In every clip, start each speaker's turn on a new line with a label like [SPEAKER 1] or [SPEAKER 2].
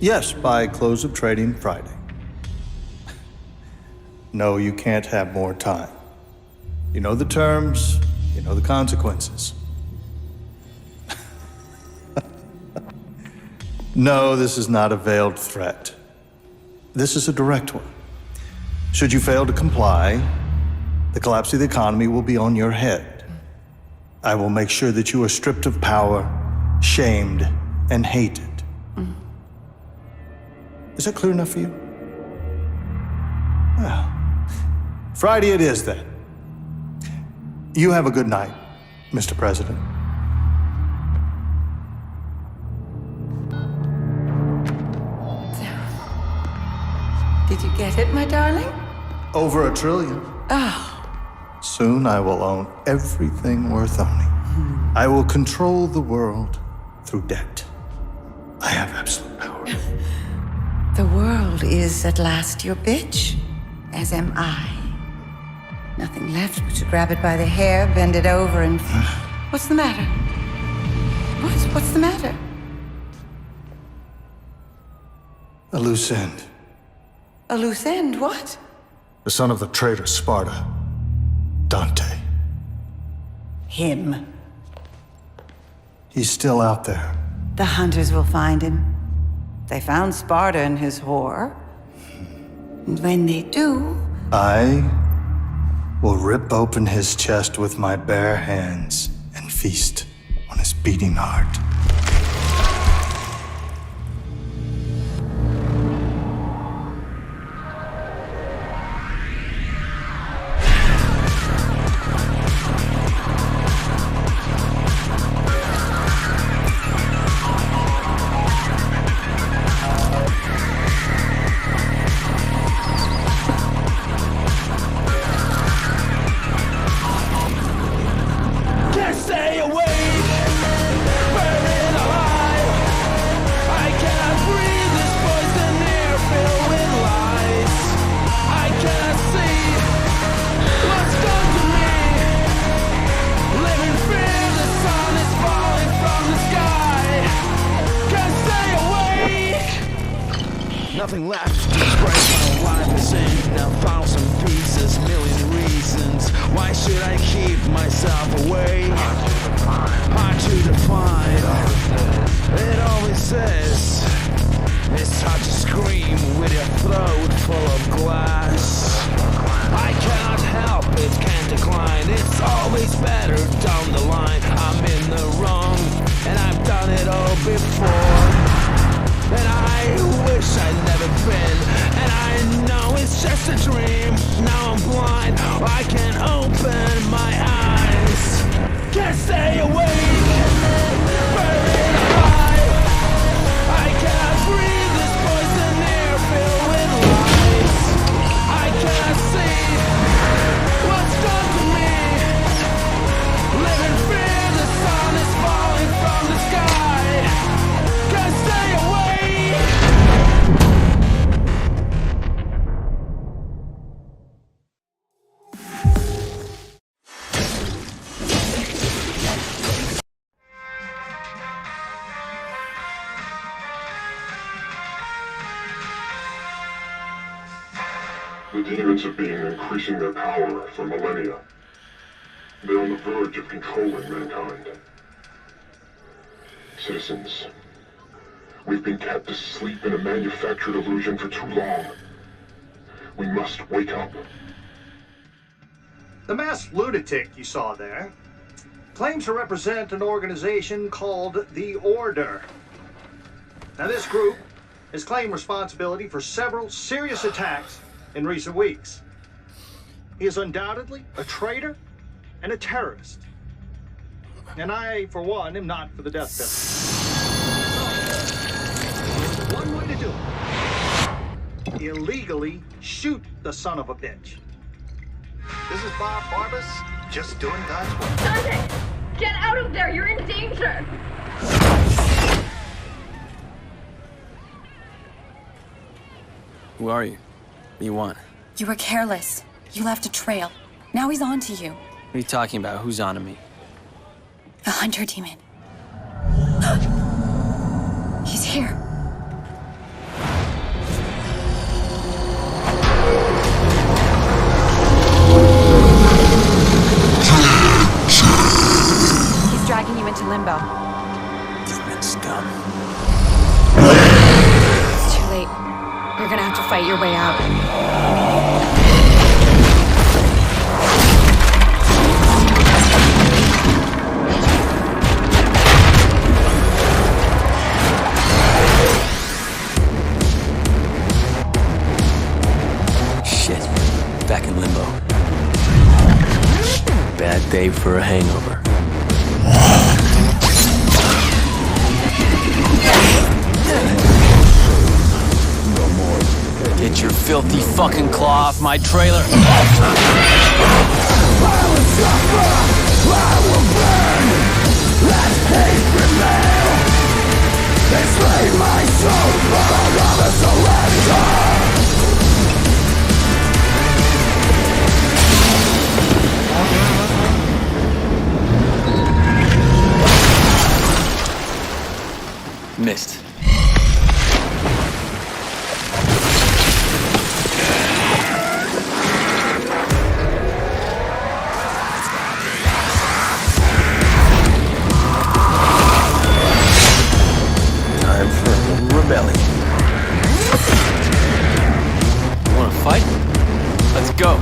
[SPEAKER 1] Yes, by close of trading Friday. No, you can't have more time. You know the terms, you know the consequences. No, this is not a veiled threat. This is a direct one. Should you fail to comply, the collapse of the economy will be on your head. I will make sure that you are stripped of power, shamed, and hated. Is that clear enough for you? Well, Friday it is then. You have a good night, Mr. President.
[SPEAKER 2] Did you get it, my darling?
[SPEAKER 1] Over $1 trillion.
[SPEAKER 2] Oh.
[SPEAKER 1] Soon I will own everything worth owning. I will control the world through debt. I have absolute power.
[SPEAKER 2] The world is at last your bitch, as am I. Nothing left but to grab it by the hair, bend it over, and... What's the matter? What's the matter?
[SPEAKER 1] A loose end.
[SPEAKER 2] A loose end, what?
[SPEAKER 1] The son of the traitor Sparta, Dante.
[SPEAKER 2] Him.
[SPEAKER 1] He's still out there.
[SPEAKER 2] The hunters will find him. They found Sparta and his whore. And when they do...
[SPEAKER 1] I will rip open his chest with my bare hands and feast on his beating heart.
[SPEAKER 3] Nothing left to break my life is in. Now found some pieces, million reasons. Why should I keep myself away? Hard to define. It always says it's hard to scream with your throat full of glass. I cannot help it, can't decline. It's always better down the line. I'm in the wrong, and I've done it all before. And I wish I'd never been. And I know it's just a dream. Now I'm blind, I can't open my eyes. Can't stay awake, buried alive. I can't breathe this poison air filled with lies. I can't see what's done to me. Live in fear, the sun is falling from the sky. Can't stay awake.
[SPEAKER 4] The demons have been increasing their power for millennia. They're on the verge of controlling mankind. Citizens, we've been kept asleep in a manufactured illusion for too long. We must wake up.
[SPEAKER 5] The masked lunatic you saw there claims to represent an organization called the Order. Now, this group has claimed responsibility for several serious attacks in recent weeks. He is undoubtedly a traitor and a terrorist. And I, for one, am not for the death penalty. There's one way to do it. Illegally shoot the son of a bitch. This is Bob Barbas, just doing God's work.
[SPEAKER 6] Dante! Get out of there! You're in danger!
[SPEAKER 7] Who are you? What do you want?
[SPEAKER 8] You were careless. You left a trail. Now he's on to you.
[SPEAKER 7] What are you talking about? Who's on to me?
[SPEAKER 8] The hunter demon. He's here.
[SPEAKER 7] in limbo. Bad day for a hangover. Get your filthy fucking claw off my trailer. Missed. Time for rebellion. You wanna fight? Let's go.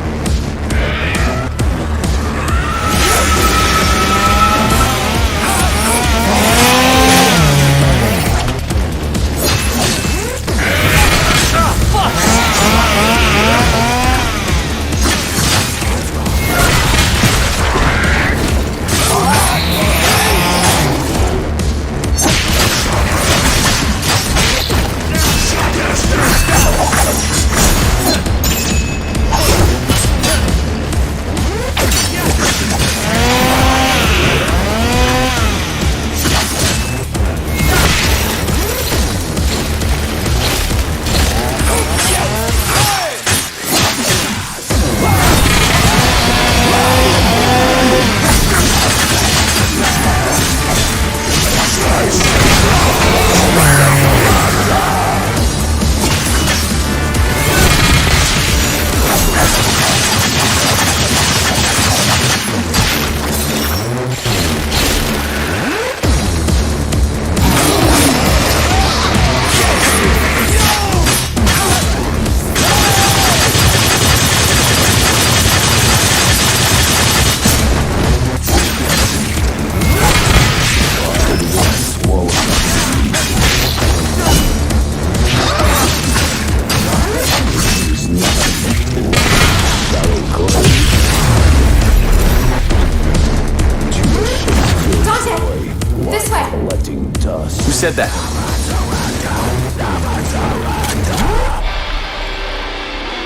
[SPEAKER 7] Who said that?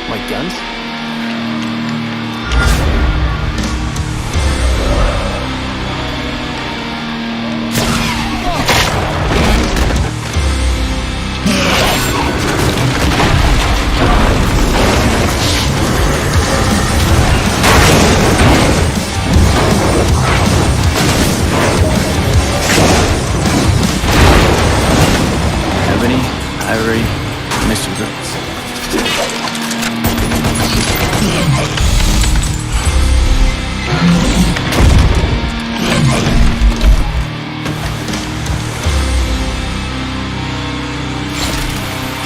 [SPEAKER 7] My guns? Ivory, Mr. Girls.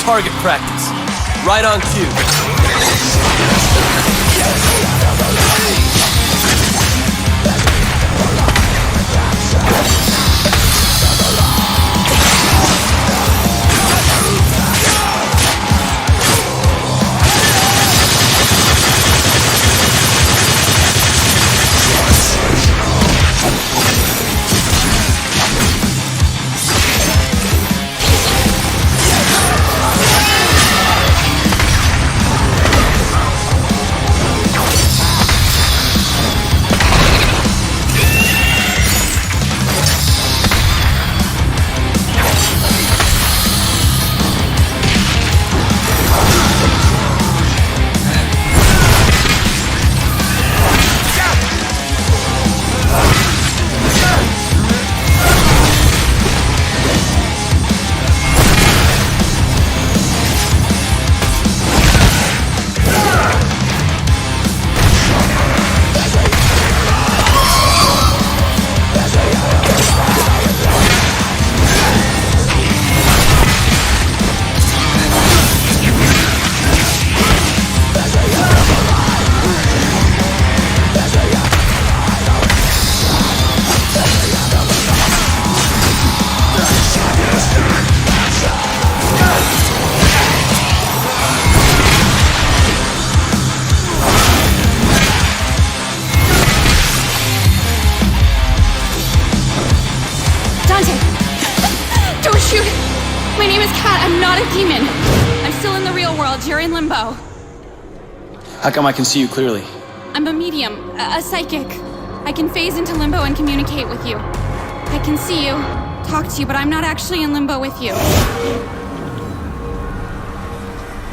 [SPEAKER 7] Target practice. Right on cue.
[SPEAKER 8] failed. You're in limbo.
[SPEAKER 7] How come I can see you clearly?
[SPEAKER 8] I'm a medium, a psychic. I can phase into limbo and communicate with you. I can see you, talk to you, but I'm not actually in limbo with you.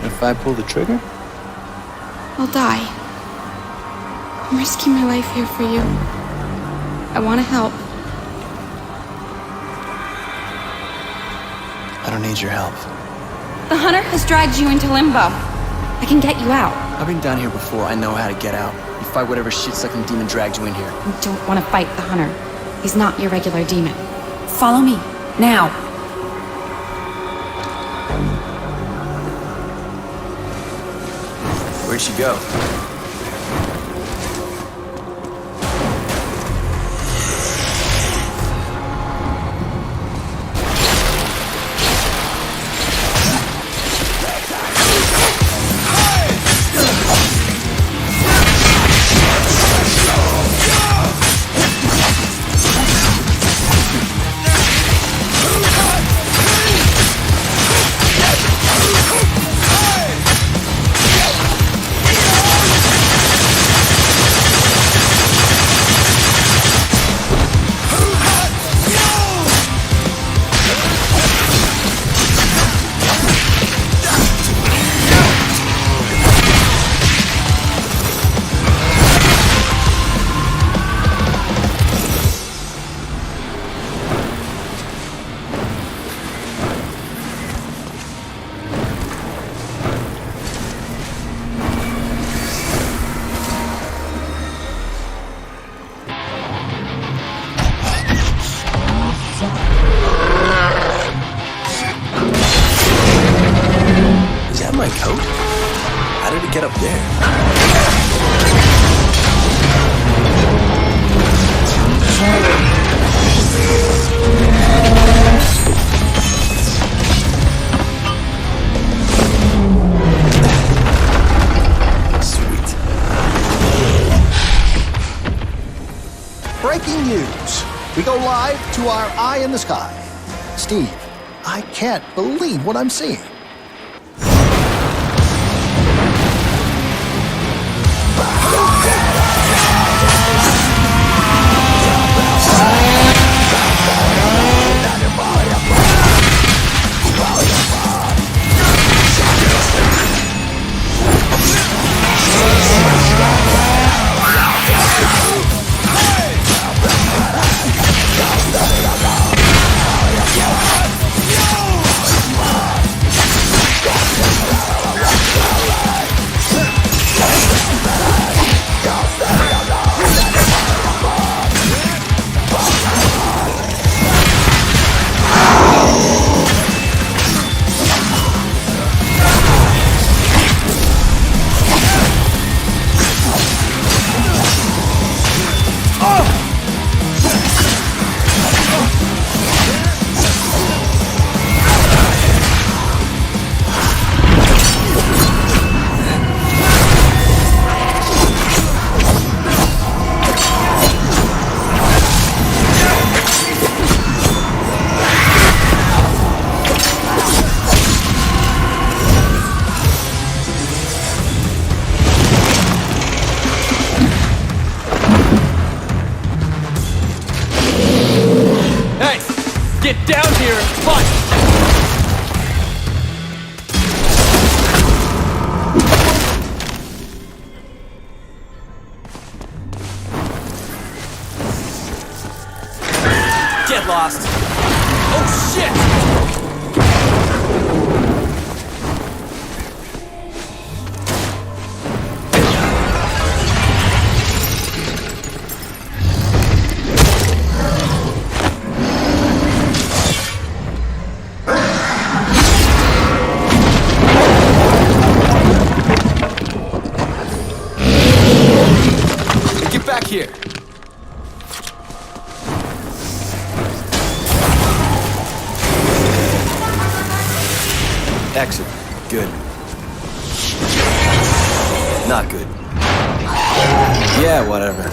[SPEAKER 7] If I pull the trigger?
[SPEAKER 8] I'll die. I'm risking my life here for you. I want to help.
[SPEAKER 7] I don't need your help.
[SPEAKER 8] The hunter has dragged you into limbo. I can get you out.
[SPEAKER 7] I've been down here before. I know how to get out. You fight whatever shit-sucking demon dragged you in here.
[SPEAKER 8] You don't want to fight the hunter. He's not your regular demon. Follow me, now.
[SPEAKER 7] Where'd she go? Get up there. Sweet.
[SPEAKER 9] Breaking news. We go live to our eye in the sky. Steve, I can't believe what I'm seeing.
[SPEAKER 7] Get down here and fight! Get lost! Oh shit! Here. Exit. Good. Not good. Yeah, whatever.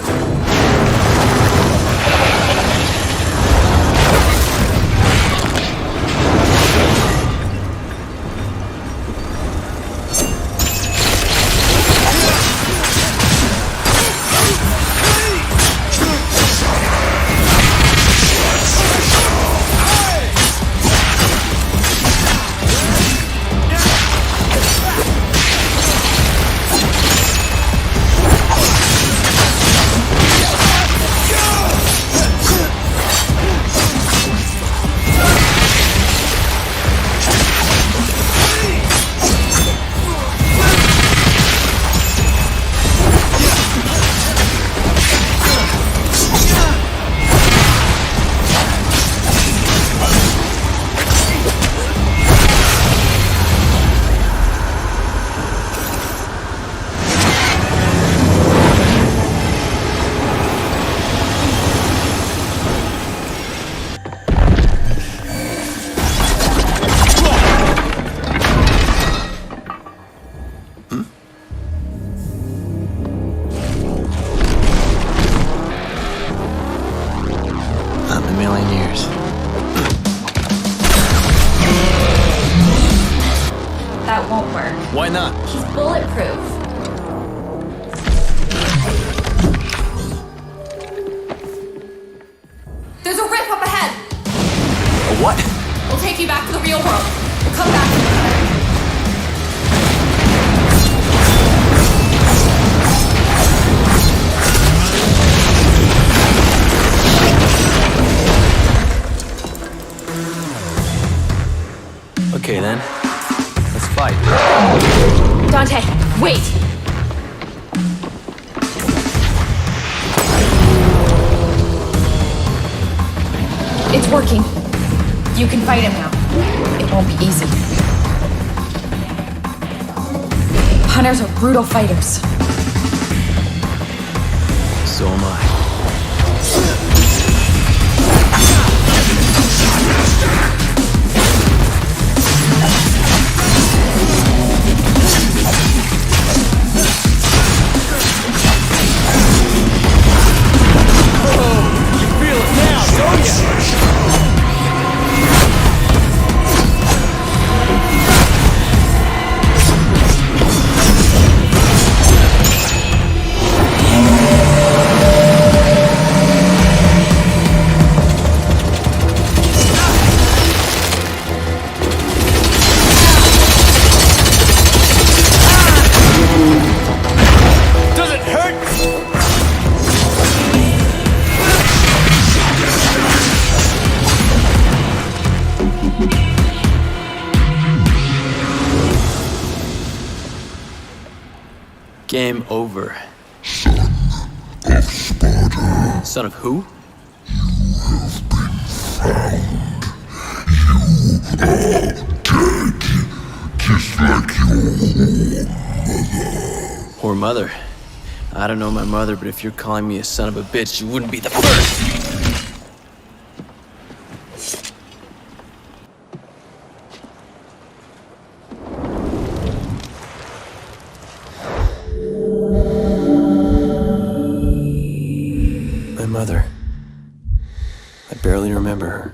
[SPEAKER 6] Wait! It's working. You can fight him now. It won't be easy. Hunters are brutal fighters.
[SPEAKER 7] So am I. Game over. Son of who?
[SPEAKER 4] Just like your mother.
[SPEAKER 7] Poor mother. I don't know my mother, but if you're calling me a son of a bitch, you wouldn't be the first. My mother. I barely remember her.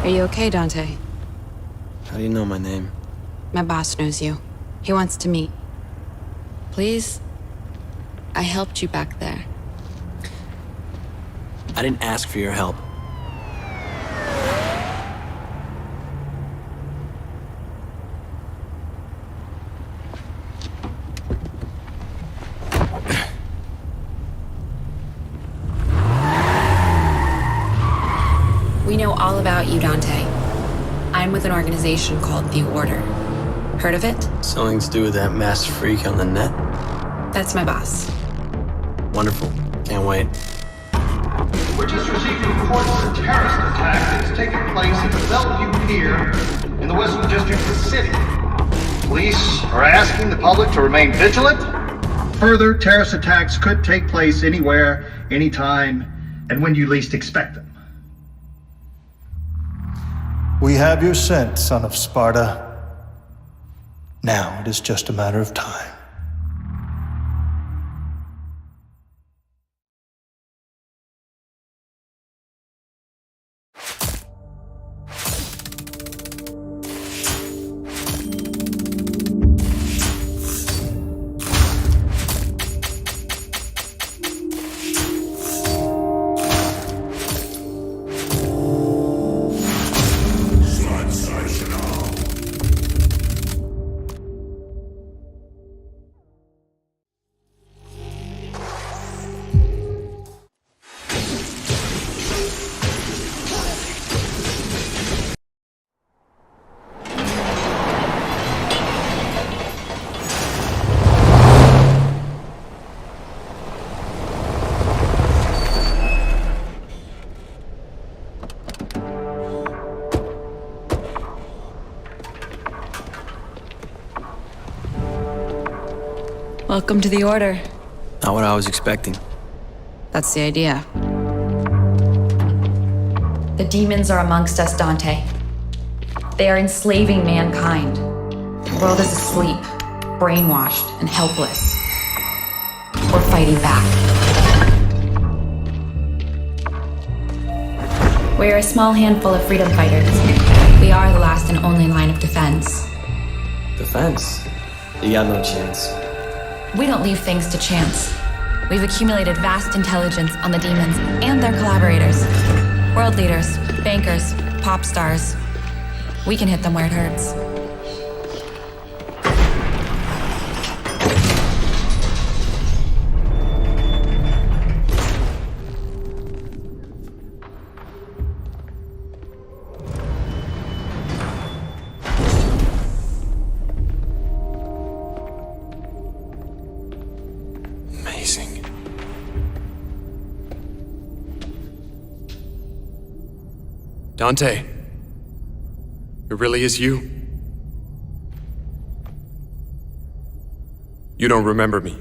[SPEAKER 10] Are you okay, Dante?
[SPEAKER 7] How do you know my name?
[SPEAKER 10] My boss knows you. He wants to meet. Please? I helped you back there.
[SPEAKER 7] I didn't ask for your help.
[SPEAKER 10] We know all about you, Dante. I'm with an organization called The Order. Heard of it?
[SPEAKER 7] Something to do with that masked freak on the net?
[SPEAKER 10] That's my boss.
[SPEAKER 7] Wonderful. Can't wait.
[SPEAKER 5] We're just receiving reports of a terrorist attack that's taking place at the Bellevue Pier in the Western District of the city. Police are asking the public to remain vigilant. Further terrorist attacks could take place anywhere, anytime, and when you least expect them.
[SPEAKER 1] We have your scent, son of Sparta. Now it is just a matter of time.
[SPEAKER 10] Welcome to the Order.
[SPEAKER 7] Not what I was expecting.
[SPEAKER 10] That's the idea.
[SPEAKER 6] The demons are amongst us, Dante. They are enslaving mankind. The world is asleep, brainwashed, and helpless. We're fighting back. We're a small handful of freedom fighters. We are the last and only line of defense.
[SPEAKER 7] Defense? You got no chance.
[SPEAKER 6] We don't leave things to chance. We've accumulated vast intelligence on the demons and their collaborators. World leaders, bankers, pop stars. We can hit them where it hurts.
[SPEAKER 11] Amazing. Dante. It really is you? You don't remember me?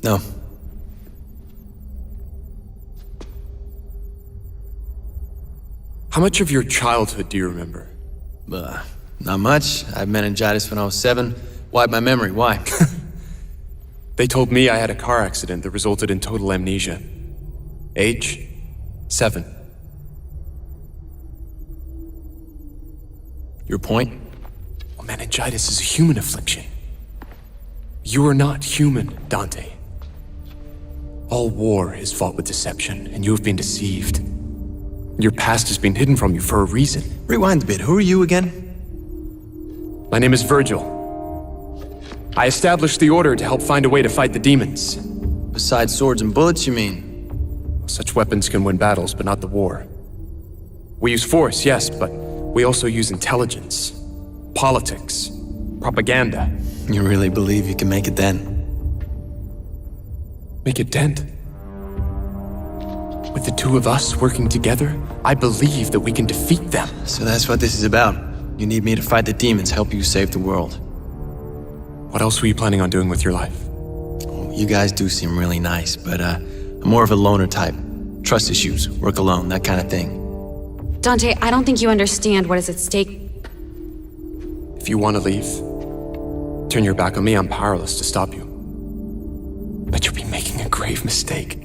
[SPEAKER 7] No.
[SPEAKER 11] How much of your childhood do you remember?
[SPEAKER 7] Not much. I had meningitis when I was 7. Wiped my memory. Why?
[SPEAKER 11] They told me I had a car accident that resulted in total amnesia. Age? 7.
[SPEAKER 7] Your point?
[SPEAKER 11] Well, meningitis is a human affliction. You are not human, Dante. All war is fought with deception, and you have been deceived. Your past has been hidden from you for a reason.
[SPEAKER 7] Rewind a bit. Who are you again?
[SPEAKER 11] My name is Virgil. I established the Order to help find a way to fight the demons.
[SPEAKER 7] Besides swords and bullets, you mean?
[SPEAKER 11] Such weapons can win battles, but not the war. We use force, yes, but we also use intelligence, politics, propaganda.
[SPEAKER 7] You really believe you can make a dent?
[SPEAKER 11] Make a dent? With the two of us working together, I believe that we can defeat them.
[SPEAKER 7] So that's what this is about. You need me to fight the demons, help you save the world.
[SPEAKER 11] What else were you planning on doing with your life?
[SPEAKER 7] Oh, you guys do seem really nice, but I'm more of a loner type. Trust issues, work alone, that kind of thing.
[SPEAKER 10] Dante, I don't think you understand what is at stake.
[SPEAKER 11] If you want to leave, turn your back on me, I'm powerless to stop you. But you'll be making a grave mistake.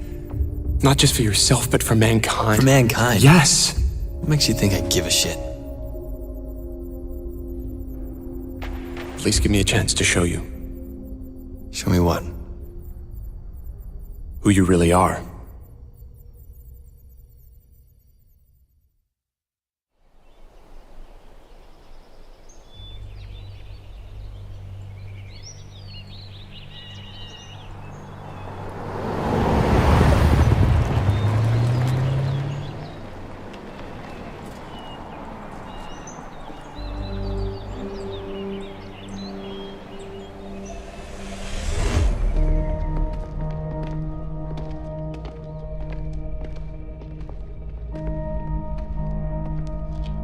[SPEAKER 11] Not just for yourself, but for mankind.
[SPEAKER 7] For mankind?
[SPEAKER 11] Yes!
[SPEAKER 7] What makes you think I give a shit?
[SPEAKER 11] At least give me a chance to show you.
[SPEAKER 7] Show me what?
[SPEAKER 11] Who you really are.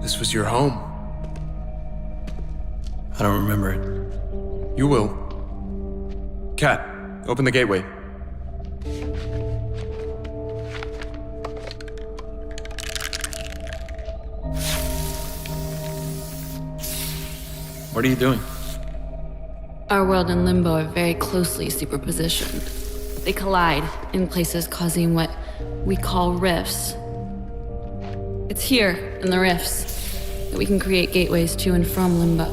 [SPEAKER 11] This was your home.
[SPEAKER 7] I don't remember it.
[SPEAKER 11] You will. Cat, open the gateway.
[SPEAKER 7] What are you doing?
[SPEAKER 10] Our world and Limbo are very closely superpositioned. They collide in places causing what we call rifts. It's here, in the rifts, that we can create gateways to and from Limbo.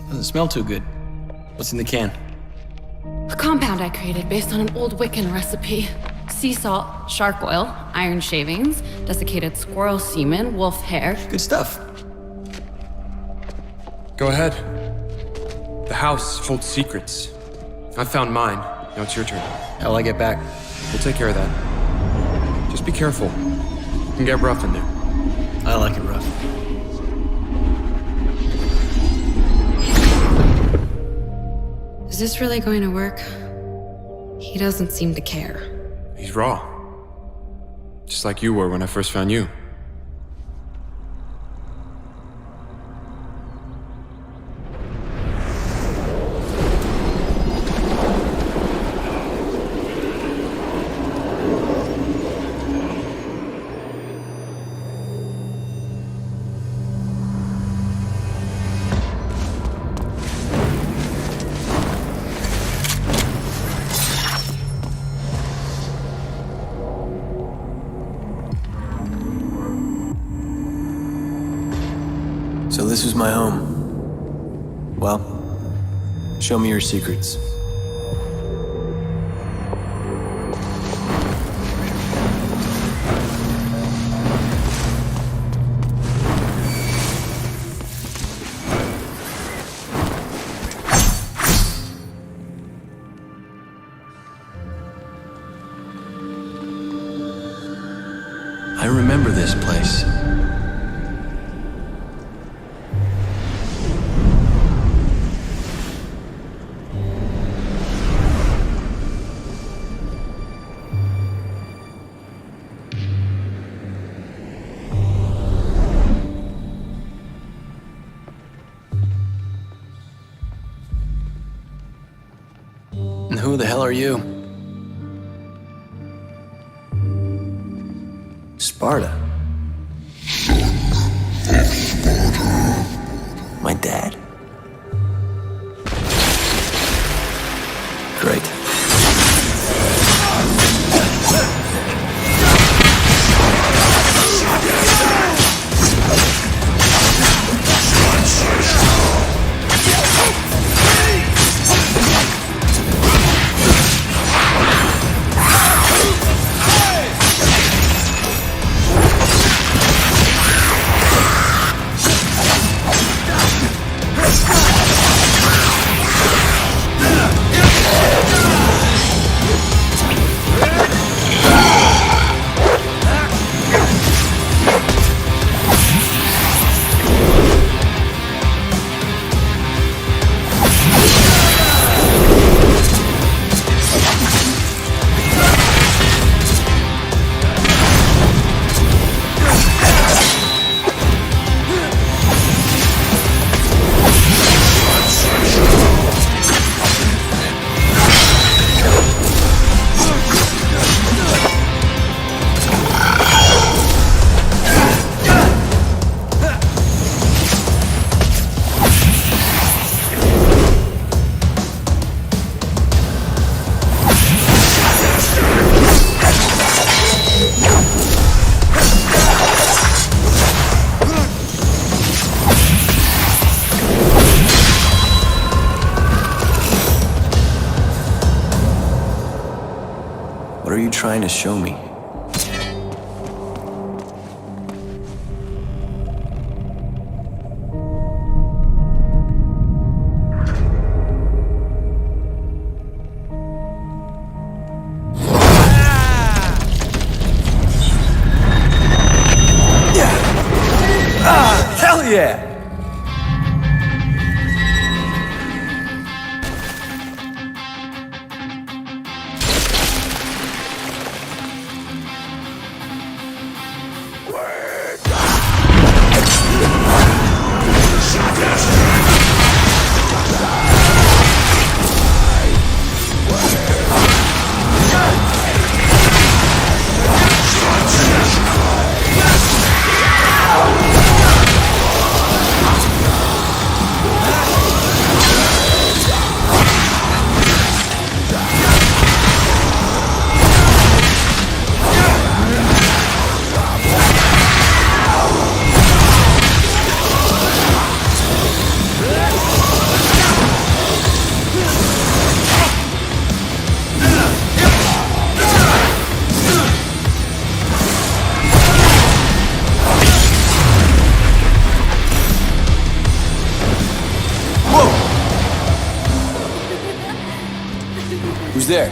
[SPEAKER 7] Doesn't smell too good. What's in the can?
[SPEAKER 10] A compound I created based on an old Wiccan recipe. Sea salt, shark oil, iron shavings, desiccated squirrel semen, wolf hair.
[SPEAKER 7] Good stuff.
[SPEAKER 11] Go ahead. The house holds secrets. I found mine. Now it's your turn.
[SPEAKER 7] How'll I get back?
[SPEAKER 11] We'll take care of that. Just be careful. It can get rough in there.
[SPEAKER 7] I like it rough.
[SPEAKER 10] Is this really going to work? He doesn't seem to care.
[SPEAKER 11] He's raw. Just like you were when I first found you.
[SPEAKER 7] So this is my home. Well, show me your secrets. I remember this place. And who the hell are you? Sparta. My dad? Great. What are you trying to show me? Hell yeah! Who's there?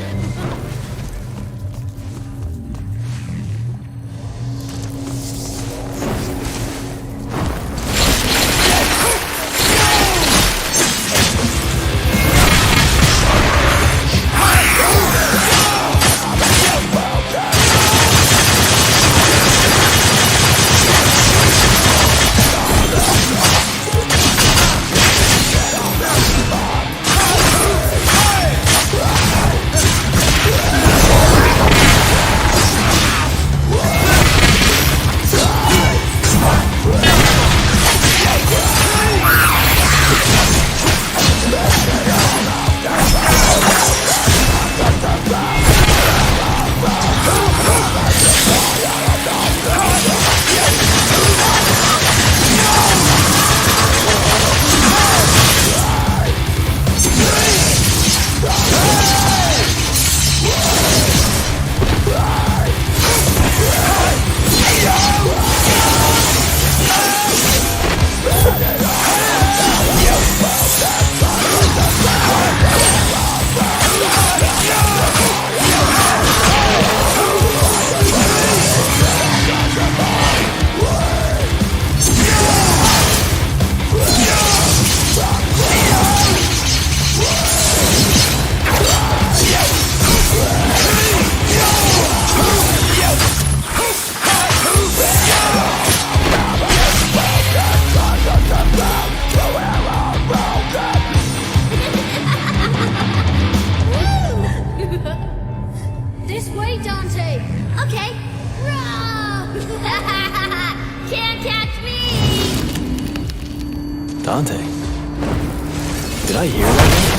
[SPEAKER 8] catch me!
[SPEAKER 7] Dante? Did I hear that?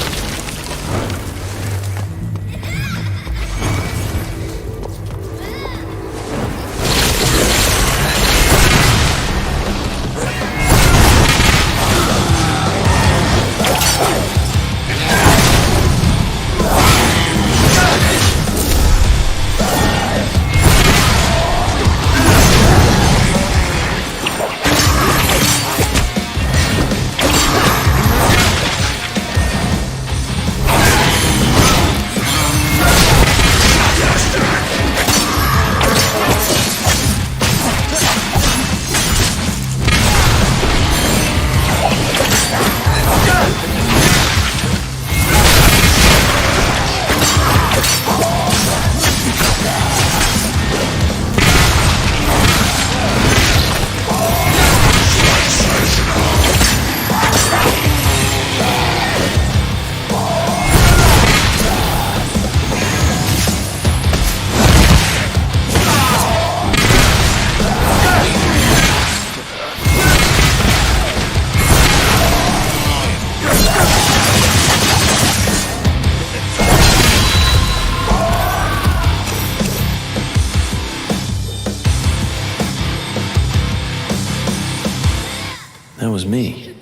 [SPEAKER 7] That was me.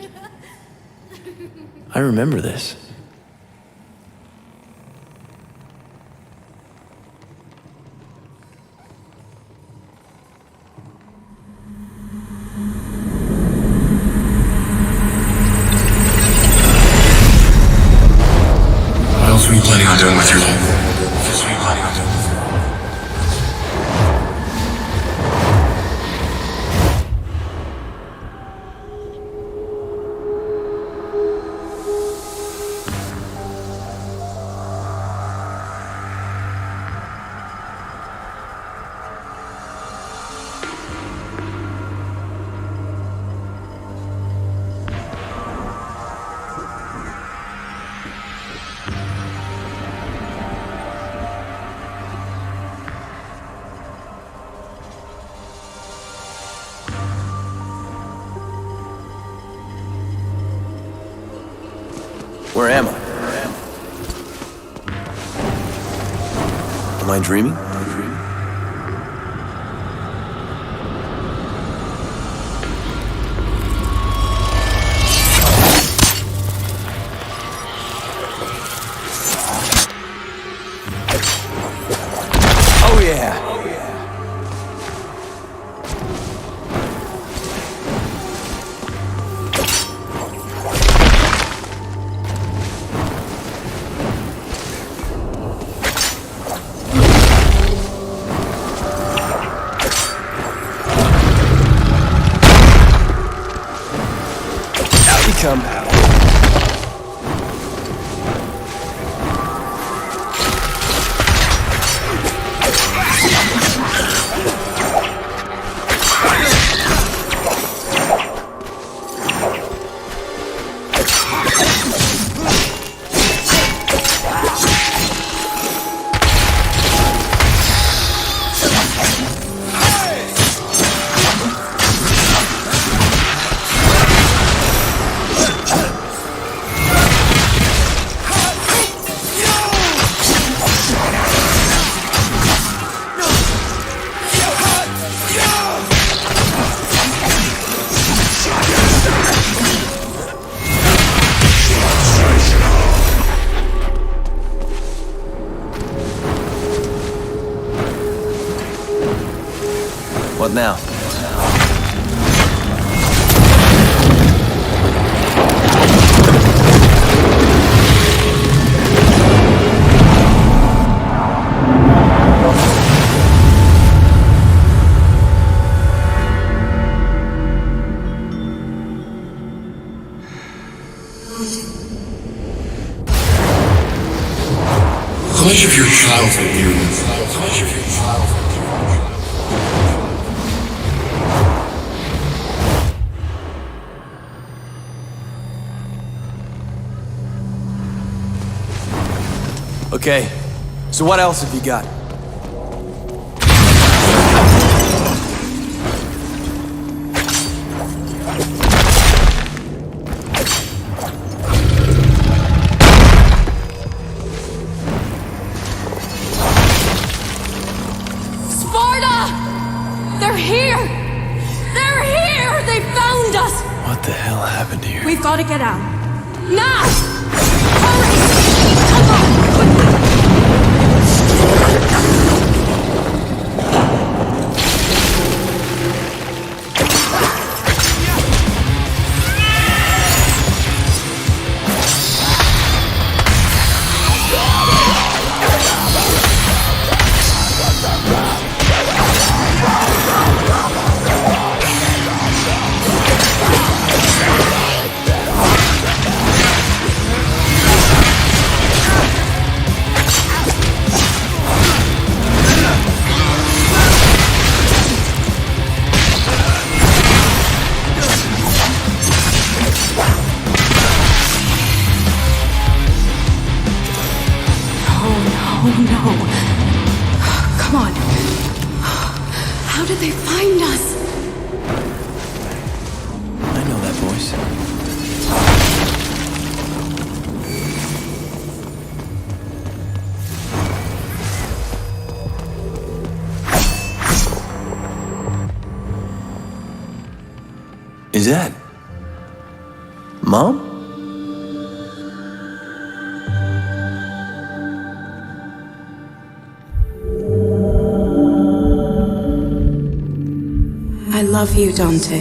[SPEAKER 7] I remember this.
[SPEAKER 12] What else were you planning on doing with your life?
[SPEAKER 7] Where am I? Am I dreaming? Oh yeah! Come. What now?
[SPEAKER 12] How much of your childhood do you remember? How much of your childhood?
[SPEAKER 7] Okay, so what else have you got?
[SPEAKER 8] They're here! They're here! They found us!
[SPEAKER 7] What the hell happened here?
[SPEAKER 8] We've got to get out. Now! Hurry! Come on, quickly!
[SPEAKER 7] Is that Mom?
[SPEAKER 13] I love you, Dante.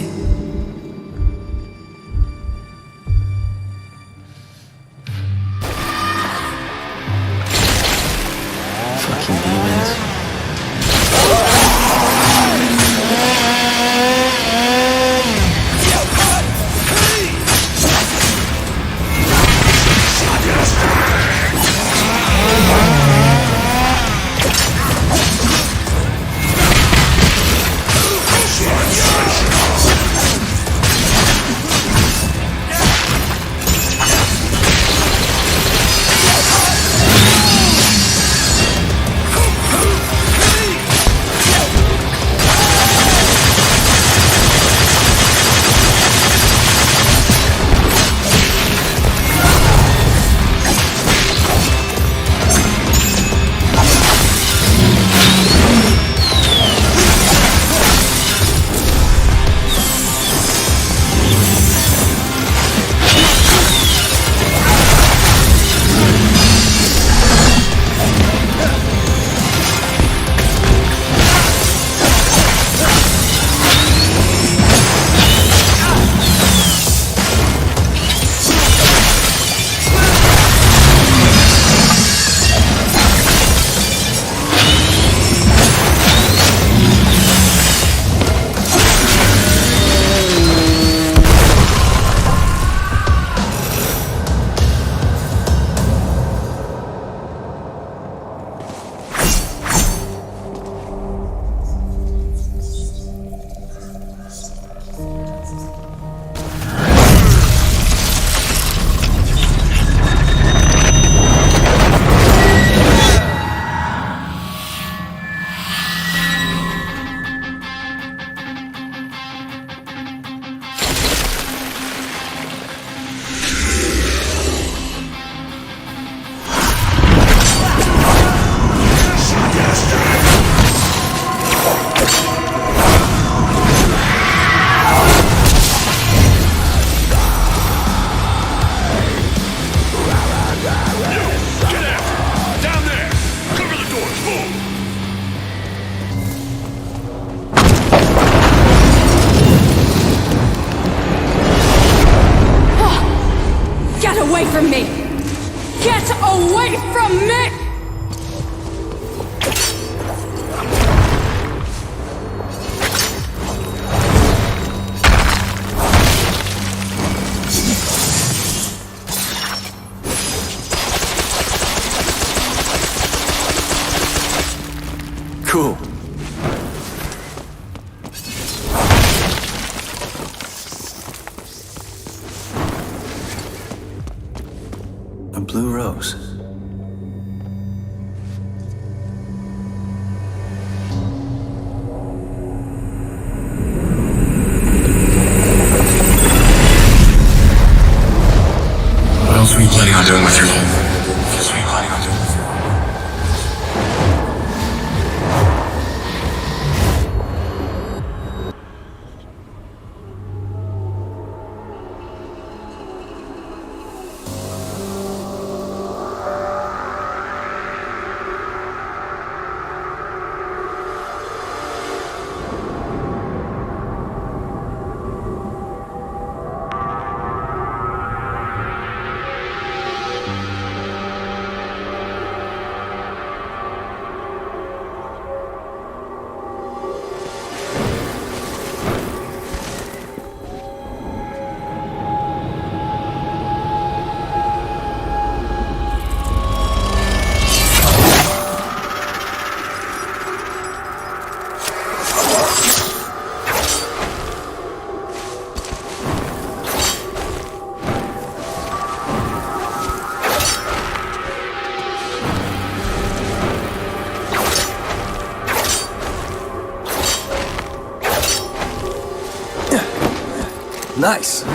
[SPEAKER 7] Fucking demons. Cool. A blue rose.
[SPEAKER 12] What else were you planning on doing with your life? What else were you planning on doing?
[SPEAKER 7] Nice.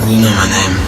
[SPEAKER 12] You know my name.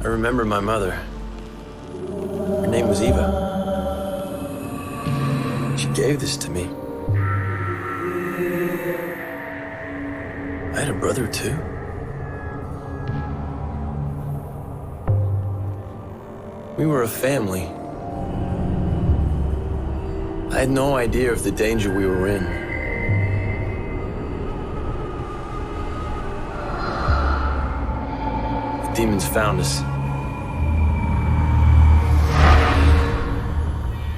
[SPEAKER 7] I remember my mother. Her name was Eva. She gave this to me. I had a brother too. We were a family. I had no idea of the danger we were in. The demons found us.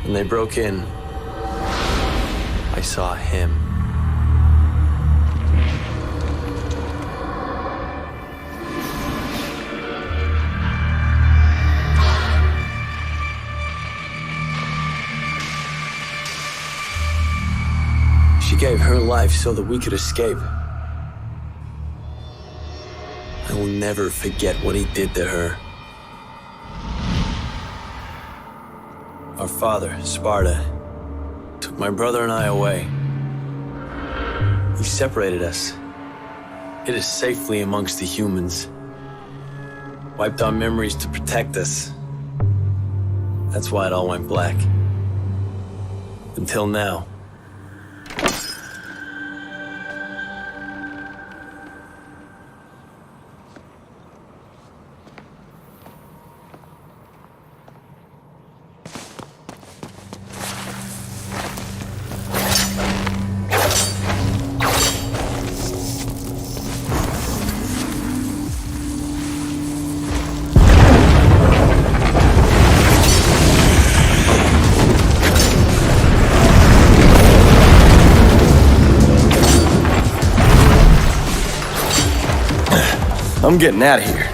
[SPEAKER 7] When they broke in, I saw him. She gave her life so that we could escape. I will never forget what he did to her. Our father, Sparta, took my brother and I away. He separated us, hid us safely amongst the humans, wiped our memories to protect us. That's why it all went black. Until now. I'm getting out of here.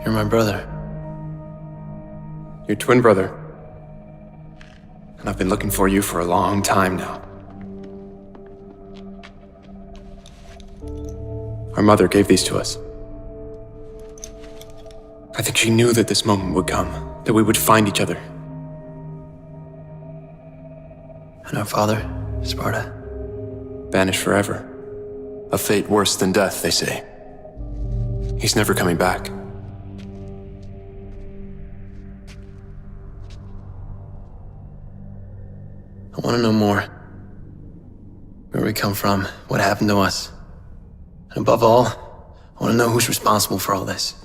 [SPEAKER 7] You're my brother.
[SPEAKER 11] Your twin brother. And I've been looking for you for a long time now. Our mother gave these to us. I think she knew that this moment would come, that we would find each other.
[SPEAKER 7] And our father, Sparta?
[SPEAKER 11] Banished forever. A fate worse than death, they say. He's never coming back.
[SPEAKER 7] I want to know more. Where we come from, what happened to us. And above all, I want to know who's responsible for all this.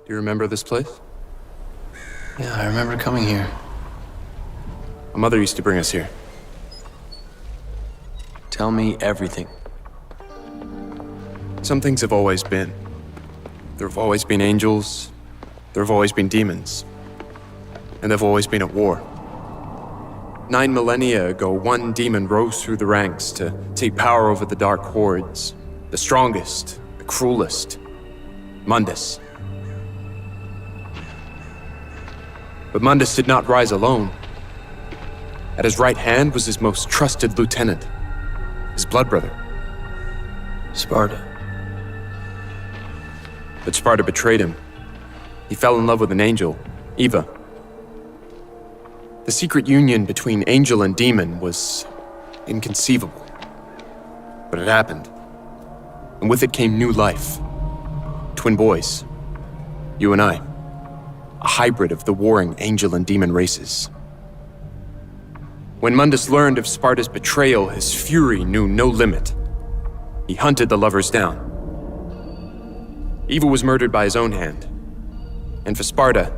[SPEAKER 11] Do you remember this place?
[SPEAKER 7] Yeah, I remember coming here.
[SPEAKER 11] My mother used to bring us here.
[SPEAKER 7] Tell me everything.
[SPEAKER 11] Some things have always been. There have always been angels. There have always been demons. And they've always been at war. 9 millennia ago, one demon rose through the ranks to take power over the dark hordes. The strongest, the cruelest. Mundus. But Mundus did not rise alone. At his right hand was his most trusted lieutenant, his blood brother.
[SPEAKER 7] Sparta.
[SPEAKER 11] But Sparta betrayed him. He fell in love with an angel, Eva. The secret union between angel and demon was inconceivable. But it happened. And with it came new life. Twin boys. You and I. A hybrid of the warring angel and demon races. When Mundus learned of Sparta's betrayal, his fury knew no limit. He hunted the lovers down. Eva was murdered by his own hand. And for Sparta,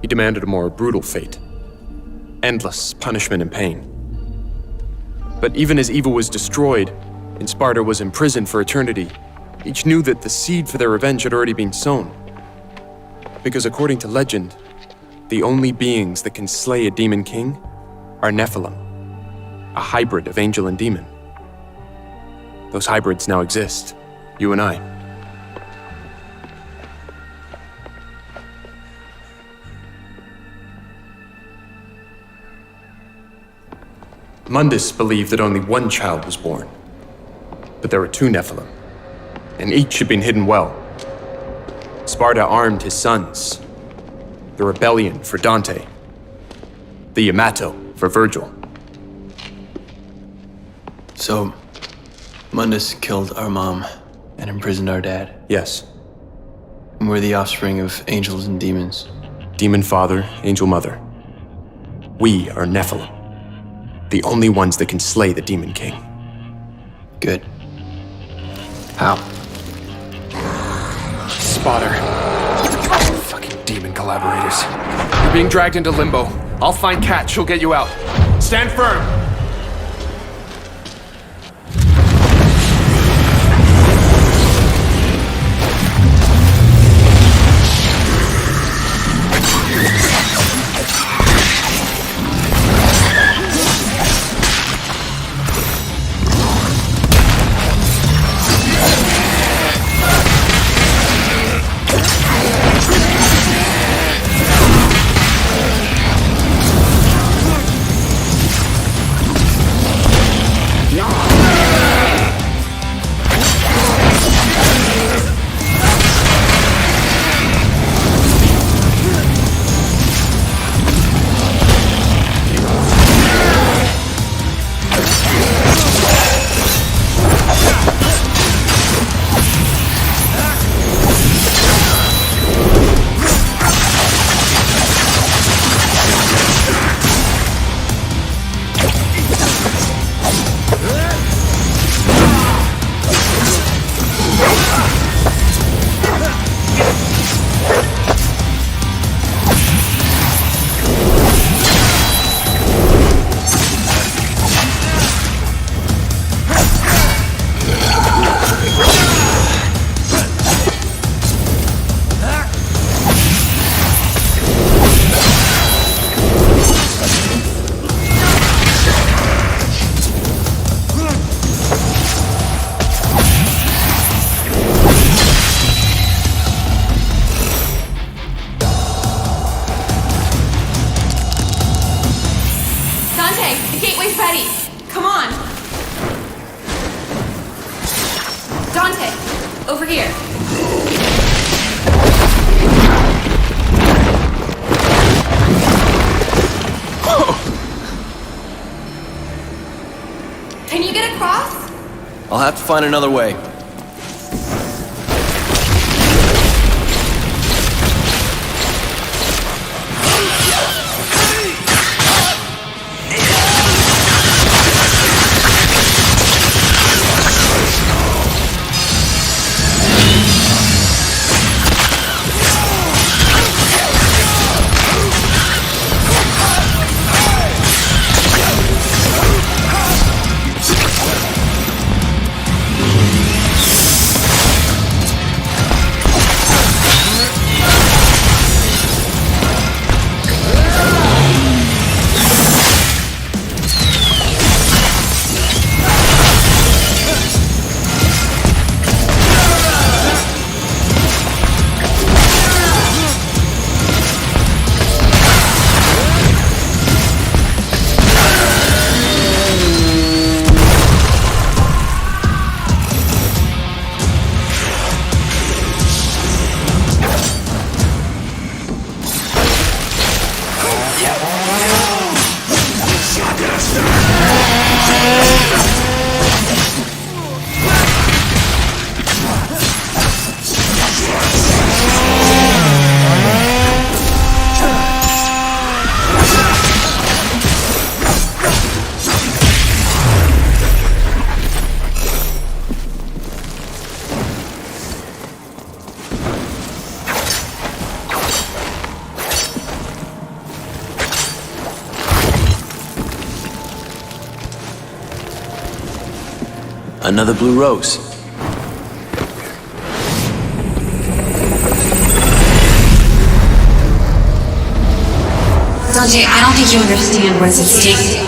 [SPEAKER 11] he demanded a more brutal fate. Endless punishment and pain. But even as Eva was destroyed, and Sparta was imprisoned for eternity, each knew that the seed for their revenge had already been sown. Because according to legend, the only beings that can slay a demon king are Nephilim, a hybrid of angel and demon. Those hybrids now exist, you and I. Mundus believed that only one child was born, but there were 2 Nephilim, and each had been hidden well. Sparta armed his sons. The rebellion for Dante. The Yamato for Virgil.
[SPEAKER 7] So, Mundus killed our mom and imprisoned our dad.
[SPEAKER 11] Yes.
[SPEAKER 7] And we're the offspring of angels and demons.
[SPEAKER 11] Demon father, angel mother. We are Nephilim. The only ones that can slay the demon king.
[SPEAKER 7] Good. How?
[SPEAKER 11] Spotter. Fucking demon collaborators. You're being dragged into limbo. I'll find Kat. She'll get you out. Stand firm!
[SPEAKER 6] Over here. Can you get across?
[SPEAKER 7] I'll have to find another way. Another blue rose.
[SPEAKER 13] Dante, I don't think you understand what's at stake.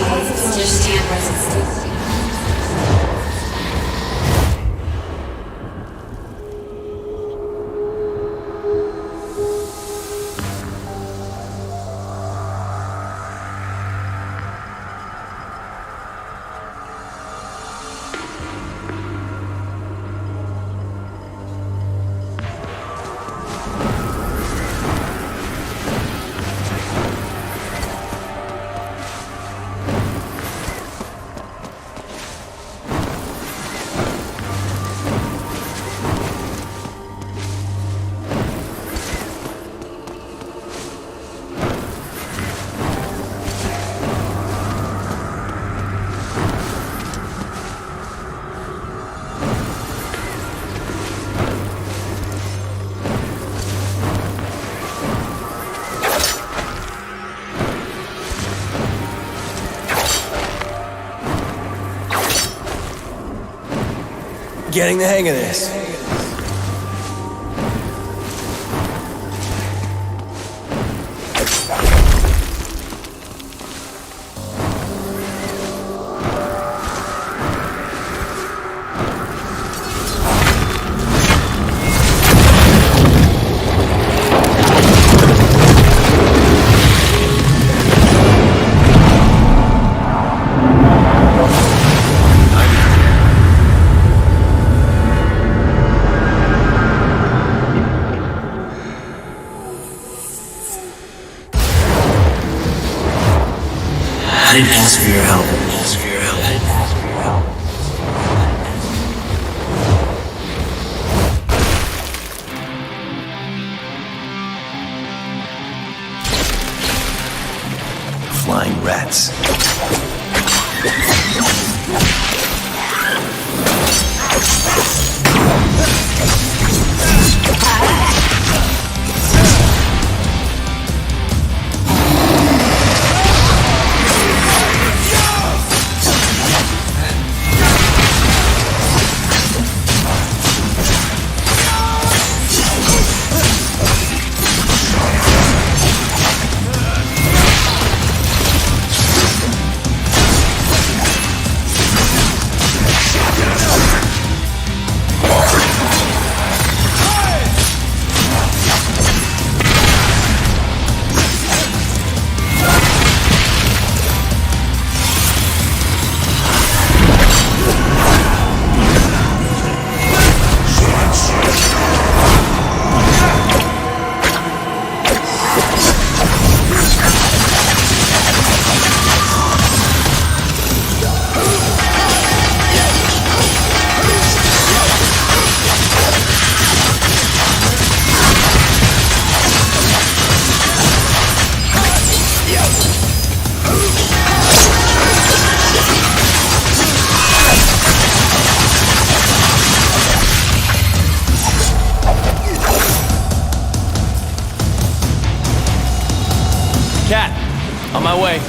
[SPEAKER 7] Getting the hang of this.
[SPEAKER 12] I didn't ask for your help.
[SPEAKER 7] Flying rats. my way.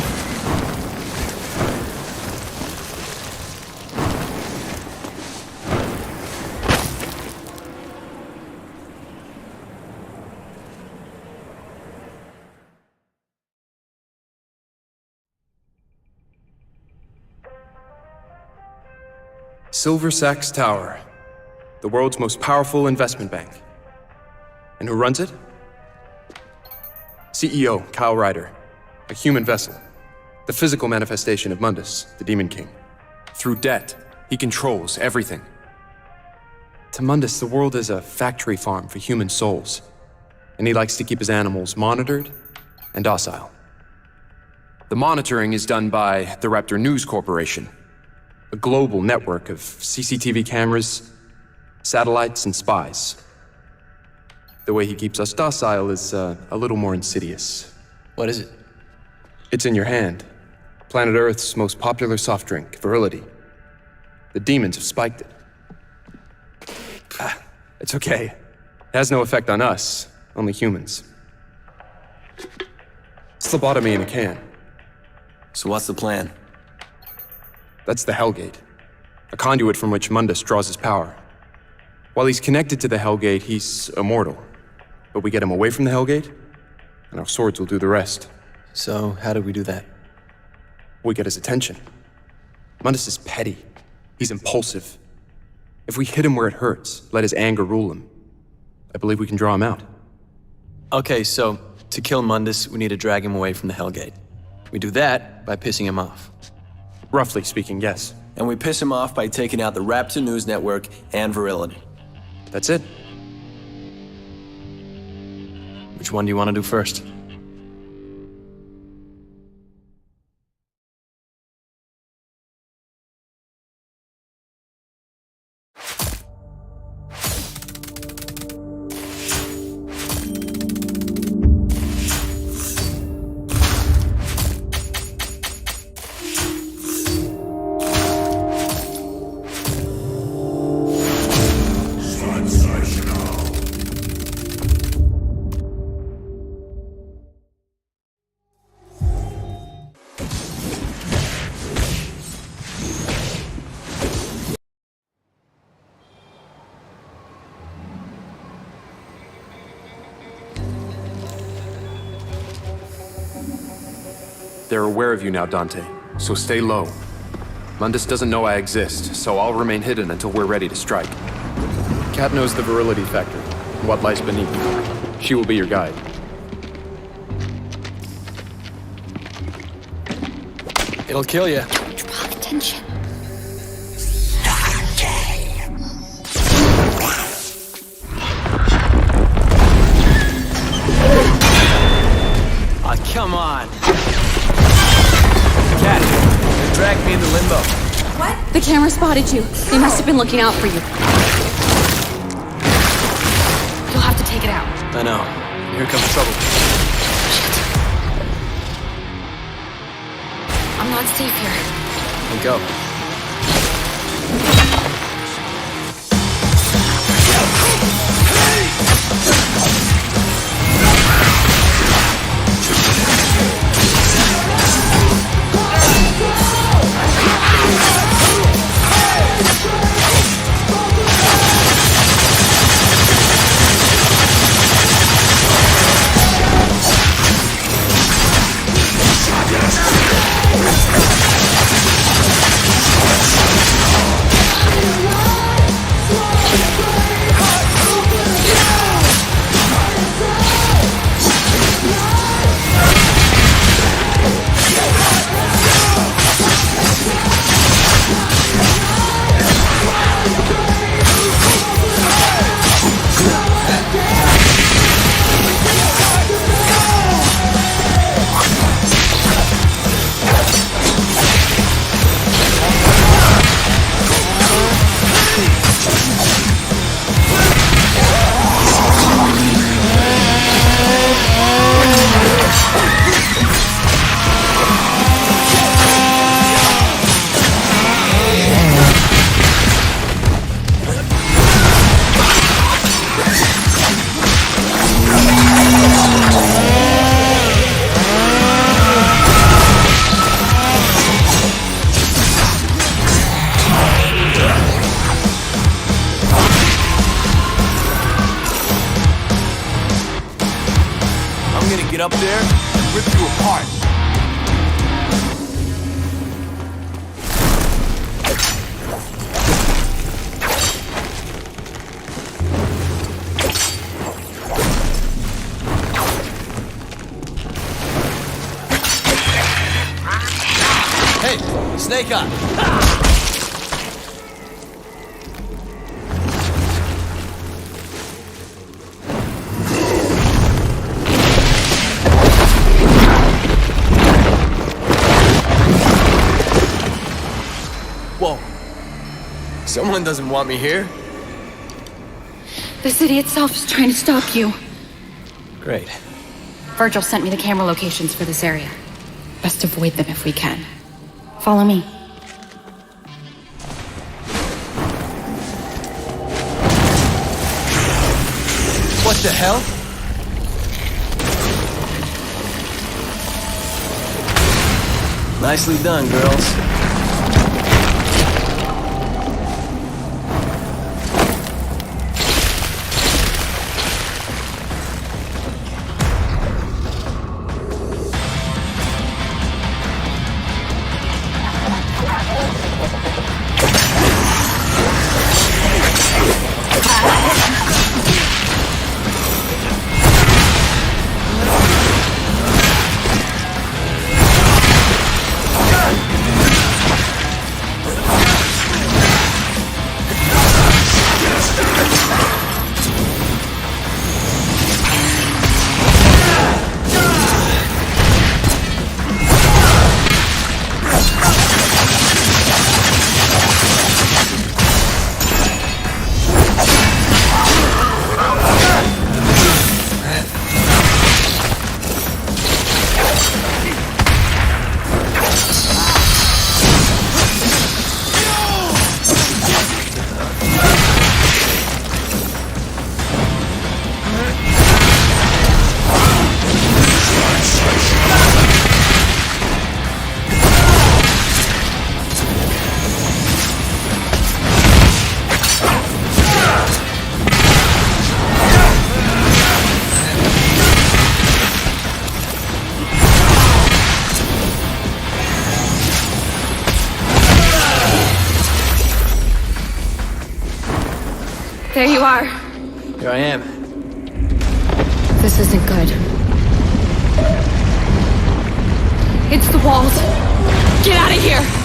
[SPEAKER 11] Silver Sachs Tower, the world's most powerful investment bank. And who runs it? CEO Kyle Ryder, a human vessel, the physical manifestation of Mundus, the Demon King. Through debt, he controls everything. To Mundus, the world is a factory farm for human souls, and he likes to keep his animals monitored and docile. The monitoring is done by the Raptor News Corporation, a global network of CCTV cameras, satellites, and spies. The way he keeps us docile is a little more insidious.
[SPEAKER 7] What is it?
[SPEAKER 11] It's in your hand. Planet Earth's most popular soft drink, Virility. The demons have spiked it. It's okay. It has no effect on us, only humans. It's lobotomy in a can.
[SPEAKER 7] So what's the plan?
[SPEAKER 11] That's the Hellgate, a conduit from which Mundus draws his power. While he's connected to the Hellgate, he's immortal. But we get him away from the Hellgate, and our swords will do the rest.
[SPEAKER 7] So, how do we do that?
[SPEAKER 11] We get his attention. Mundus is petty. He's impulsive. If we hit him where it hurts, let his anger rule him, I believe we can draw him out.
[SPEAKER 7] Okay, so, to kill Mundus, we need to drag him away from the Hellgate. We do that by pissing him off.
[SPEAKER 11] Roughly speaking, yes.
[SPEAKER 7] And we piss him off by taking out the Raptor News Network and Virility.
[SPEAKER 11] That's it.
[SPEAKER 7] Which one do you want to do first?
[SPEAKER 11] They're aware of you now, Dante, so stay low. Mundus doesn't know I exist, so I'll remain hidden until we're ready to strike. Kat knows the Virility Factory, and what lies beneath. She will be your guide.
[SPEAKER 7] It'll kill you.
[SPEAKER 8] Draw attention.
[SPEAKER 7] Oh, come on. Kat, you dragged me into limbo.
[SPEAKER 8] What? The camera spotted you. They must have been looking out for you. You'll have to take it out.
[SPEAKER 7] I know. Here comes trouble.
[SPEAKER 8] I'm not safe here.
[SPEAKER 7] Then go. up there, rip you apart.
[SPEAKER 14] Hey, snake eye.
[SPEAKER 7] Whoa. Someone doesn't want me here?
[SPEAKER 8] The city itself is trying to stop you.
[SPEAKER 7] Great.
[SPEAKER 8] Virgil sent me the camera locations for this area. Best avoid them if we can. Follow me.
[SPEAKER 14] What the hell?
[SPEAKER 7] Nicely done, girls.
[SPEAKER 8] There you are.
[SPEAKER 7] Here I am.
[SPEAKER 8] This isn't good. It's the walls. Get out of here!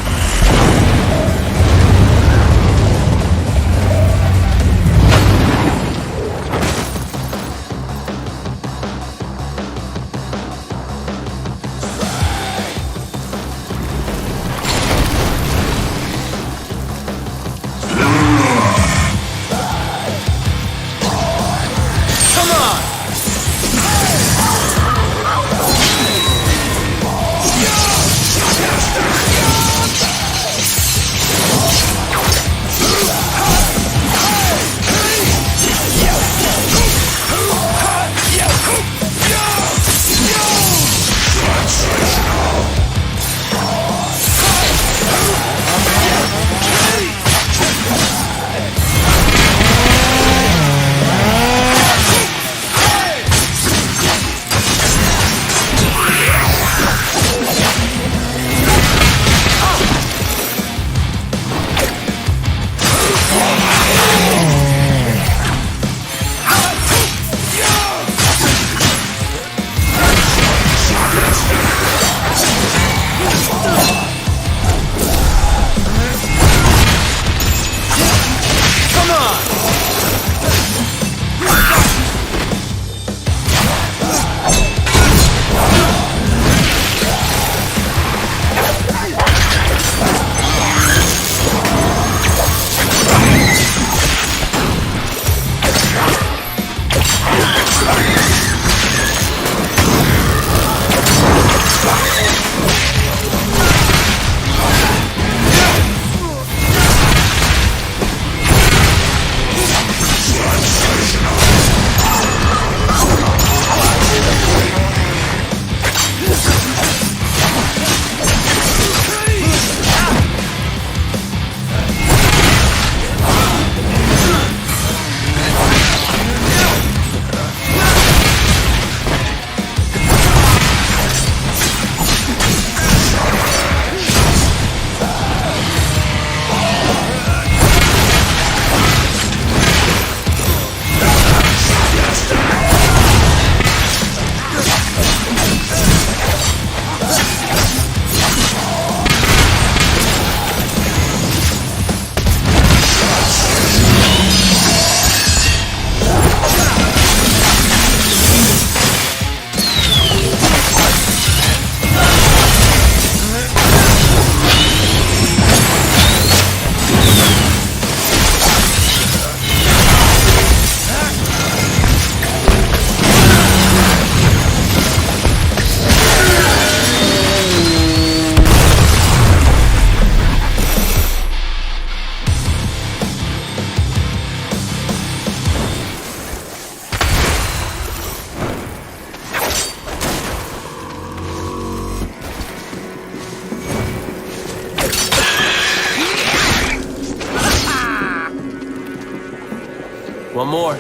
[SPEAKER 7] One more.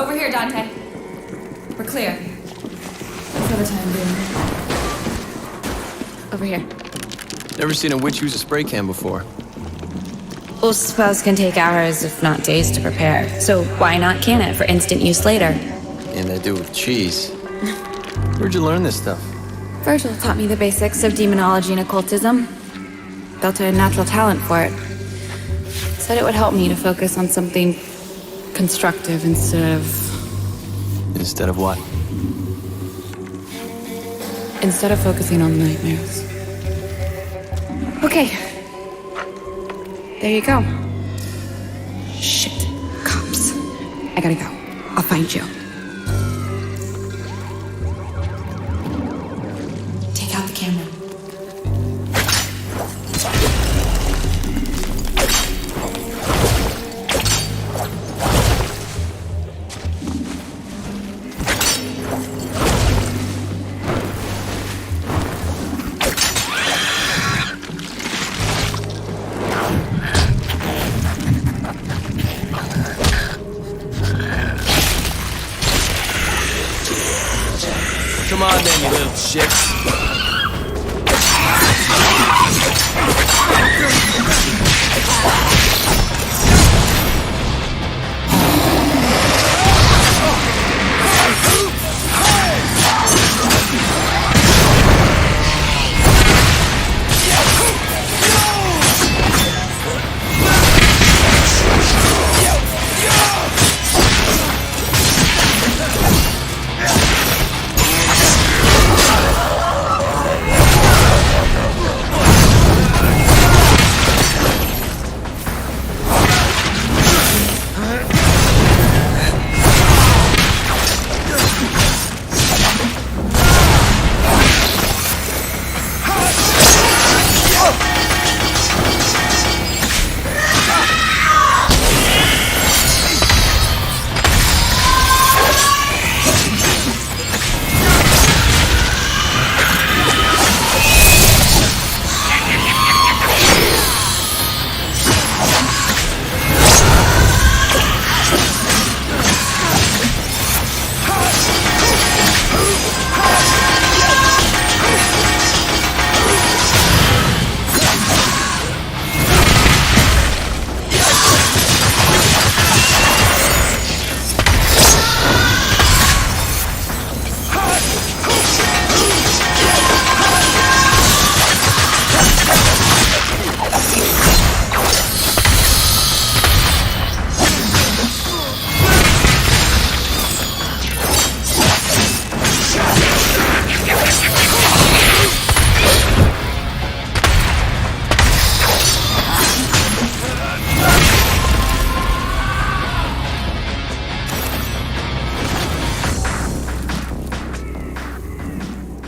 [SPEAKER 6] Over here, Dante. We're clear. For the time being. Over here.
[SPEAKER 7] Never seen a witch use a spray can before.
[SPEAKER 6] Well, spells can take hours, if not days, to prepare. So why not can it for instant use later?
[SPEAKER 7] And I do with cheese. Where'd you learn this stuff?
[SPEAKER 6] Virgil taught me the basics of demonology and occultism. Built a natural talent for it. Said it would help me to focus on something constructive instead of...
[SPEAKER 7] Instead of what?
[SPEAKER 6] Instead of focusing on nightmares. Okay. There you go. Shit. Cops. I gotta go. I'll find you. Take out the camera.
[SPEAKER 7] Come on then, you little shits.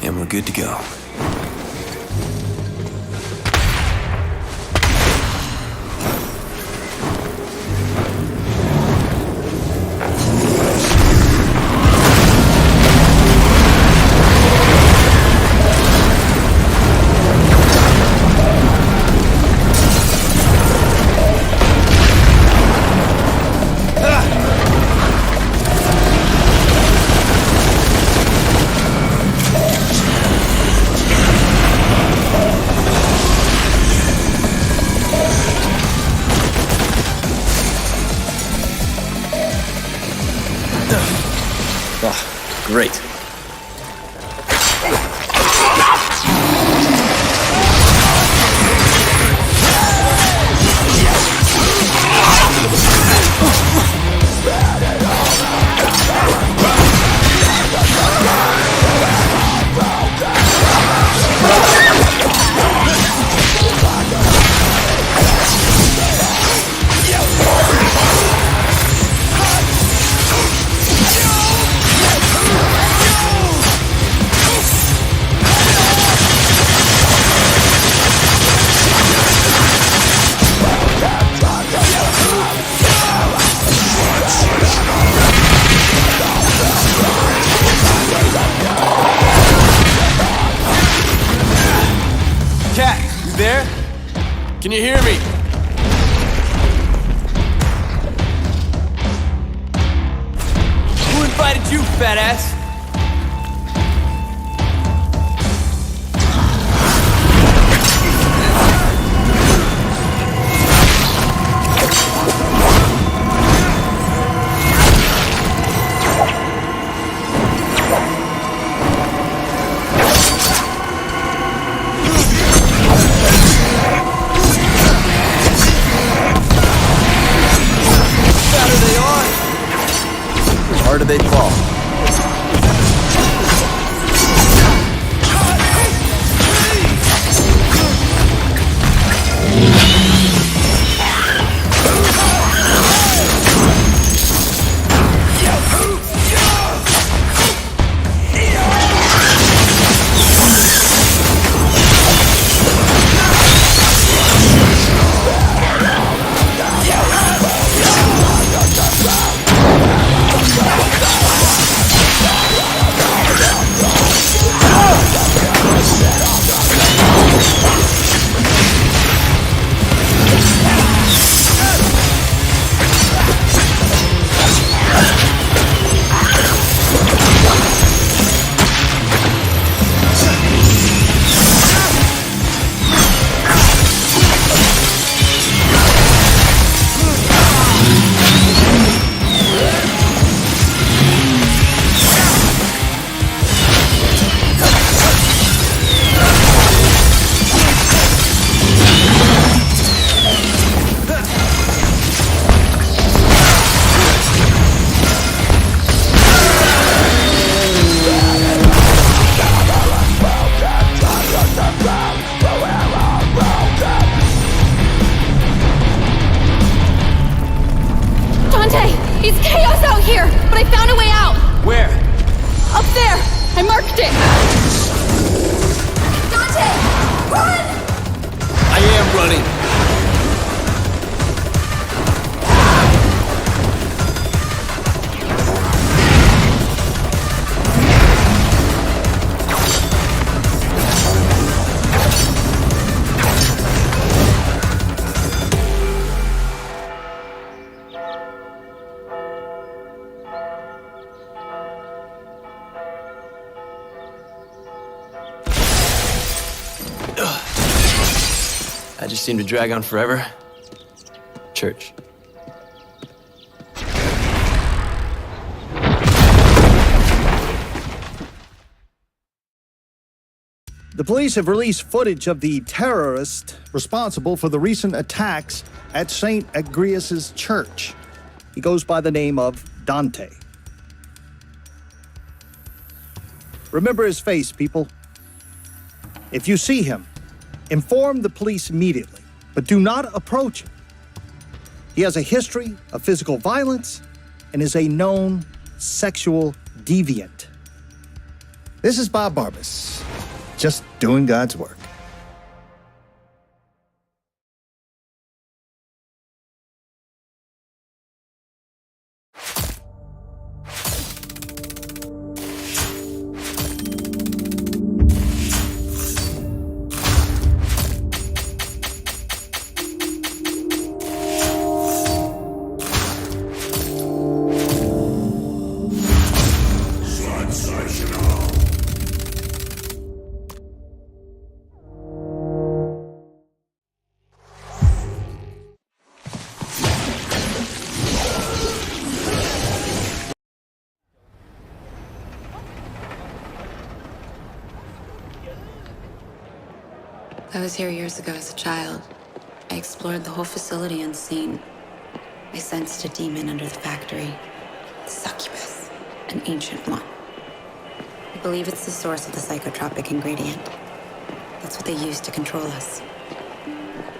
[SPEAKER 7] And we're good to go. Great. Cat, you there? Can you hear me?
[SPEAKER 14] fat ass. Harder they fall.
[SPEAKER 8] It's chaos out here, but I found a way out!
[SPEAKER 14] Where?
[SPEAKER 8] Up there! I marked it! Dante! Run!
[SPEAKER 14] I am running.
[SPEAKER 7] I just seem to drag on forever. Church.
[SPEAKER 5] The police have released footage of the terrorist responsible for the recent attacks at St. Agrius' church. He goes by the name of Dante. Remember his face, people. If you see him, inform the police immediately, but do not approach him. He has a history of physical violence and is a known sexual deviant. This is Bob Barbas, just doing God's work.
[SPEAKER 15] I was here years ago as a child. I explored the whole facility unseen. I sensed a demon under the factory. Succubus, an ancient one. I believe it's the source of the psychotropic ingredient. That's what they use to control us.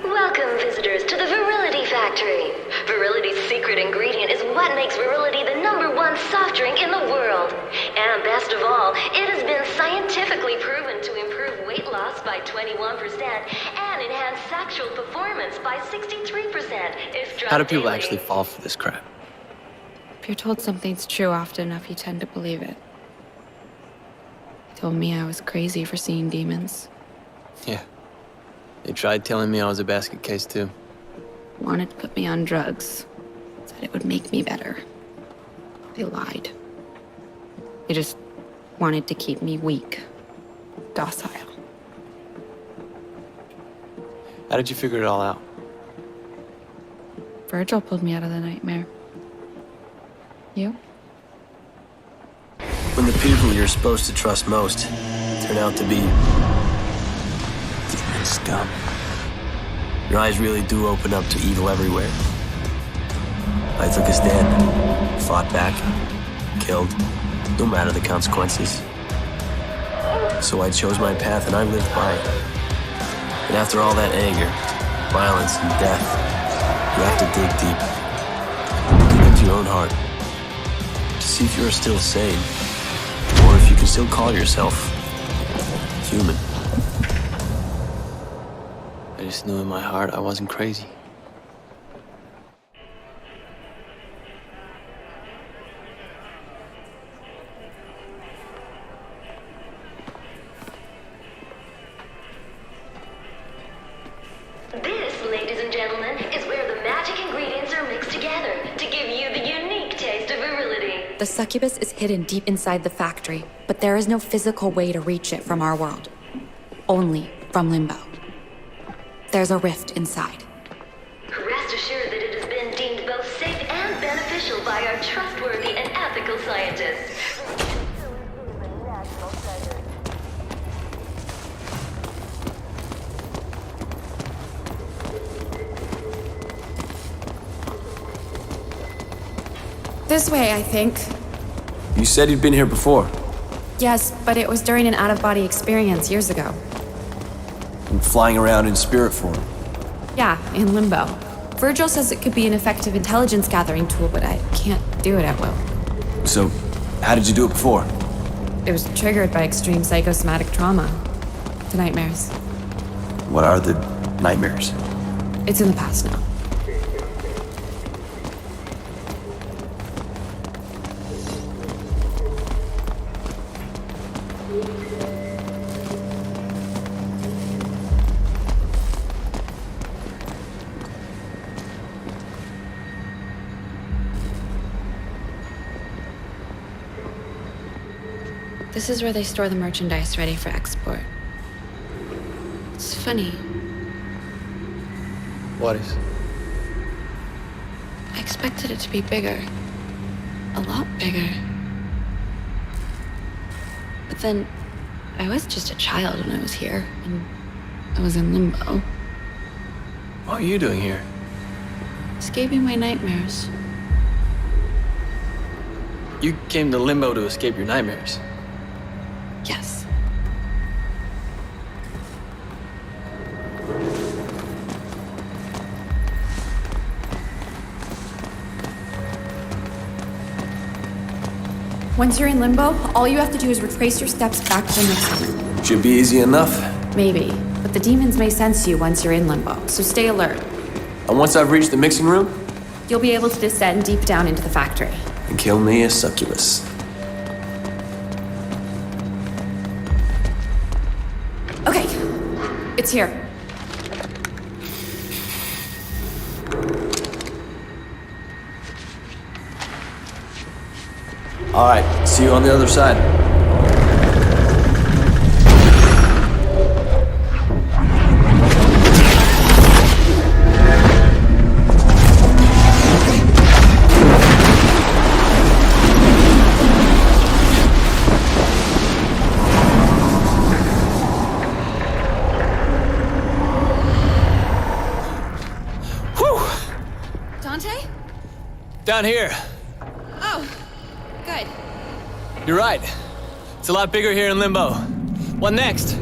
[SPEAKER 16] Welcome, visitors, to the Virility Factory. Virility's secret ingredient is what makes Virility the #1 soft drink in the world. And best of all, it has been scientifically proven to improve weight loss by 21% and enhance sexual performance by 63%. If
[SPEAKER 7] How do people actually fall for this crap?
[SPEAKER 10] If you're told something's true often enough, you tend to believe it. They told me I was crazy for seeing demons.
[SPEAKER 7] Yeah. They tried telling me I was a basket case, too.
[SPEAKER 10] Wanted to put me on drugs. Said it would make me better. They lied.
[SPEAKER 15] They just wanted to keep me weak, docile.
[SPEAKER 7] How did you figure it all out?
[SPEAKER 15] Virgil pulled me out of the nightmare. You?
[SPEAKER 7] When the people you're supposed to trust most turn out to be scum, your eyes really do open up to evil everywhere. I took a stand, fought back, killed, no matter the consequences. So I chose my path and I lived by it. And after all that anger, violence, and death, you have to dig deep. Dig into your own heart to see if you're still sane, or if you can still call yourself human. I just knew in my heart I wasn't crazy.
[SPEAKER 16] This, ladies and gentlemen, is where the magic ingredients are mixed together to give you the unique taste of virility.
[SPEAKER 6] The succubus is hidden deep inside the factory, but there is no physical way to reach it from our world. Only from Limbo. There's a rift inside.
[SPEAKER 16] Rest assured that it has been deemed both safe and beneficial by our trustworthy and ethical scientists.
[SPEAKER 8] This way, I think.
[SPEAKER 7] You said you'd been here before.
[SPEAKER 8] Yes, but it was during an out-of-body experience years ago.
[SPEAKER 7] And flying around in spirit form.
[SPEAKER 8] Yeah, in Limbo. Virgil says it could be an effective intelligence gathering tool, but I can't do it at will.
[SPEAKER 7] So, how did you do it before?
[SPEAKER 8] It was triggered by extreme psychosomatic trauma. To nightmares.
[SPEAKER 7] What are the nightmares?
[SPEAKER 8] It's in the past now.
[SPEAKER 15] This is where they store the merchandise ready for export. It's funny.
[SPEAKER 7] What is?
[SPEAKER 15] I expected it to be bigger. A lot bigger. But then, I was just a child when I was here, and I was in Limbo.
[SPEAKER 7] What are you doing here?
[SPEAKER 15] Escaping my nightmares.
[SPEAKER 7] You came to Limbo to escape your nightmares.
[SPEAKER 15] Yes.
[SPEAKER 8] Once you're in Limbo, all you have to do is retrace your steps back to the mixing room.
[SPEAKER 7] Should be easy enough.
[SPEAKER 8] Maybe, but the demons may sense you once you're in Limbo, so stay alert.
[SPEAKER 7] And once I've reached the mixing room?
[SPEAKER 8] You'll be able to descend deep down into the factory.
[SPEAKER 7] And kill me a succubus.
[SPEAKER 8] Okay, it's here.
[SPEAKER 7] All right, see you on the other side.
[SPEAKER 8] Dante?
[SPEAKER 7] Down here.
[SPEAKER 8] Oh, good.
[SPEAKER 7] You're right. It's a lot bigger here in Limbo. What next?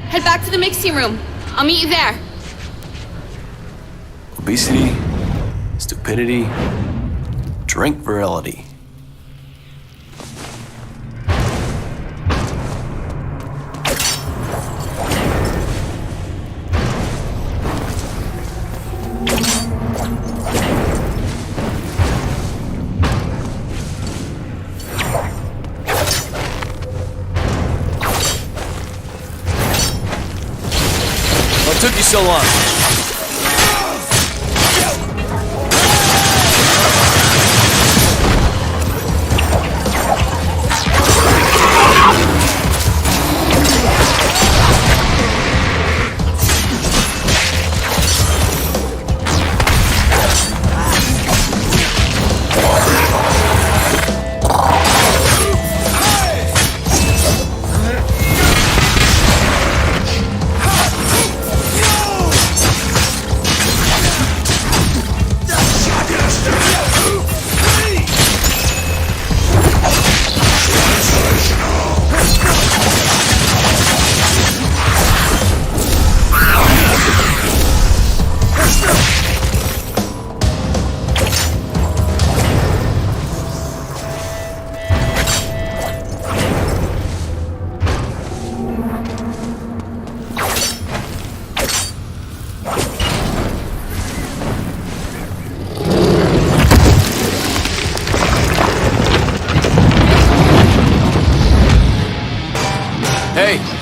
[SPEAKER 8] Head back to the mixing room. I'll meet you there.
[SPEAKER 7] Obesity, stupidity, drink virility. What took you so long?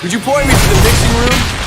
[SPEAKER 7] Would you point me to the mixing room?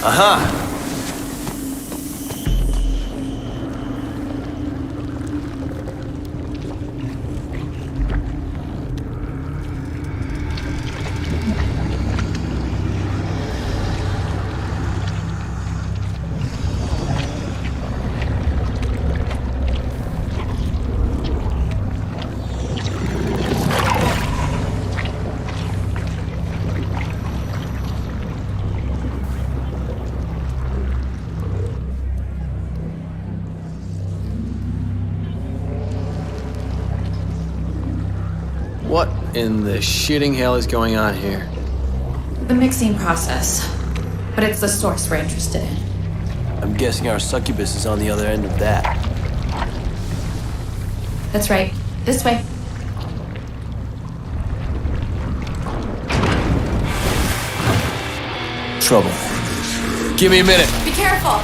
[SPEAKER 7] Aha! What in the shitting hell is going on here?
[SPEAKER 6] The mixing process. But it's the source we're interested in.
[SPEAKER 7] I'm guessing our succubus is on the other end of that.
[SPEAKER 6] That's right. This way.
[SPEAKER 7] Trouble. Give me a minute.
[SPEAKER 6] Be careful!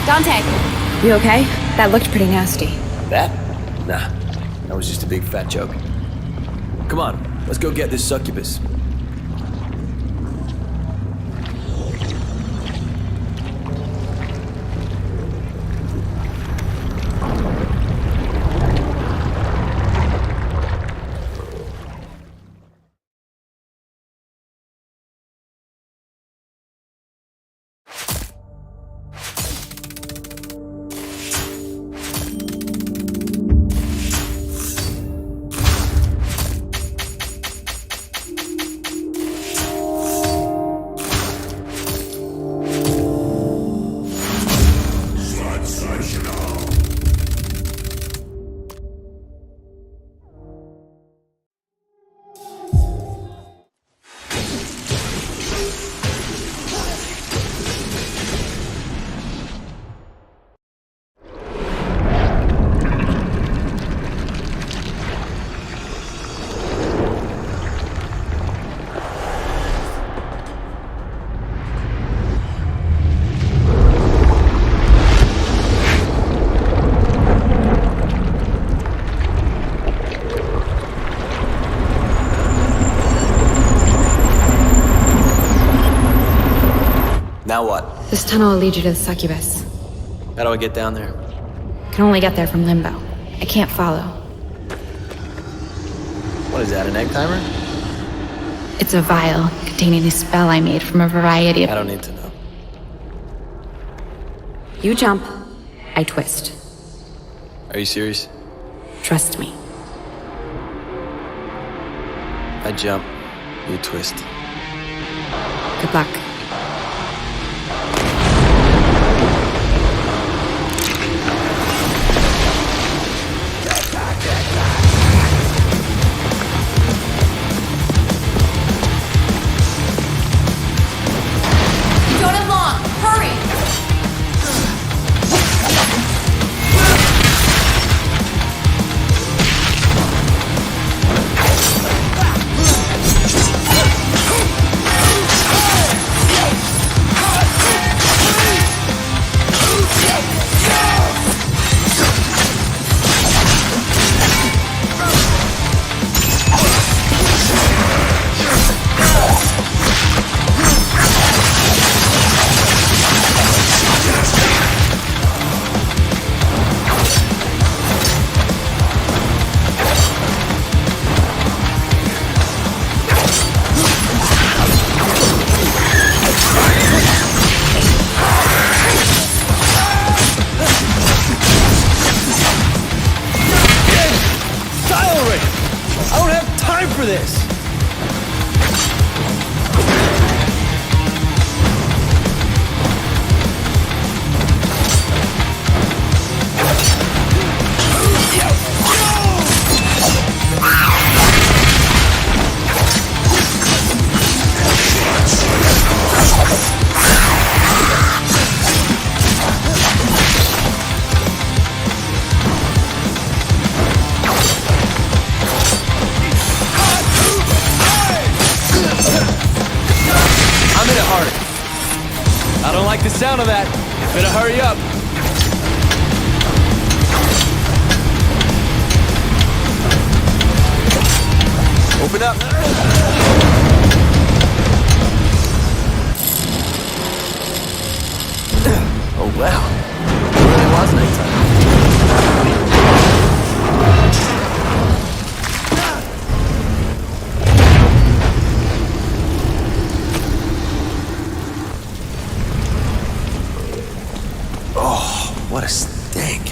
[SPEAKER 8] Dante, you okay? That looked pretty nasty.
[SPEAKER 7] That? Nah, that was just a big fat joke. Come on, let's go get this succubus. Now what?
[SPEAKER 8] This tunnel will lead you to the succubus.
[SPEAKER 7] How do I get down there?
[SPEAKER 8] Can only get there from Limbo. I can't follow.
[SPEAKER 7] What is that, an egg timer?
[SPEAKER 8] It's a vial containing a spell I made from a variety of...
[SPEAKER 7] I don't need to know.
[SPEAKER 8] You jump, I twist.
[SPEAKER 7] Are you serious?
[SPEAKER 8] Trust me.
[SPEAKER 7] I jump. new twist.
[SPEAKER 10] Good luck.
[SPEAKER 6] You don't have long. Hurry!
[SPEAKER 7] I don't like the sound of that. Better hurry up. Open up.
[SPEAKER 14] Oh wow. It really was nighttime. What a stink.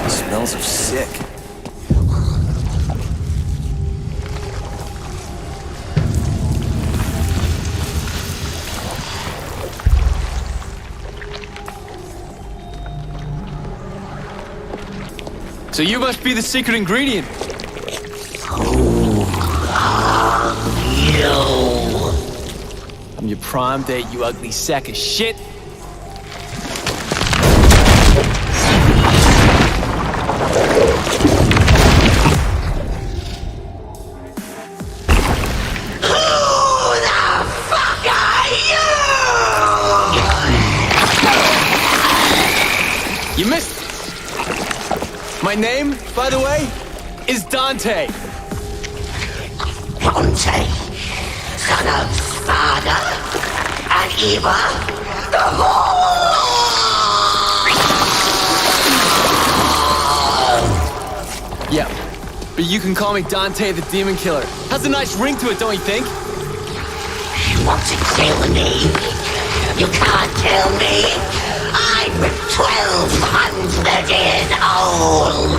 [SPEAKER 14] Smells of sick.
[SPEAKER 7] So you must be the secret ingredient.
[SPEAKER 14] Who are you?
[SPEAKER 7] I'm your prom date, you ugly sack of shit. You missed it. My name, by the way, is Dante.
[SPEAKER 17] Dante, son of Sparta and Eva, the
[SPEAKER 7] Yeah, but you can call me Dante the Demon Killer. Has a nice ring to it, don't you think?
[SPEAKER 17] You want to kill me? You can't kill me. I'm 1,200 years old.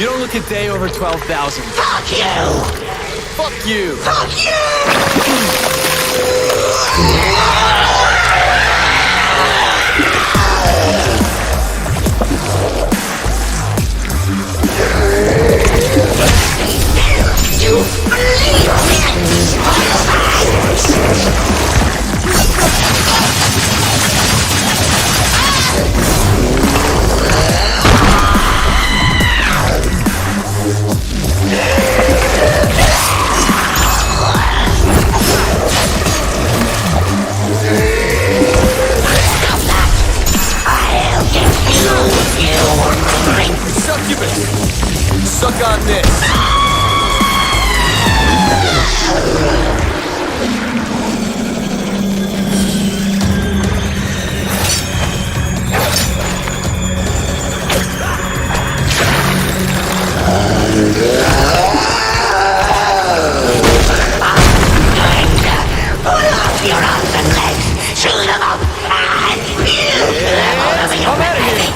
[SPEAKER 7] You don't look a day over 12,000.
[SPEAKER 17] Fuck you!
[SPEAKER 7] Fuck you!
[SPEAKER 17] Fuck you!
[SPEAKER 7] succubus! Suck on this!
[SPEAKER 17] Pull off your arms and legs, chew them up, and you them all over your belly.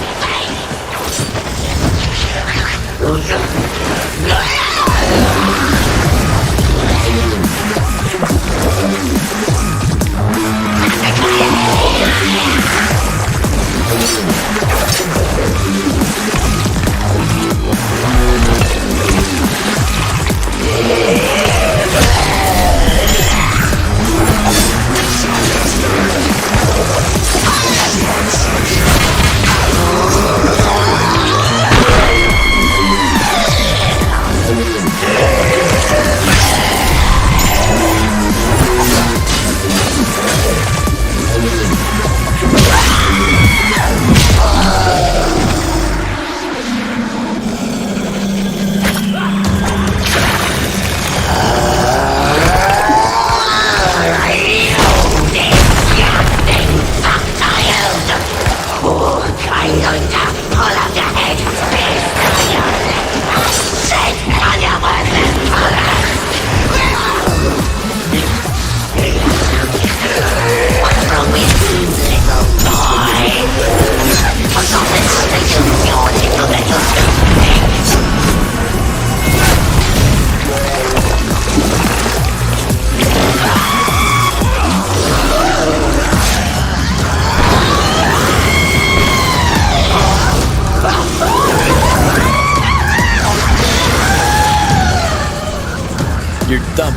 [SPEAKER 7] You're dumb.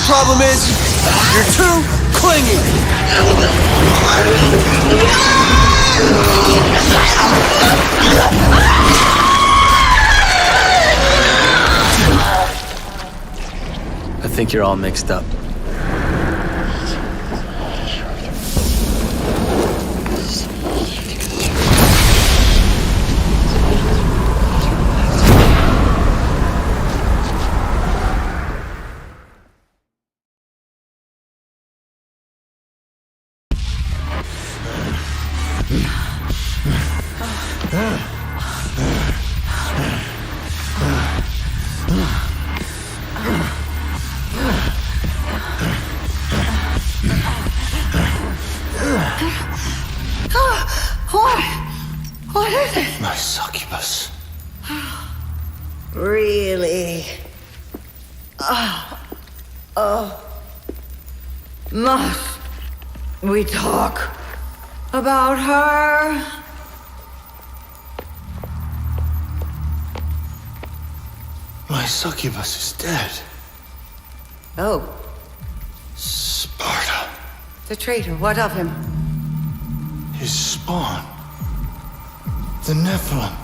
[SPEAKER 7] Problem is, you're too clingy.
[SPEAKER 14] I think you're all mixed up.
[SPEAKER 2] What is it?
[SPEAKER 9] My succubus.
[SPEAKER 2] Really? Must we talk about her?
[SPEAKER 9] My succubus is dead.
[SPEAKER 2] Oh,
[SPEAKER 9] Sparta.
[SPEAKER 2] the traitor. What of him?
[SPEAKER 9] His spawn. The Nephilim.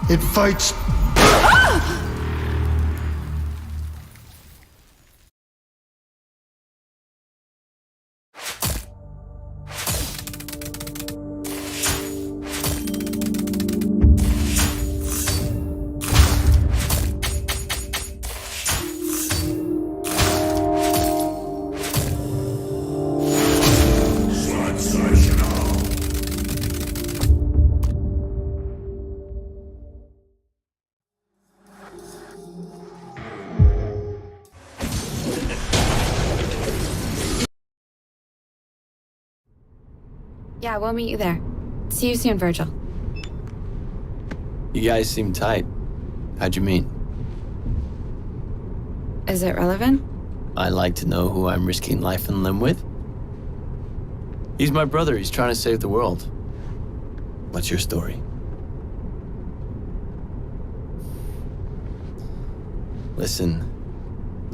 [SPEAKER 9] It fights.
[SPEAKER 8] Yeah, we'll meet you there. See you soon, Virgil.
[SPEAKER 7] You guys seem tight. How'd you meet?
[SPEAKER 8] Is it relevant?
[SPEAKER 7] I'd like to know who I'm risking life and limb with. He's my brother. He's trying to save the world. What's your story? Listen,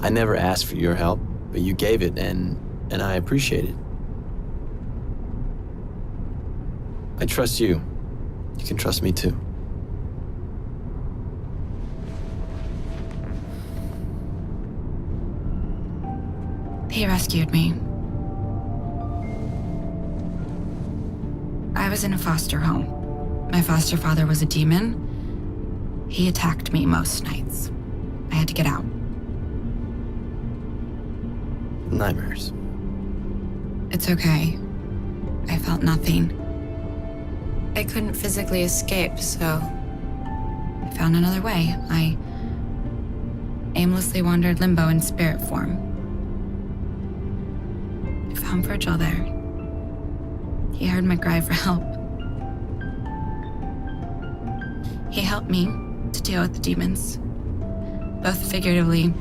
[SPEAKER 7] I never asked for your help, but you gave it, and I appreciate it. I trust you. You can trust me too.
[SPEAKER 8] He rescued me. I was in a foster home. My foster father was a demon. He attacked me most nights. I had to get out.
[SPEAKER 7] Nightmares.
[SPEAKER 8] It's okay. I felt nothing. I couldn't physically escape, so I found another way. I aimlessly wandered limbo in spirit form. I found Virgil there. He heard my cry for help. He helped me to deal with the demons, both figuratively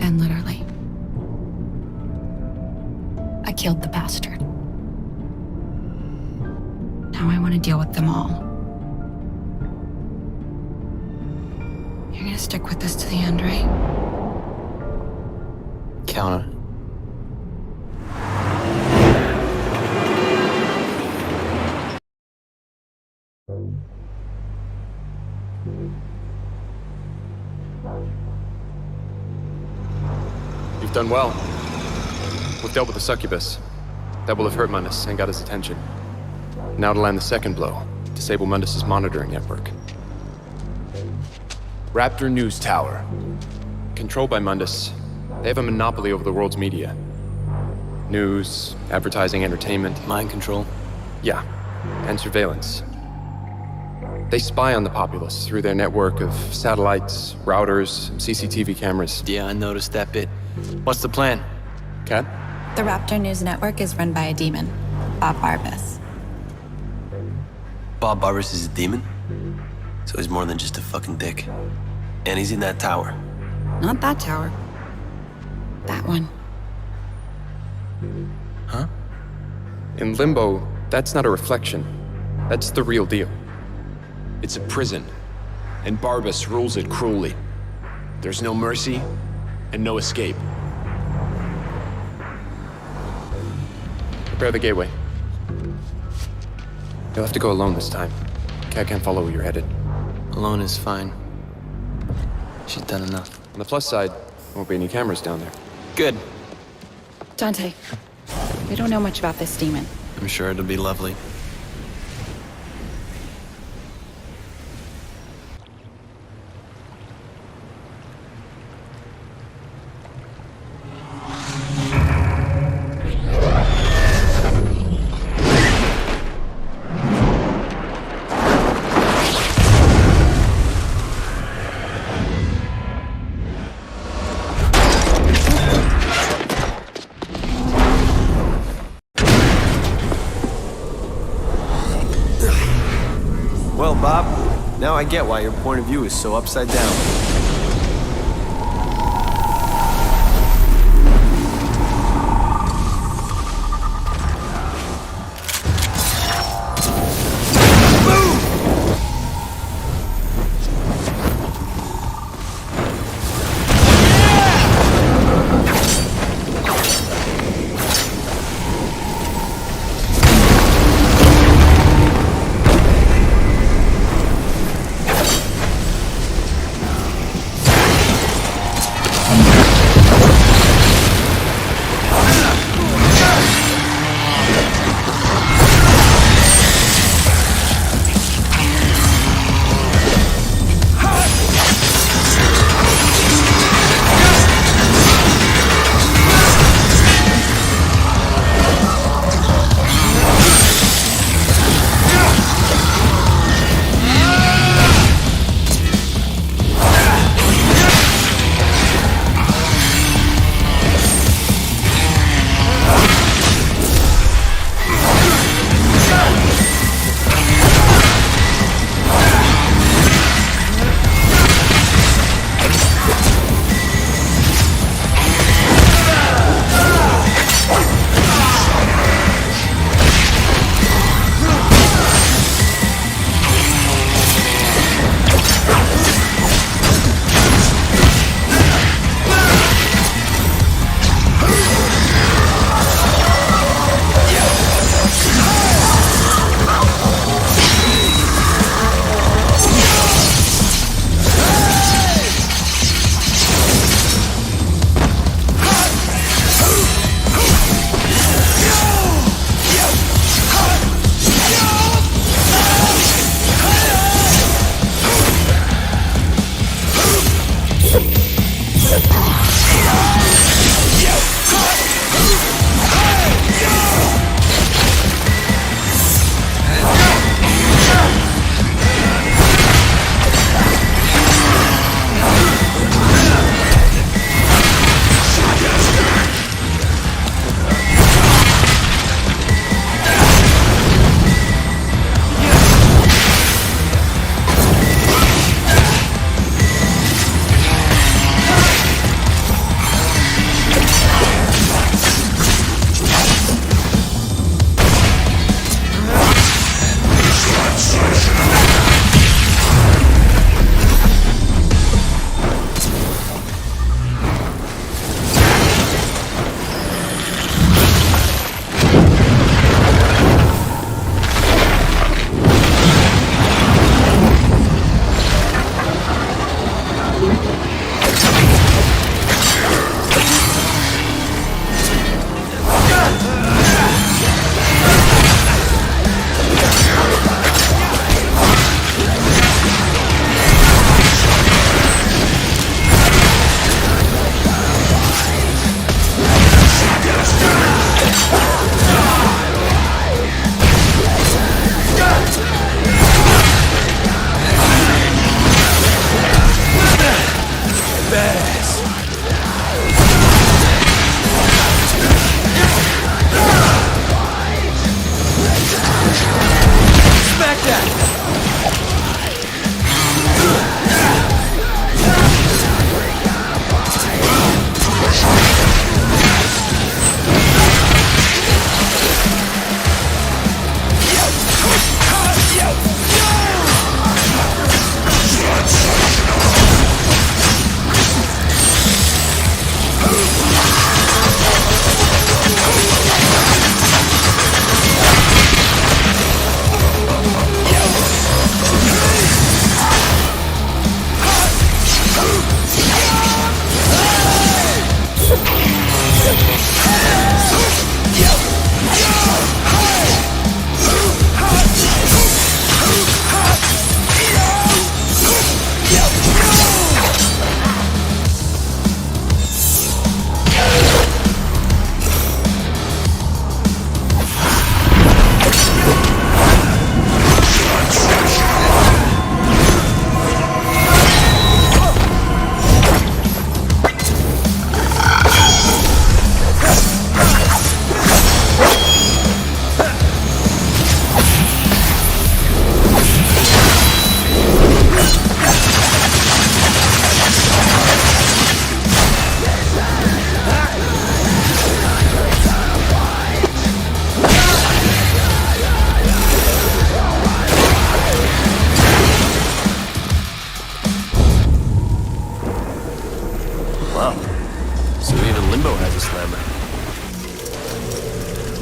[SPEAKER 8] and literally. I killed the bastard. Now I want to deal with them all. You're gonna stick with us to the end, right?
[SPEAKER 7] Count on it.
[SPEAKER 11] You've done well. We've dealt with the succubus. That will have hurt Mundus and got his attention. Now to land the second blow. Disable Mundus's monitoring network. Raptor News Tower. Controlled by Mundus, they have a monopoly over the world's media. News, advertising, entertainment.
[SPEAKER 7] Mind control?
[SPEAKER 11] Yeah, and surveillance. They spy on the populace through their network of satellites, routers, CCTV cameras.
[SPEAKER 7] Yeah, I noticed that bit. What's the plan?
[SPEAKER 11] Kat?
[SPEAKER 6] The Raptor News Network is run by a demon, Bob Barbas.
[SPEAKER 7] Bob Barbas is a demon? So he's more than just a fucking dick. And he's in that tower.
[SPEAKER 8] Not that tower. That one.
[SPEAKER 11] Huh? In Limbo, that's not a reflection. That's the real deal.
[SPEAKER 18] It's a prison, and Barbas rules it cruelly. There's no mercy, and no escape.
[SPEAKER 11] Prepare the gateway. You'll have to go alone this time. Kat can't follow where you're headed.
[SPEAKER 7] Alone is fine. She's done enough.
[SPEAKER 11] On the plus side, there won't be any cameras down there.
[SPEAKER 7] Good.
[SPEAKER 8] Dante, we don't know much about this demon.
[SPEAKER 7] I'm sure it'll be lovely. Well, Bob, now I get why your point of view is so upside down.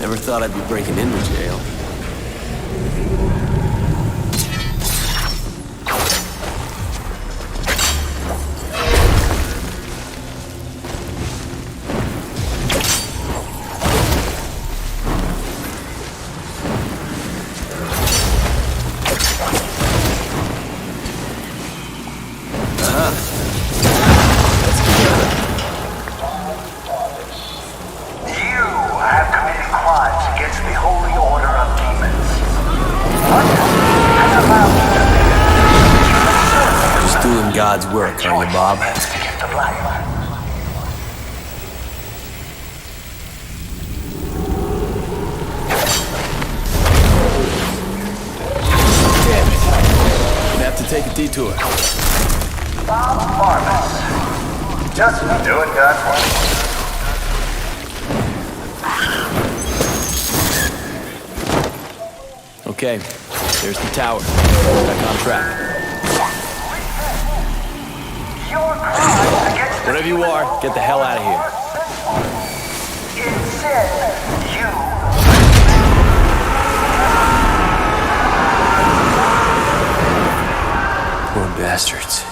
[SPEAKER 7] Never thought I'd be breaking into jail. God's work, are you, Bob? Damn it. Gonna have to take a detour.
[SPEAKER 19] Bob Barbas. Just doing God's
[SPEAKER 7] work. Okay, there's the tower. Back on track. Whatever you are, get the hell out of here. Poor bastards.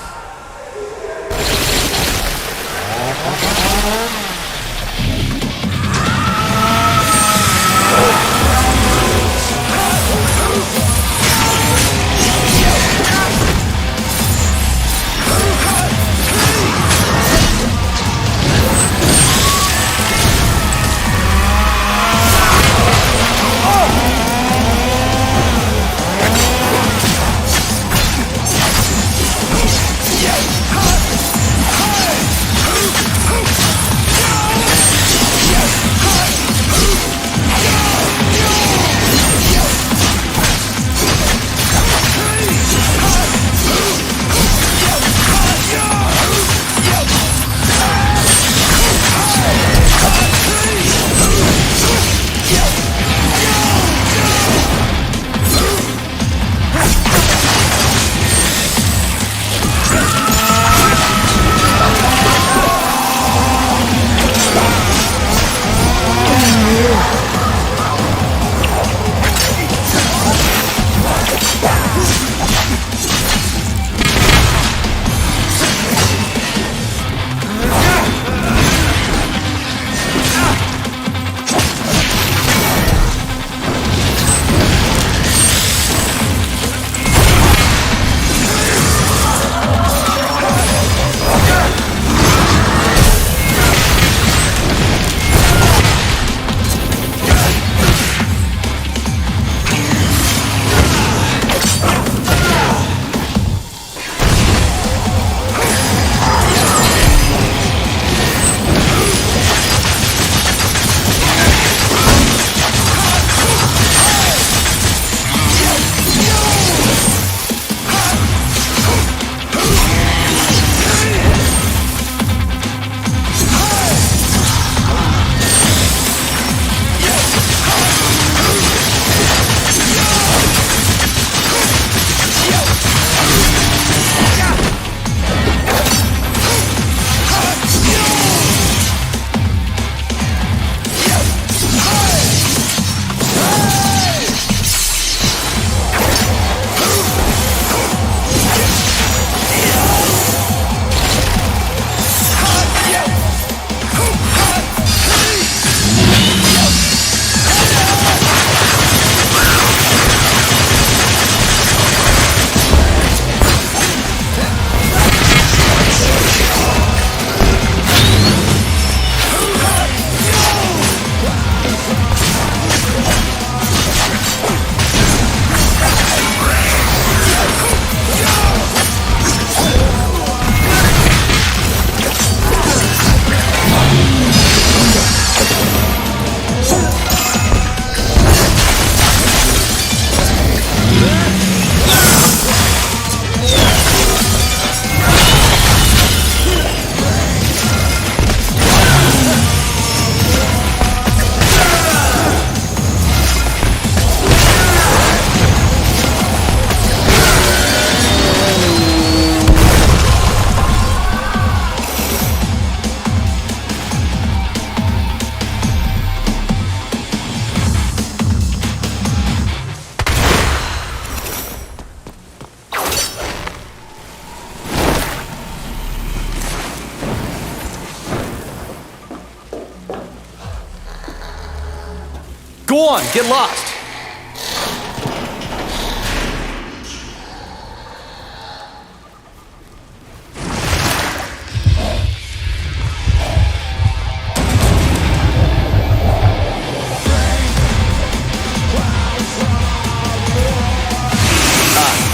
[SPEAKER 14] Go on, get lost!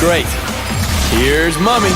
[SPEAKER 7] Great. Here's Mummy.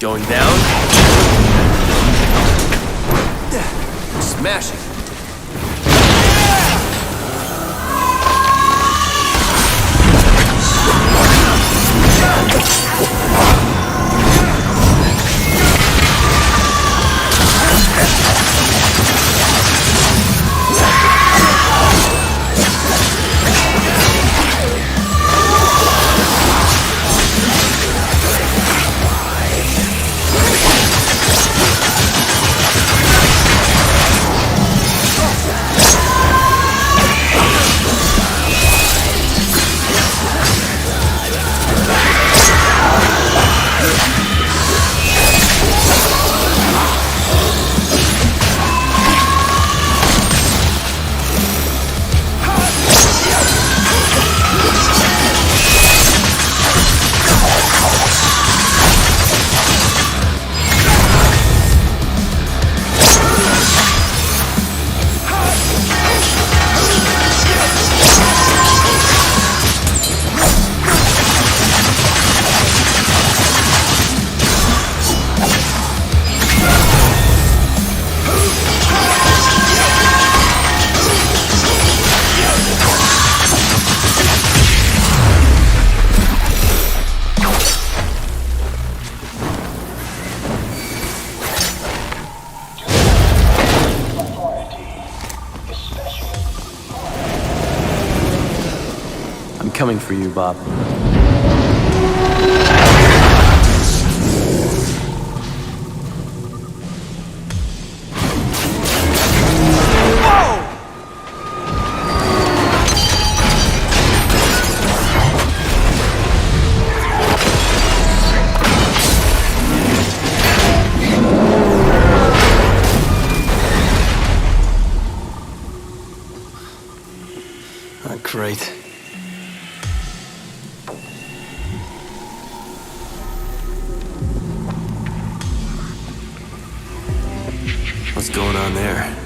[SPEAKER 7] Going down. Smashing. Coming for you, Bob. on there?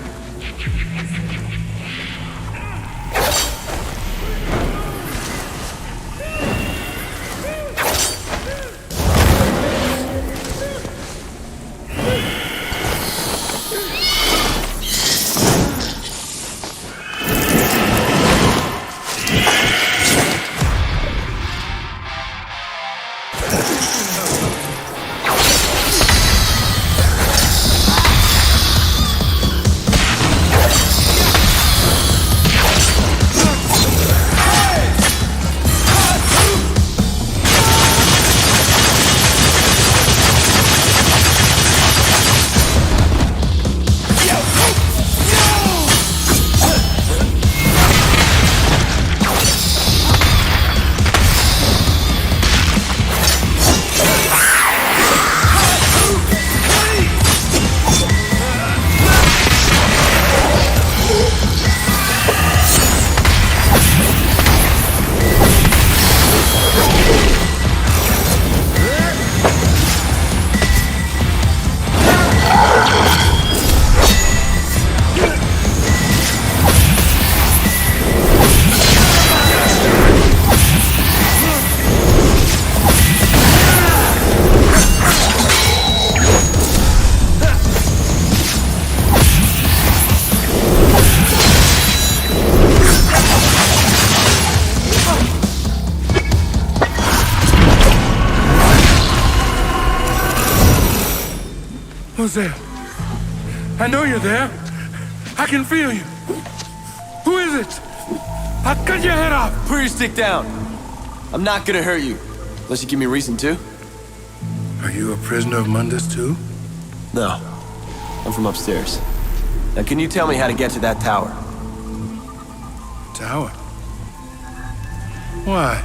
[SPEAKER 20] Who's there? I know you're there. I can feel you. Who is it? I'll cut your head off.
[SPEAKER 7] Put your stick down. I'm not gonna hurt you. Unless you give me a reason to.
[SPEAKER 20] Are you a prisoner of Mundus too?
[SPEAKER 7] No. I'm from upstairs. Now can you tell me how to get to that tower?
[SPEAKER 20] Tower? Why?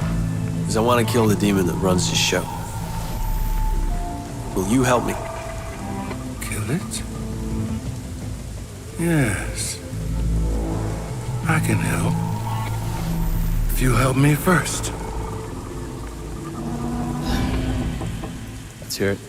[SPEAKER 7] Because I want to kill the demon that runs the show. Will you help me?
[SPEAKER 20] Kill it? Yes. I can help. If you help me first.
[SPEAKER 7] Let's hear it.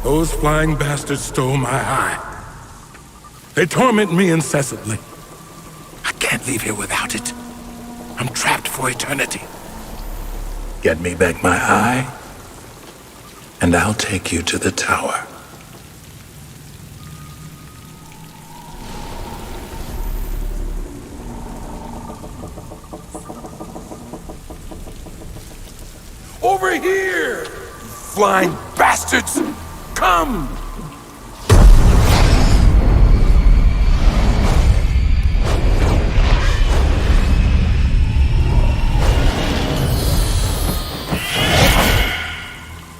[SPEAKER 20] Those flying bastards stole my eye. They torment me incessantly. I can't leave here without it. I'm trapped for eternity. Get me back my eye, and I'll take you to the tower. Over here, flying bastards! Come!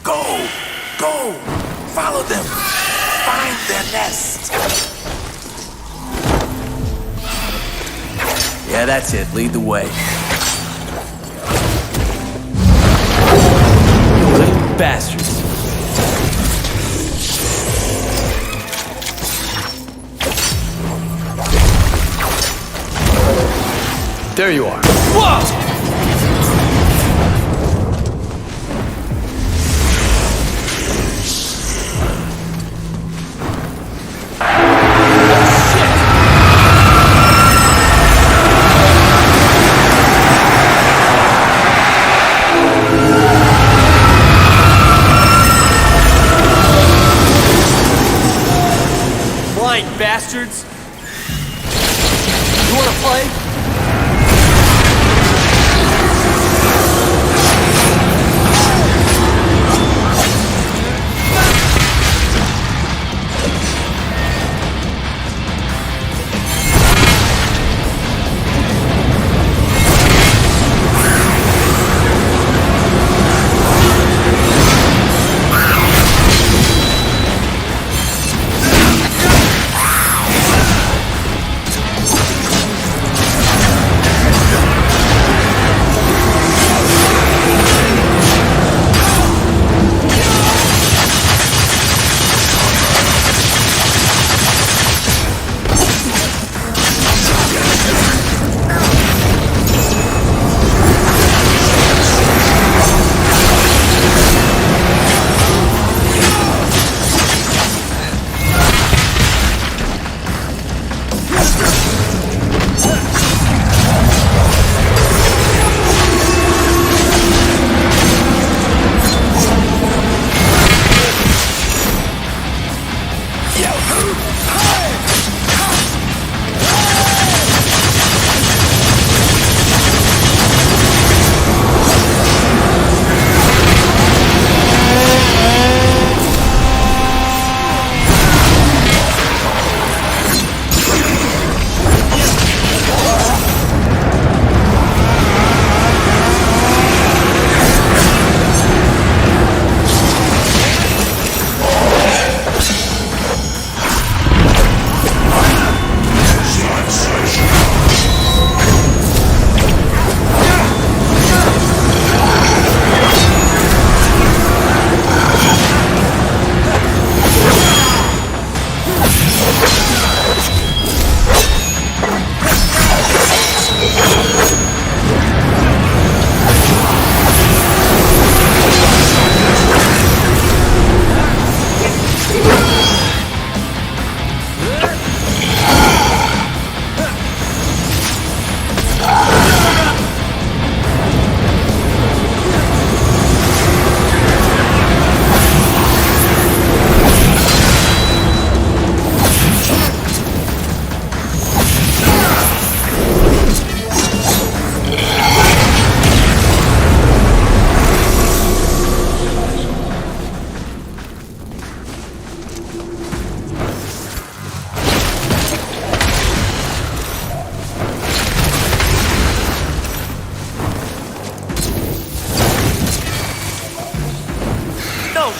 [SPEAKER 20] Go! Follow them! Find their nest!
[SPEAKER 7] Yeah, that's it. Lead the way. Little bastards. There you are. Whoa! Bastards! You wanna play?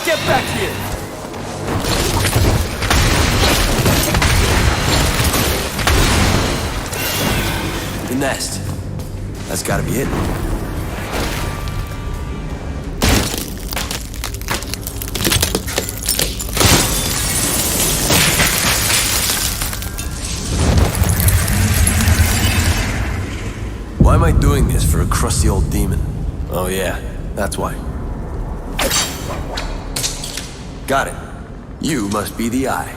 [SPEAKER 14] Get back here!
[SPEAKER 7] The nest. That's gotta be it. Why am I doing this for a crusty old demon? Oh yeah, that's why. Got it. You must be the eye.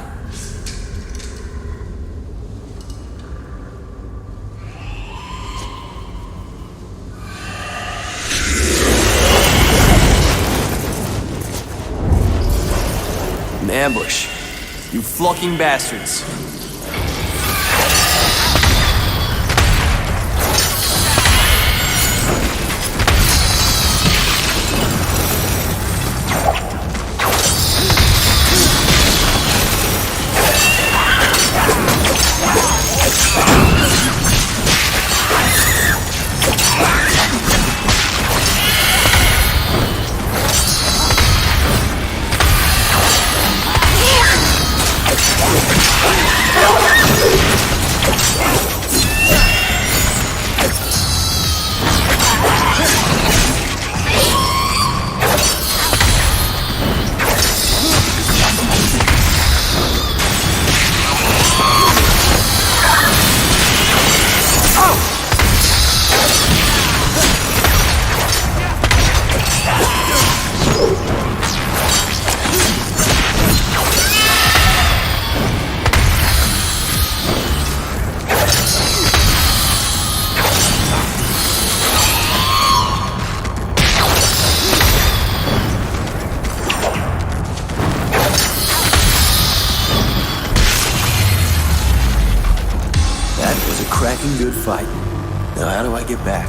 [SPEAKER 7] An ambush. You flunking bastards. Cracking good fight. Now how do I get back?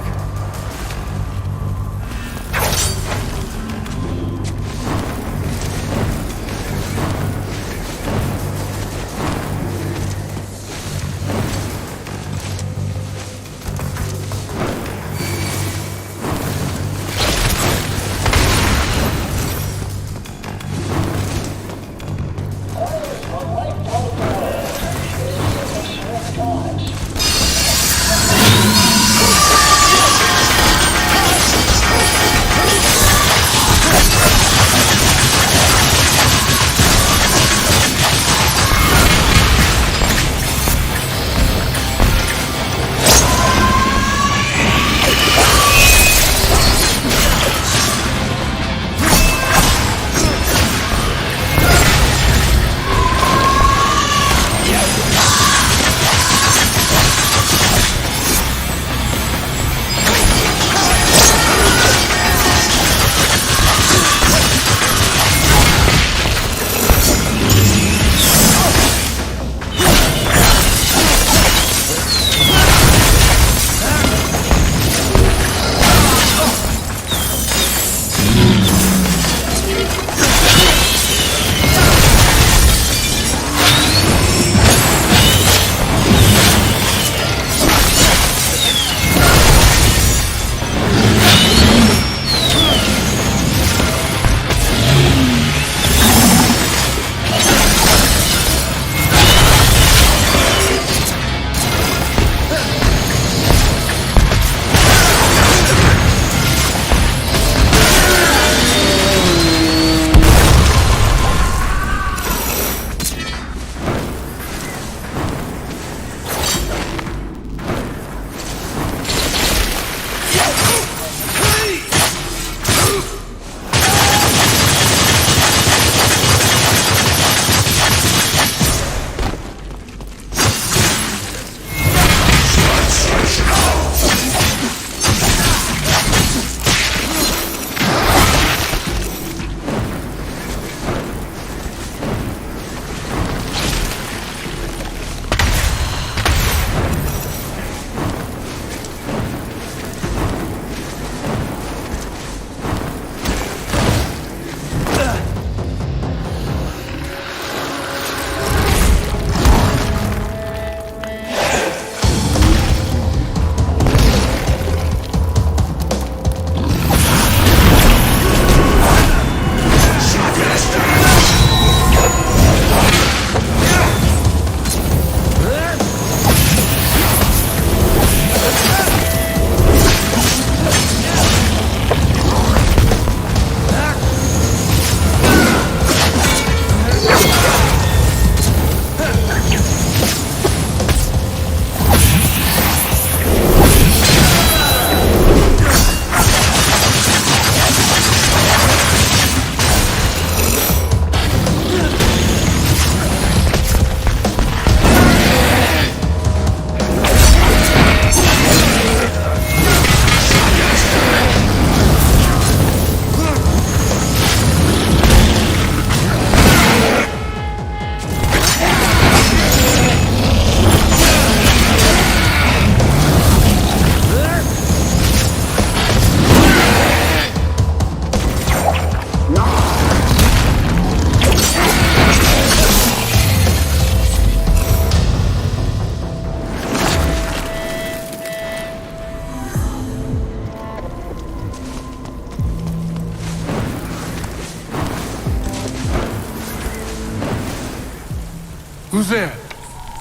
[SPEAKER 20] Who's there?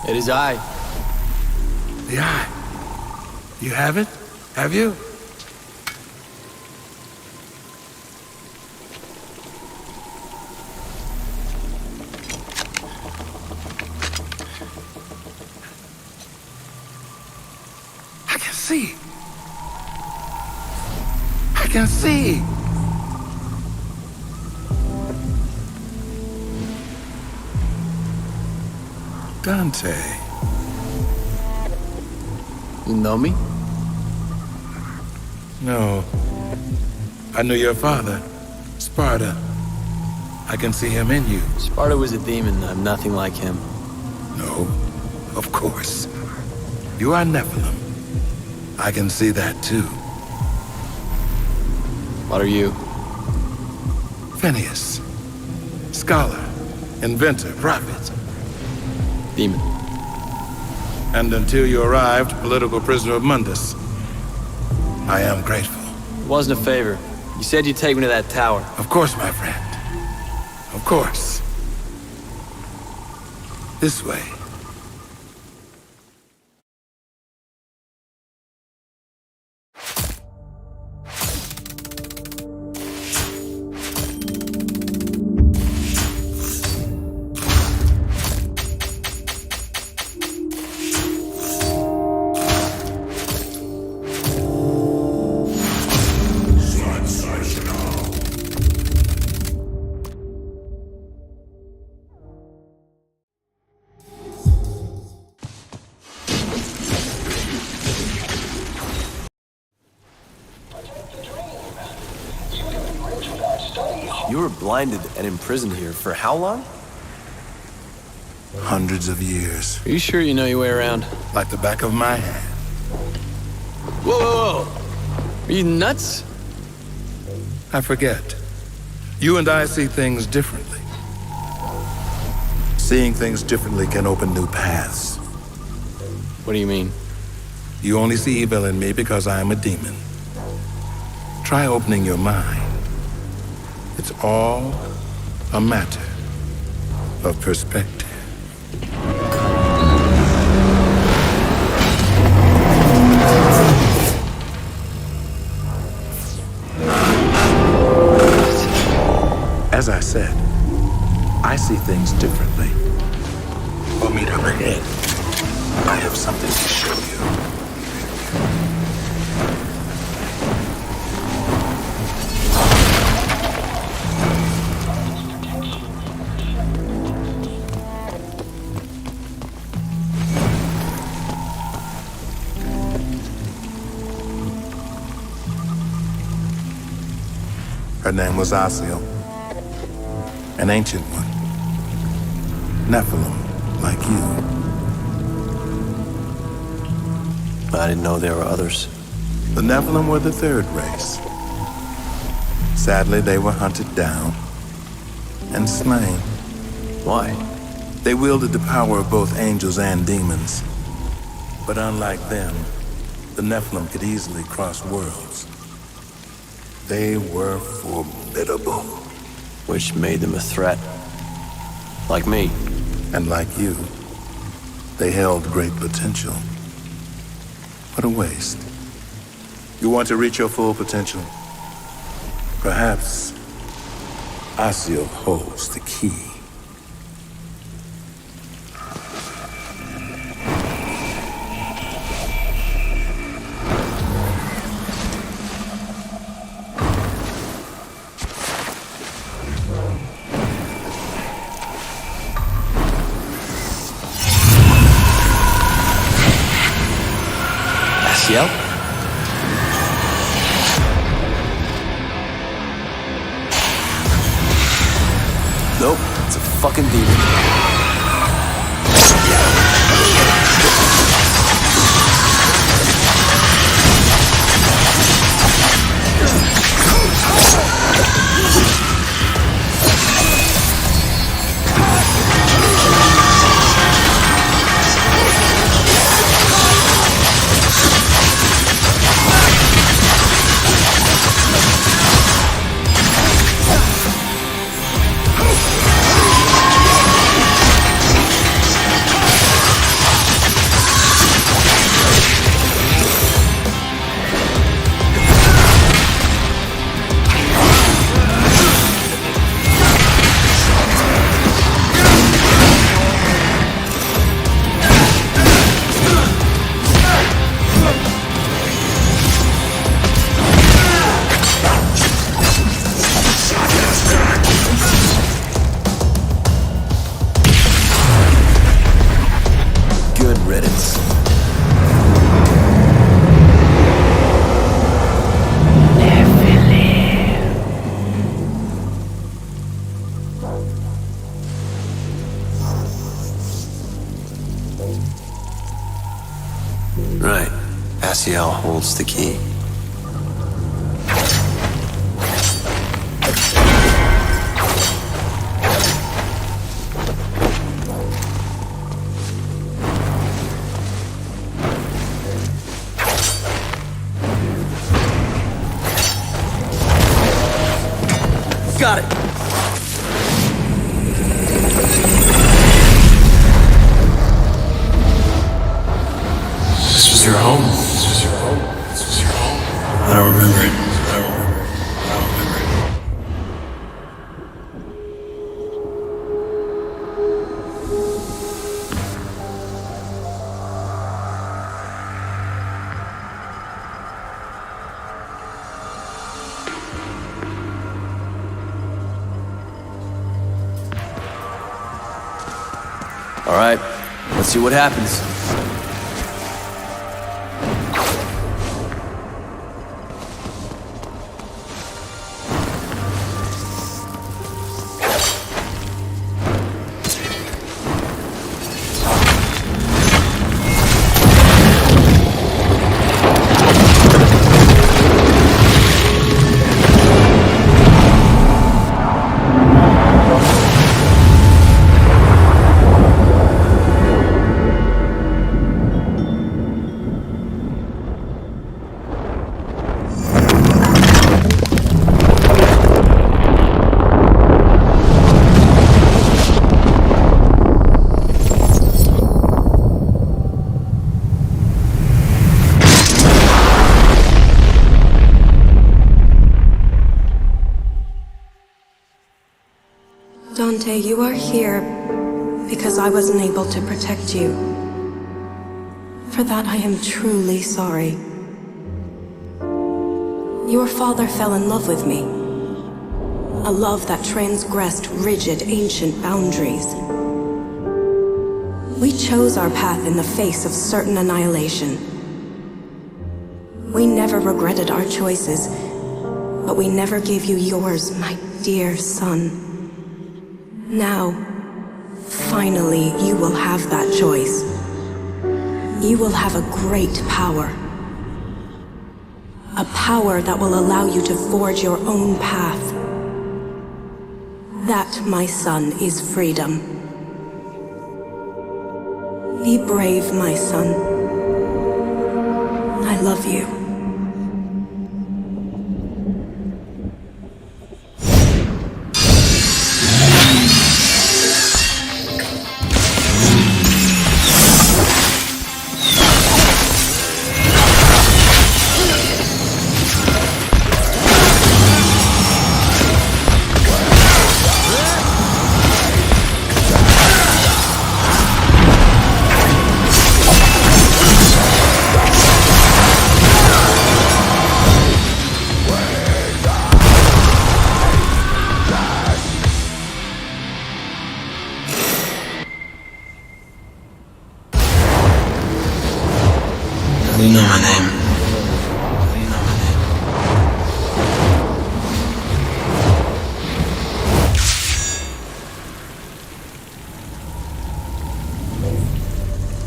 [SPEAKER 7] It is I.
[SPEAKER 20] The eye. You have it? Have you? I can see. I can see. Dante.
[SPEAKER 7] You know me?
[SPEAKER 20] No. I knew your father, Sparta. I can see him in you.
[SPEAKER 7] Sparta was a demon. I'm nothing like him.
[SPEAKER 20] No, of course. You are Nephilim. I can see that too.
[SPEAKER 7] What are you?
[SPEAKER 20] Phineas. Scholar, inventor, prophet.
[SPEAKER 7] Demon.
[SPEAKER 20] And until you arrived, political prisoner of Mundus. I am grateful.
[SPEAKER 7] It wasn't a favor. You said you'd take me to that tower.
[SPEAKER 20] Of course, my friend. Of course. This way.
[SPEAKER 7] You were blinded and imprisoned here for how long?
[SPEAKER 20] Hundreds of years.
[SPEAKER 7] Are you sure you know your way around?
[SPEAKER 20] Like the back of my hand.
[SPEAKER 7] Whoa, whoa, whoa! Are you nuts?
[SPEAKER 20] I forget. You and I see things differently. Seeing things differently can open new paths.
[SPEAKER 7] What do you mean?
[SPEAKER 20] You only see evil in me because I am a demon. Try opening your mind. It's all a matter of perspective. As I said, I see things differently. We'll meet up ahead. I have something to show you. Her name was Asiel, an ancient one. Nephilim, like you.
[SPEAKER 7] I didn't know there were others.
[SPEAKER 20] The Nephilim were the third race. Sadly, they were hunted down and slain.
[SPEAKER 7] Why?
[SPEAKER 20] They wielded the power of both angels and demons. But unlike them, the Nephilim could easily cross worlds. They were formidable.
[SPEAKER 7] Which made them a threat. Like me.
[SPEAKER 20] And like you, they held great potential. What a waste. You want to reach your full potential? Perhaps Asiel holds the key.
[SPEAKER 7] Asiel? Nope, it's a fucking demon. distance. Right. Asiel holds the key.
[SPEAKER 14] Got it.
[SPEAKER 12] This was your home. This was your home. This was your home. I don't remember it. I don't remember it. I don't remember it.
[SPEAKER 14] All right, let's see what happens.
[SPEAKER 21] Dante, you are here because I wasn't able to protect you. For that, I am truly sorry. Your father fell in love with me. A love that transgressed rigid, ancient boundaries. We chose our path in the face of certain annihilation. We never regretted our choices, but we never gave you yours, my dear son. Now, finally, you will have that choice. You will have a great power. A power that will allow you to forge your own path. That, my son, is freedom. Be brave, my son. I love you.
[SPEAKER 12] You know my name.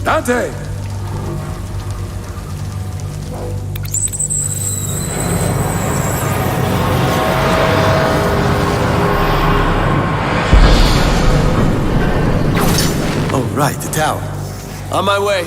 [SPEAKER 20] Dante!
[SPEAKER 7] Oh, right, the tower. On my way.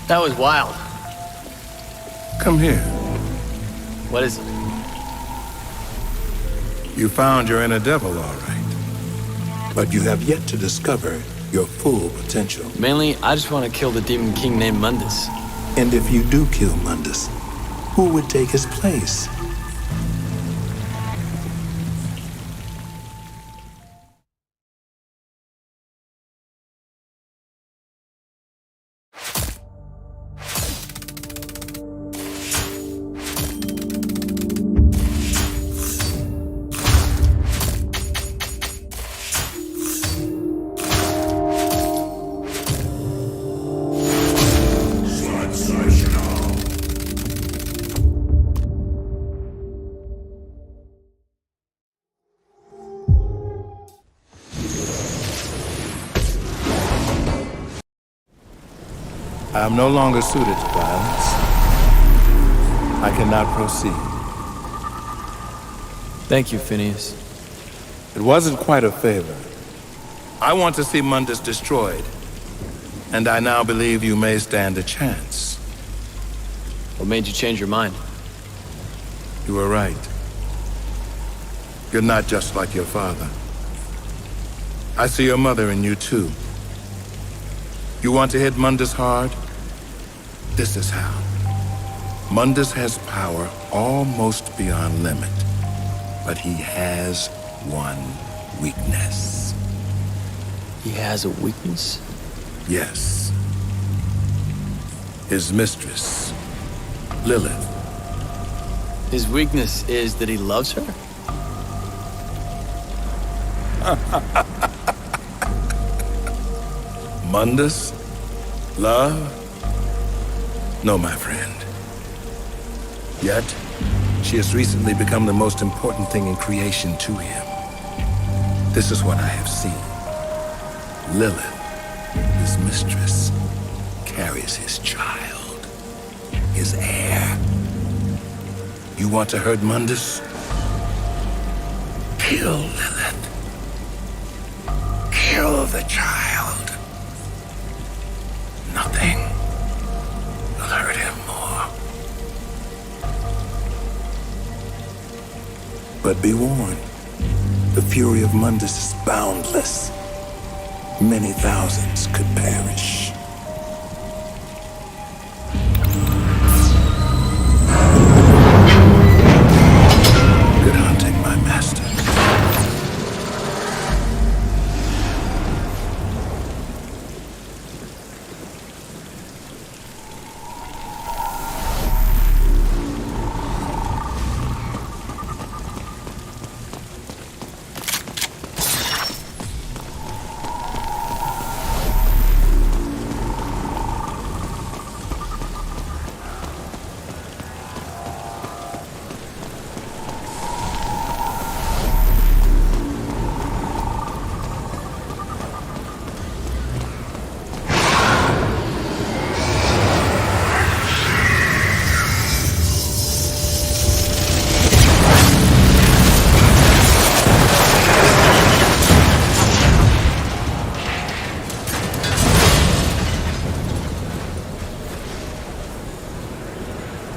[SPEAKER 14] That was wild.
[SPEAKER 20] Come here.
[SPEAKER 14] What is it?
[SPEAKER 20] You found your inner devil, all right. But you have yet to discover your full potential.
[SPEAKER 7] Mainly, I just want to kill the demon king named Mundus.
[SPEAKER 20] And if you do kill Mundus, who would take his place? I am no longer suited to violence. I cannot proceed.
[SPEAKER 7] Thank you, Phineas.
[SPEAKER 20] It wasn't quite a favor. I want to see Mundus destroyed. And I now believe you may stand a chance.
[SPEAKER 7] What made you change your mind?
[SPEAKER 20] You were right. You're not just like your father. I see your mother in you, too. You want to hit Mundus hard? This is how. Mundus has power almost beyond limit, but he has one weakness.
[SPEAKER 7] He has a weakness?
[SPEAKER 20] Yes. His mistress, Lilith.
[SPEAKER 7] His weakness is that he loves her?
[SPEAKER 20] Mundus? Love? No, my friend. Yet, she has recently become the most important thing in creation to him. This is what I have seen. Lilith, his mistress, carries his child, his heir. You want to hurt Mundus? Kill Lilith. Kill the child. Nothing will hurt him more. But be warned, the fury of Mundus is boundless. Many thousands could perish. Good hunting, my master.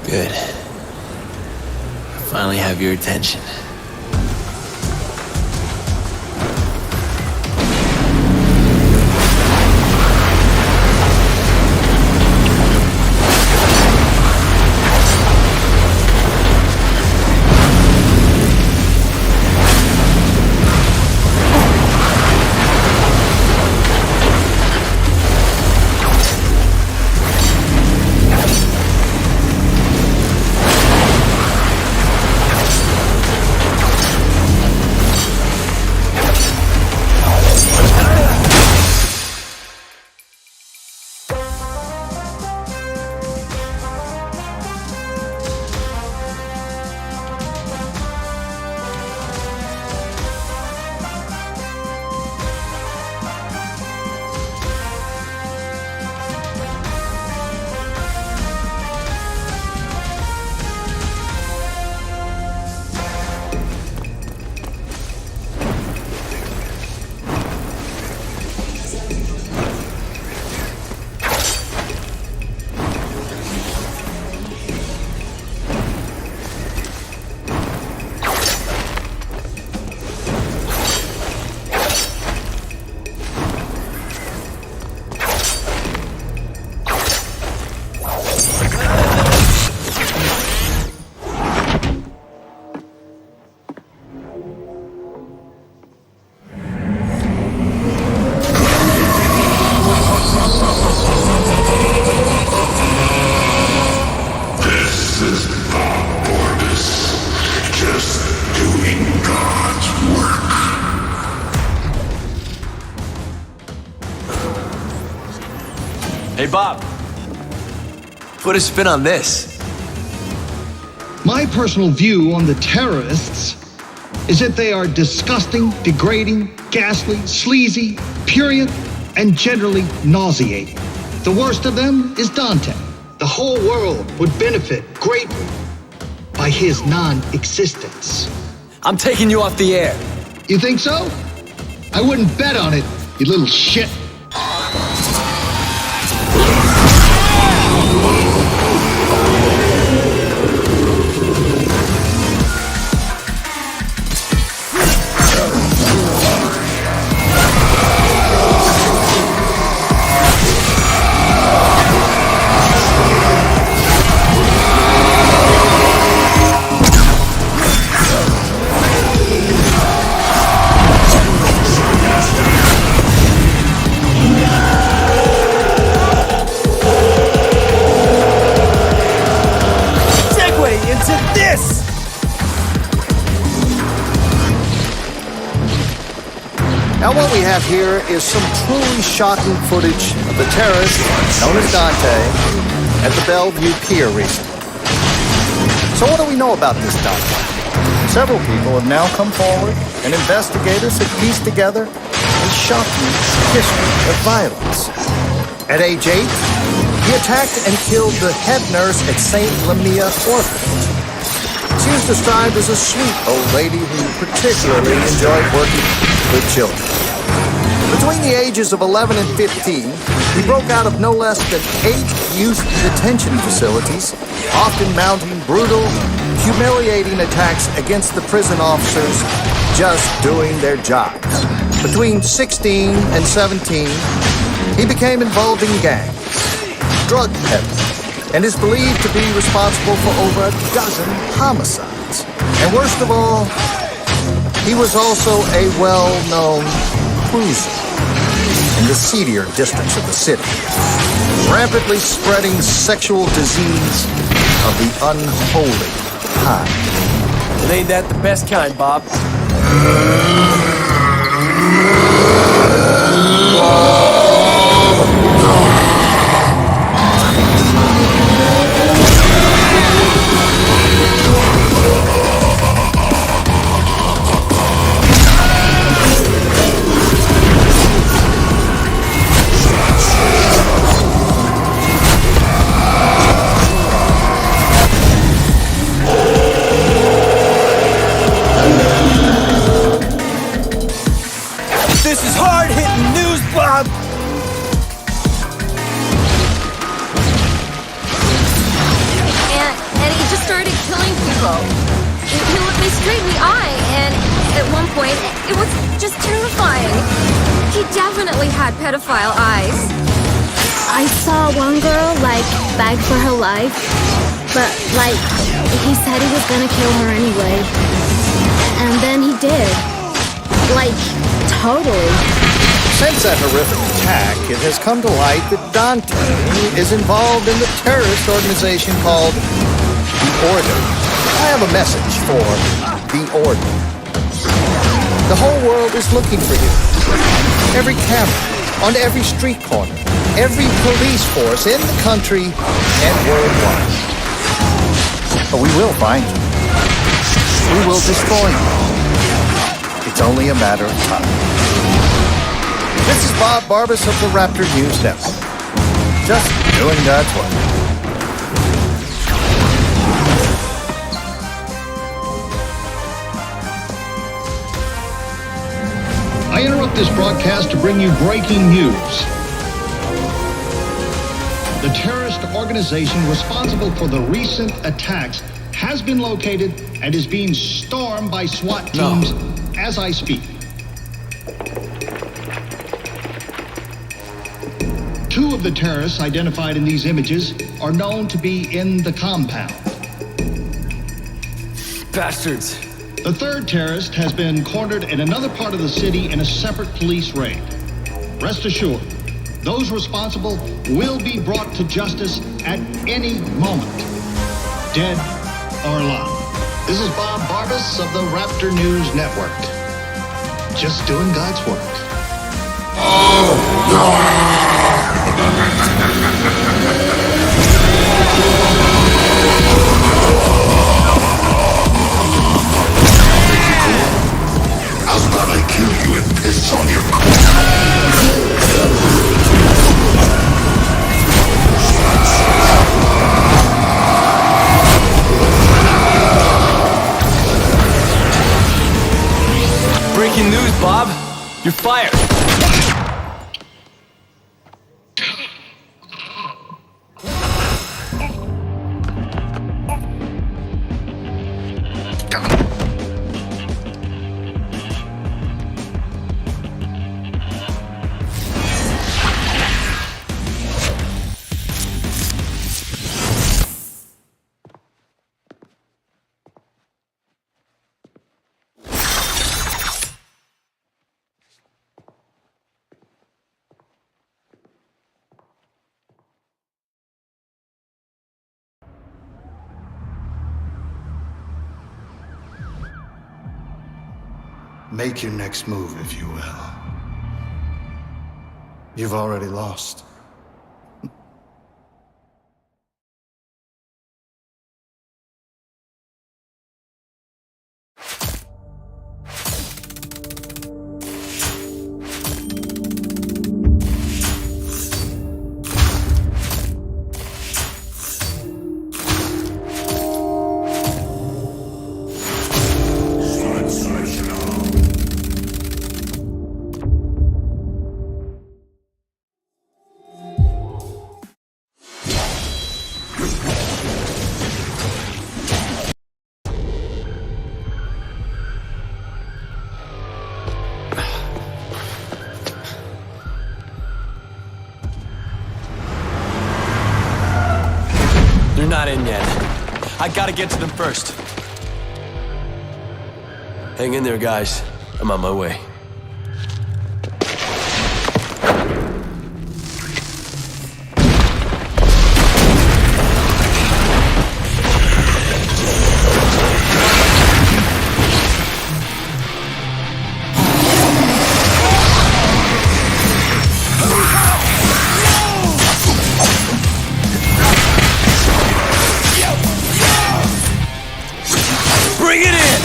[SPEAKER 7] Good. Finally have your attention. Hey, Bob. Put a spin on this.
[SPEAKER 5] My personal view on the terrorists is that they are disgusting, degrading, ghastly, sleazy, purient, and generally nauseating. The worst of them is Dante. The whole world would benefit greatly by his non-existence.
[SPEAKER 7] I'm taking you off the air.
[SPEAKER 5] You think so? I wouldn't bet on it, you little shit.
[SPEAKER 9] Now what we have here is some truly shocking footage of the terrorist, known as Dante, at the Bellevue Pier recently. So what do we know about this Dante? Several people have now come forward, and investigators have pieced together a shocking history of violence. At age 8, he attacked and killed the head nurse at St. Lamia Orphanage. She was described as a sweet old lady who particularly enjoyed working with children. Between the ages of 11 and 15, he broke out of no less than 8 youth detention facilities, often mounting brutal, humiliating attacks against the prison officers just doing their jobs. Between 16 and 17, he became involved in gangs, drug peddling, and is believed to be responsible for over a dozen homicides. And worst of all, he was also a well-known cruiser in the seedier districts of the city, rampantly spreading sexual disease of the unholy kind.
[SPEAKER 7] It ain't that the best kind, Bob. This is hard-hitting news, Bob!
[SPEAKER 3] And he just started killing people. He looked me straight in the eye, and at one point, it was just terrifying. He definitely had pedophile eyes.
[SPEAKER 22] I saw one girl, beg for her life, but, he said he was gonna kill her anyway. And then he did. Totally.
[SPEAKER 9] Since that horrific attack, it has come to light that Dante is involved in the terrorist organization called The Order. I have a message for The Order. The whole world is looking for you. Every camera, on every street corner, every police force in the country and worldwide. But we will find you. We will destroy you. It's only a matter of time. This is Bob Barbas of the Raptor News Network. Just doing God's work.
[SPEAKER 5] I interrupt this broadcast to bring you breaking news. The terrorist organization responsible for the recent attacks has been located and is being stormed by SWAT teams as I speak. 2 of the terrorists identified in these images are known to be in the compound.
[SPEAKER 7] Bastards.
[SPEAKER 5] The 3rd terrorist has been cornered in another part of the city in a separate police raid. Rest assured, those responsible will be brought to justice at any moment, dead or alive. This is Bob Barbas of the Raptor News Network. Just doing God's work.
[SPEAKER 12] How's about I kill you and piss on your corpse?
[SPEAKER 7] Breaking news, Bob. You're fired.
[SPEAKER 9] Make your next move, if you will. You've already lost.
[SPEAKER 7] They're not in yet. I gotta get to them first. Hang in there, guys. I'm on my way. Bring it in!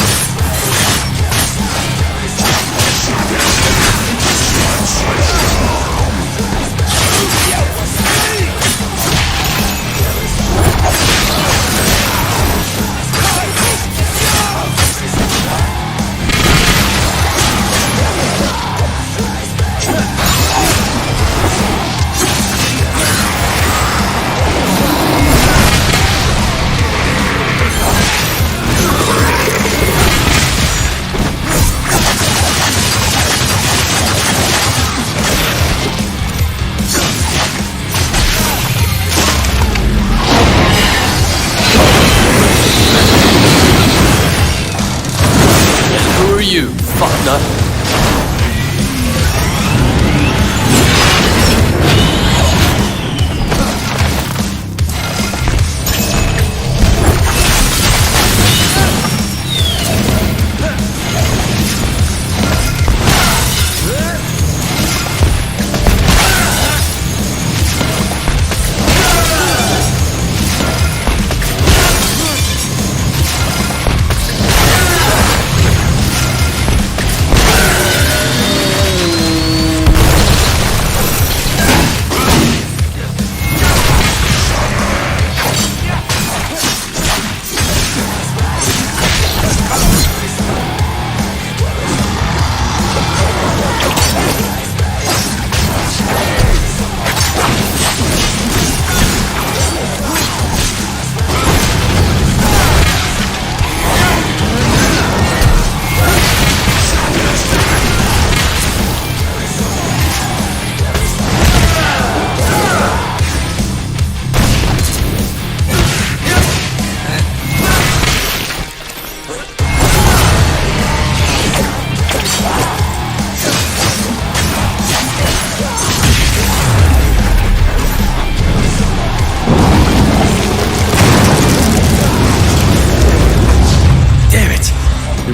[SPEAKER 7] You fuck nut.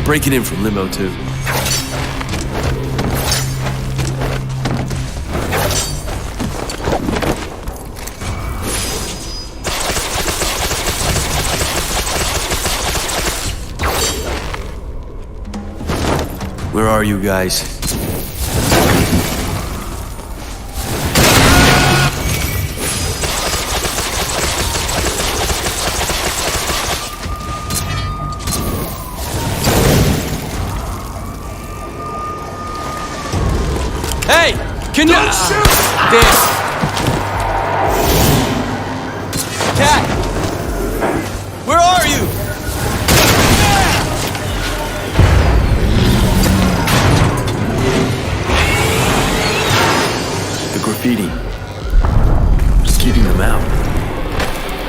[SPEAKER 7] Breaking in from limo, too. Where are you guys?
[SPEAKER 14] Hey! Can you...
[SPEAKER 5] Don't shoot!
[SPEAKER 14] Damn. Cat! Where are you?
[SPEAKER 7] The graffiti. Just keeping them out.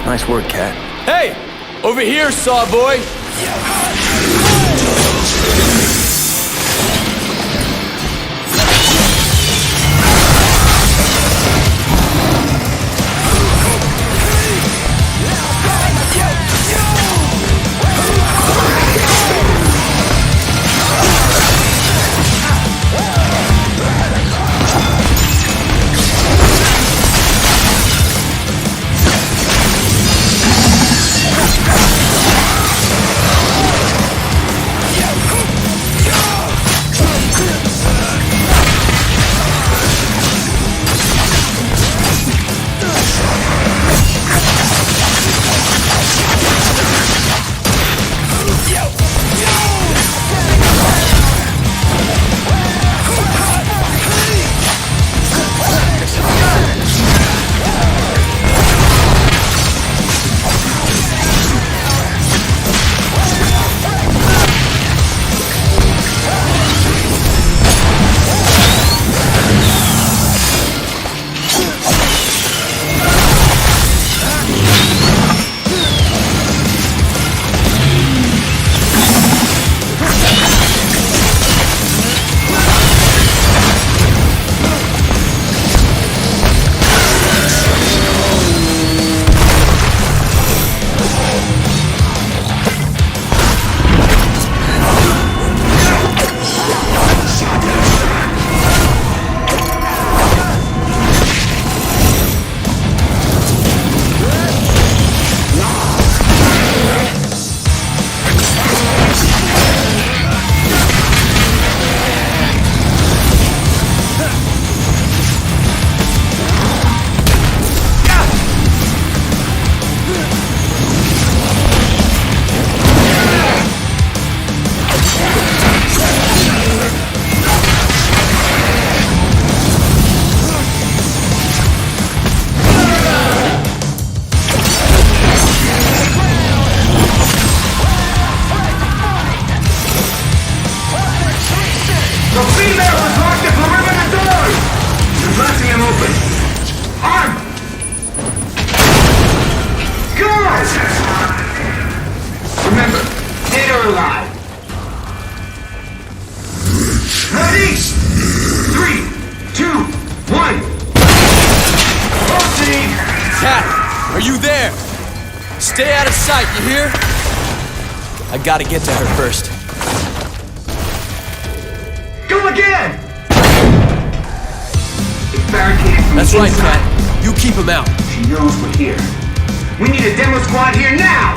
[SPEAKER 7] Nice work, Cat.
[SPEAKER 14] Hey! Over here, Saw Boy! Stay out of sight, you hear? I gotta get to her first.
[SPEAKER 19] Go again! It's barricaded from
[SPEAKER 14] That's
[SPEAKER 19] the
[SPEAKER 14] right,
[SPEAKER 19] inside.
[SPEAKER 14] Cat. You keep him out.
[SPEAKER 19] She knows we're here. We need a demo squad here now!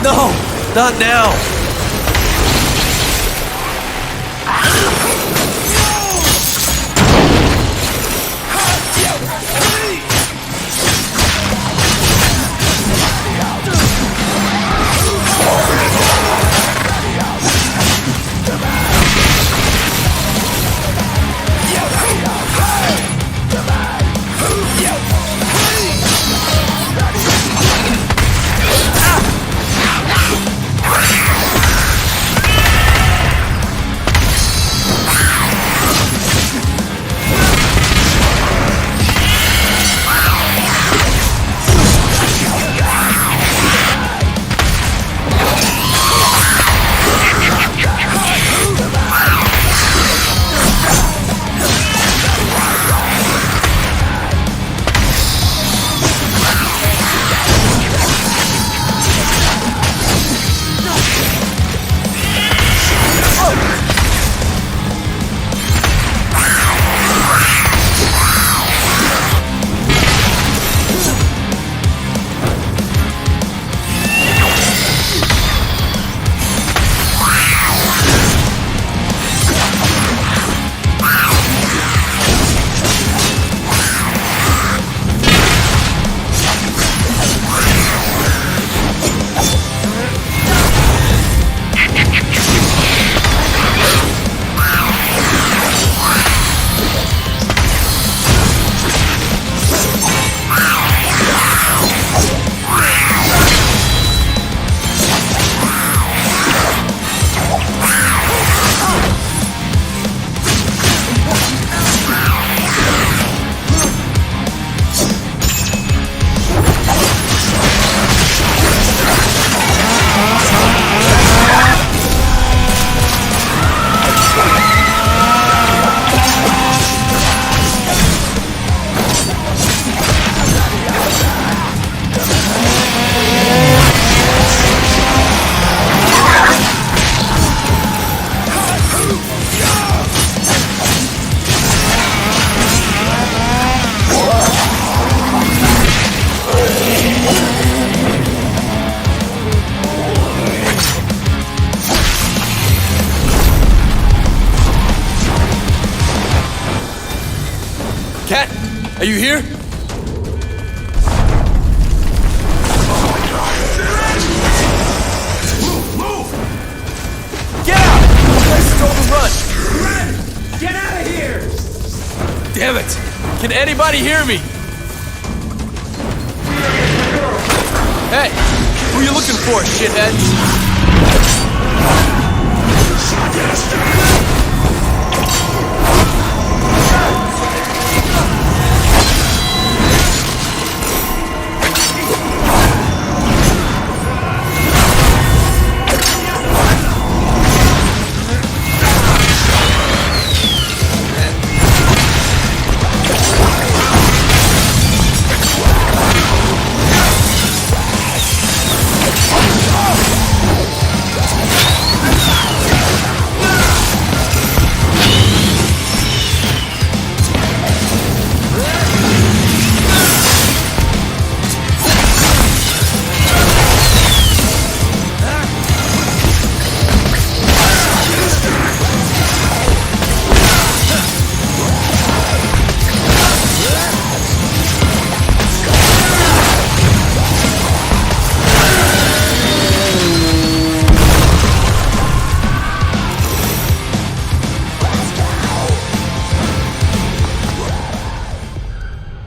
[SPEAKER 14] No! Not now! Are you here?
[SPEAKER 19] Move!
[SPEAKER 14] Get out! You guys stole the run!
[SPEAKER 19] Ren! Get out of here!
[SPEAKER 14] Damn it! Can anybody hear me? Hey! Who you looking for, shitheads?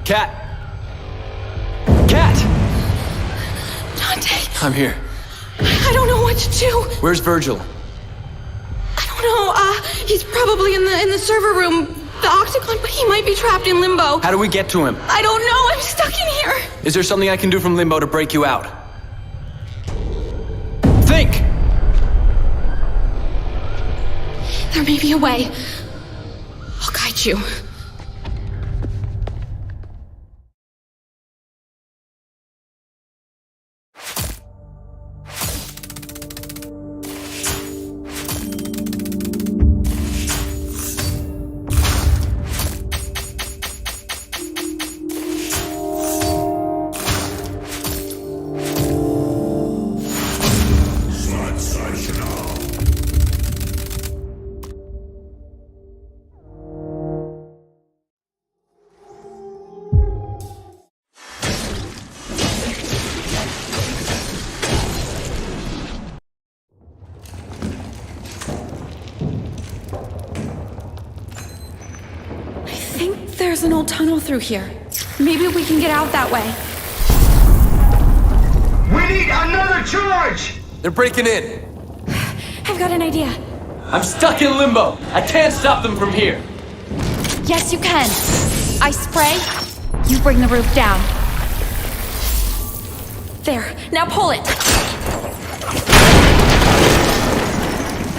[SPEAKER 14] Cat! Cat!
[SPEAKER 10] Dante!
[SPEAKER 14] I'm here.
[SPEAKER 10] I don't know what to do.
[SPEAKER 14] Where's Virgil?
[SPEAKER 10] I don't know. He's probably in the server room, the Octagon, but he might be trapped in limbo.
[SPEAKER 14] How do we get to him?
[SPEAKER 10] I don't know. I'm stuck in here.
[SPEAKER 14] Is there something I can do from limbo to break you out? Think!
[SPEAKER 10] There may be a way. I'll guide you.
[SPEAKER 8] There's an old tunnel through here. Maybe we can get out that way.
[SPEAKER 19] We need another charge!
[SPEAKER 14] They're breaking in.
[SPEAKER 8] I've got an idea.
[SPEAKER 14] I'm stuck in limbo. I can't stop them from here.
[SPEAKER 6] Yes, you can. I spray, you bring the roof down.
[SPEAKER 8] There, now pull it.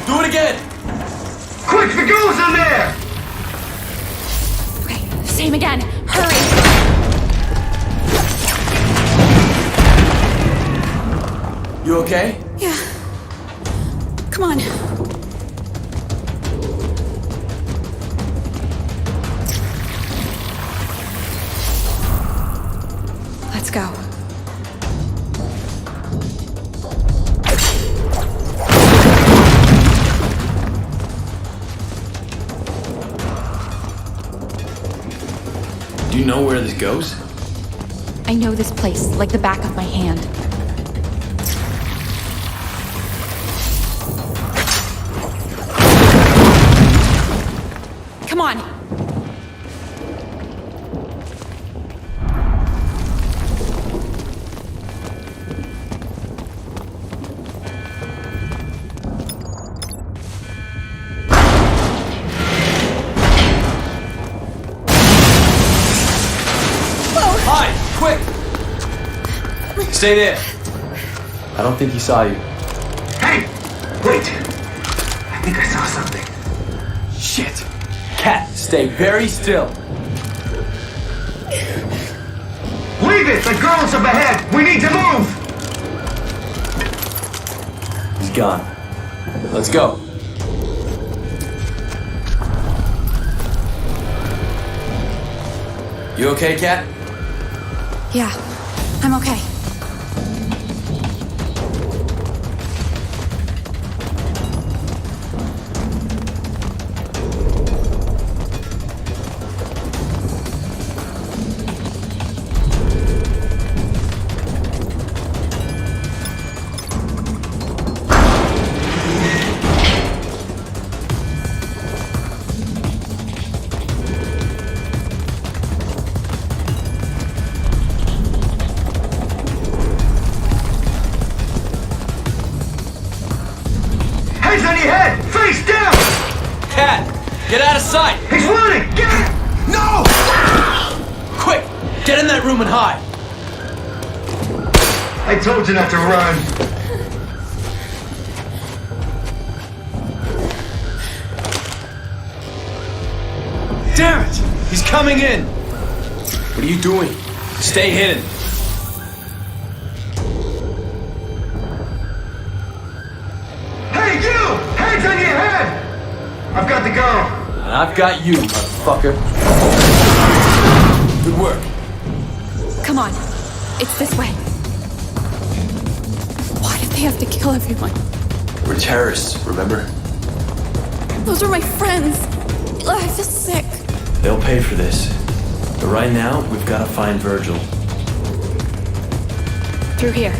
[SPEAKER 14] Do it again!
[SPEAKER 19] Quick, the girl's in there!
[SPEAKER 8] Same again. Hurry!
[SPEAKER 14] You okay?
[SPEAKER 8] Yeah. Come on. Let's go.
[SPEAKER 14] Do you know where this goes?
[SPEAKER 6] I know this place like the back of my hand.
[SPEAKER 8] Come on.
[SPEAKER 14] Stay there. I don't think he saw you.
[SPEAKER 19] Hey! Wait! I think I saw something.
[SPEAKER 14] Shit! Cat, stay very still.
[SPEAKER 19] Leave it! The girl's up ahead! We need to move!
[SPEAKER 14] He's gone. Let's go. You okay, Cat?
[SPEAKER 8] Yeah, I'm okay.
[SPEAKER 19] Hands on your head! Face down!
[SPEAKER 14] Cat, get out of sight!
[SPEAKER 19] He's running! Get it! No!
[SPEAKER 14] Quick, get in that room and hide!
[SPEAKER 19] I told you not to run.
[SPEAKER 14] Damn it! He's coming in! What are you doing? Stay hidden.
[SPEAKER 19] Hey, you! Hands on your head! I've got to go.
[SPEAKER 14] And I've got you, motherfucker. Good work.
[SPEAKER 8] Come on. It's this way. Why did they have to kill everyone?
[SPEAKER 7] We're terrorists, remember?
[SPEAKER 8] Those are my friends. I feel sick.
[SPEAKER 7] They'll pay for this. But right now, we've got to find Virgil.
[SPEAKER 8] Through here.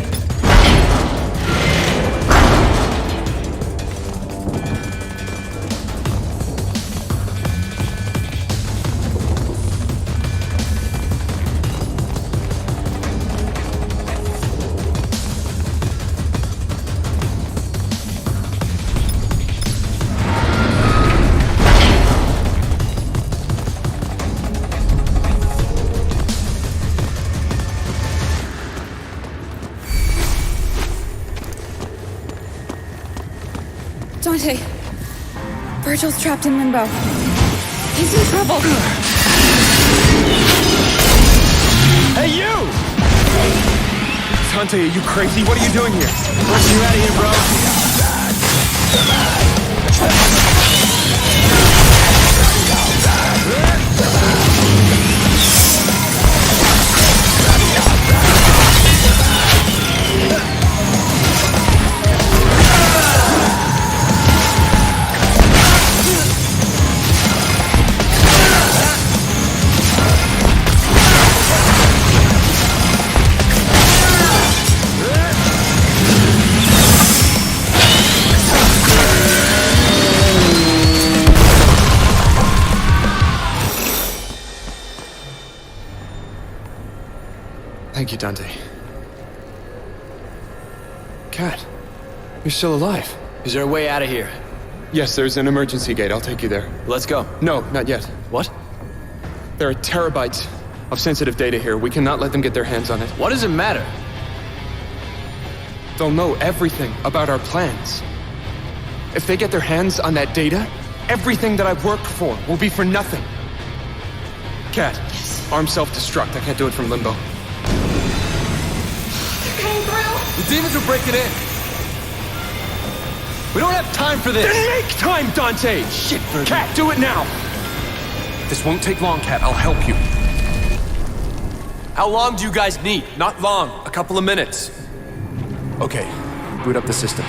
[SPEAKER 8] Dante. Virgil's trapped in limbo. He's in trouble.
[SPEAKER 11] Hey, you! Dante, are you crazy? What are you doing here? Get you out of here, bro. Thank you, Dante. Cat, you're still alive.
[SPEAKER 7] Is there a way out of here?
[SPEAKER 11] Yes, there's an emergency gate. I'll take you there.
[SPEAKER 7] Let's go.
[SPEAKER 11] No, not yet.
[SPEAKER 7] What?
[SPEAKER 11] There are terabytes of sensitive data here. We cannot let them get their hands on it.
[SPEAKER 7] What does it matter?
[SPEAKER 11] They'll know everything about our plans. If they get their hands on that data, everything that I've worked for will be for nothing. Cat, yes. Arm self-destruct. I can't do it from limbo.
[SPEAKER 14] The demons will break it in. We don't have time for this.
[SPEAKER 11] Then make time, Dante!
[SPEAKER 14] Shit, Virgil.
[SPEAKER 11] Cat, do it now! This won't take long, Cat. I'll help you.
[SPEAKER 14] How long do you guys need?
[SPEAKER 11] Not long. A couple of minutes. Okay. Boot up the system.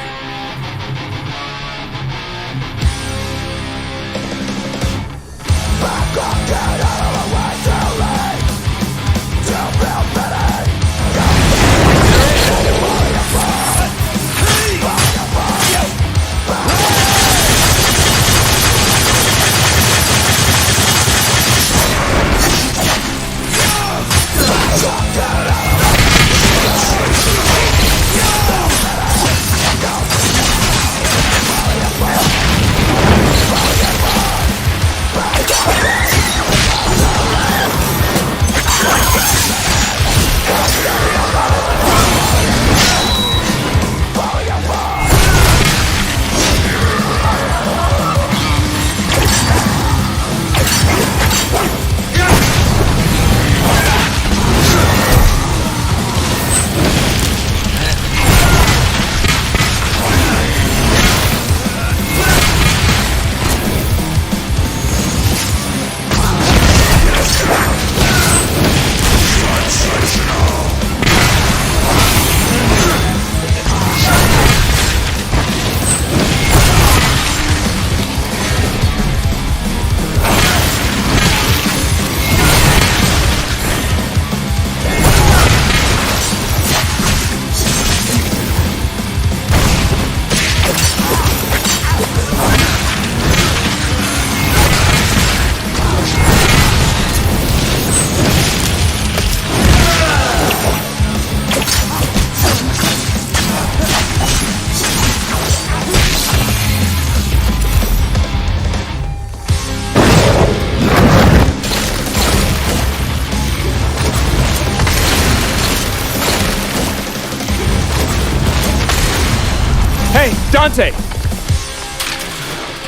[SPEAKER 11] Hey, Dante!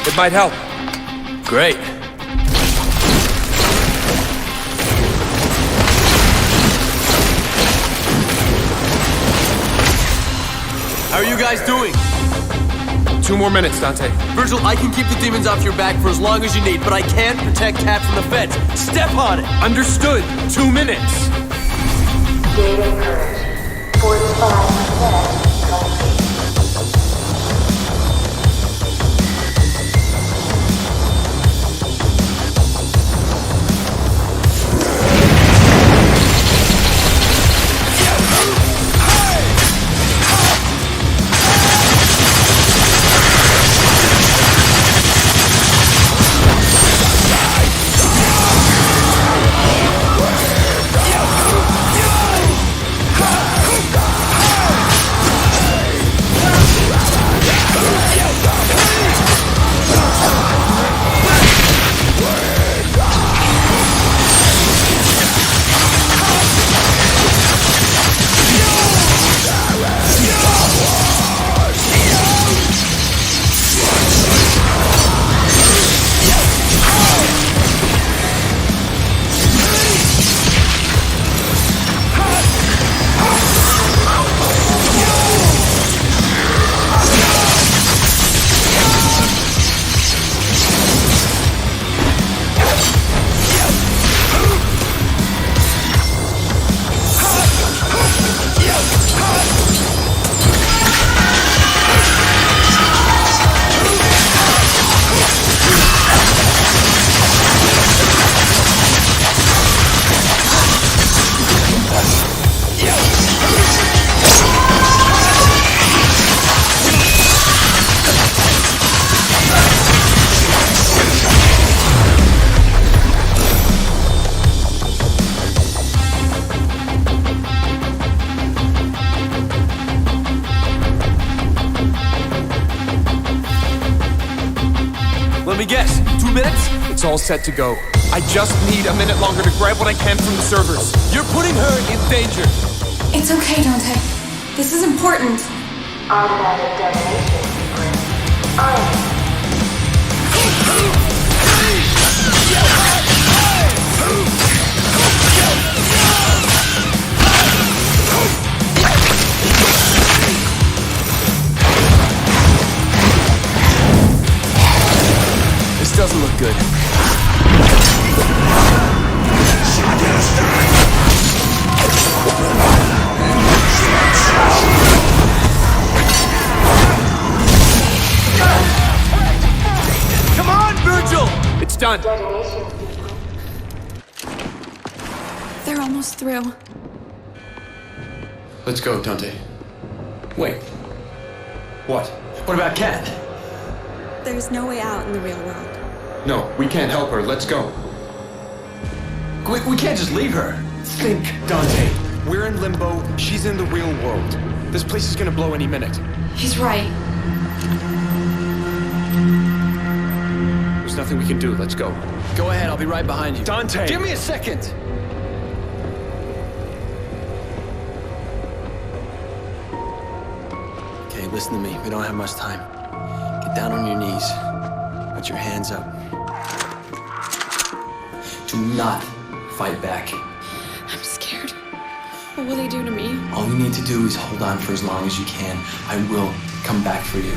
[SPEAKER 11] It might help.
[SPEAKER 7] Great. How are you guys doing?
[SPEAKER 11] 2 more minutes, Dante.
[SPEAKER 7] Virgil, I can keep the demons off your back for as long as you need, but I can't protect Cat from the feds. Step on it!
[SPEAKER 11] Understood. 2 minutes.
[SPEAKER 16] Data current. 45% complete.
[SPEAKER 7] Let me guess, 2 minutes?
[SPEAKER 11] It's all set to go. I just need a minute longer to grab what I can from the servers.
[SPEAKER 7] You're putting her in danger.
[SPEAKER 22] It's okay, Dante. This is important.
[SPEAKER 16] Automatic detonation sequence.
[SPEAKER 7] This doesn't look good. Come on, Virgil!
[SPEAKER 11] It's done.
[SPEAKER 22] They're almost through.
[SPEAKER 14] Let's go, Dante. Wait. What? What about Cat?
[SPEAKER 22] There's no way out in the real world.
[SPEAKER 14] No, we can't help her. Let's go. We can't just leave her.
[SPEAKER 11] Think, Dante. We're in limbo. She's in the real world. This place is gonna blow any minute.
[SPEAKER 8] He's right.
[SPEAKER 11] There's nothing we can do. Let's go.
[SPEAKER 7] Go ahead, I'll be right behind you.
[SPEAKER 11] Dante!
[SPEAKER 14] Give me a second.
[SPEAKER 7] Okay, listen to me. We don't have much time. Get down on your knees. Put your hands up. Do not fight back.
[SPEAKER 8] I'm scared. What will they do to me?
[SPEAKER 7] All you need to do is hold on for as long as you can. I will come back for you.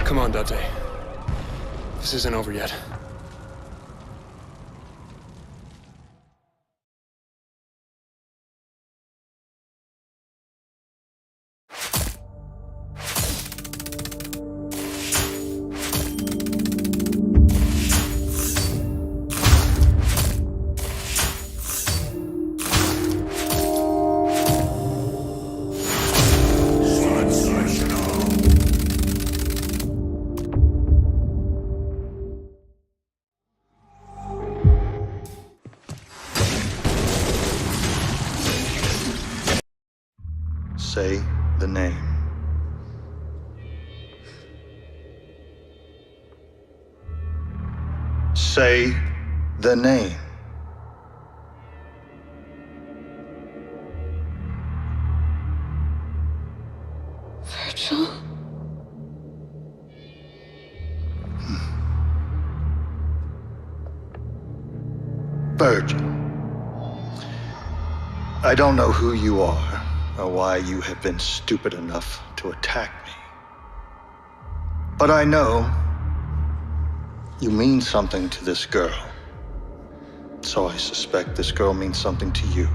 [SPEAKER 11] Come on, Dante. This isn't over yet.
[SPEAKER 9] say the name. Say the name.
[SPEAKER 21] Virgil?
[SPEAKER 9] Virgil. I don't know who you are or why you have been stupid enough to attack me. But I know you mean something to this girl. So I suspect this girl means something to you.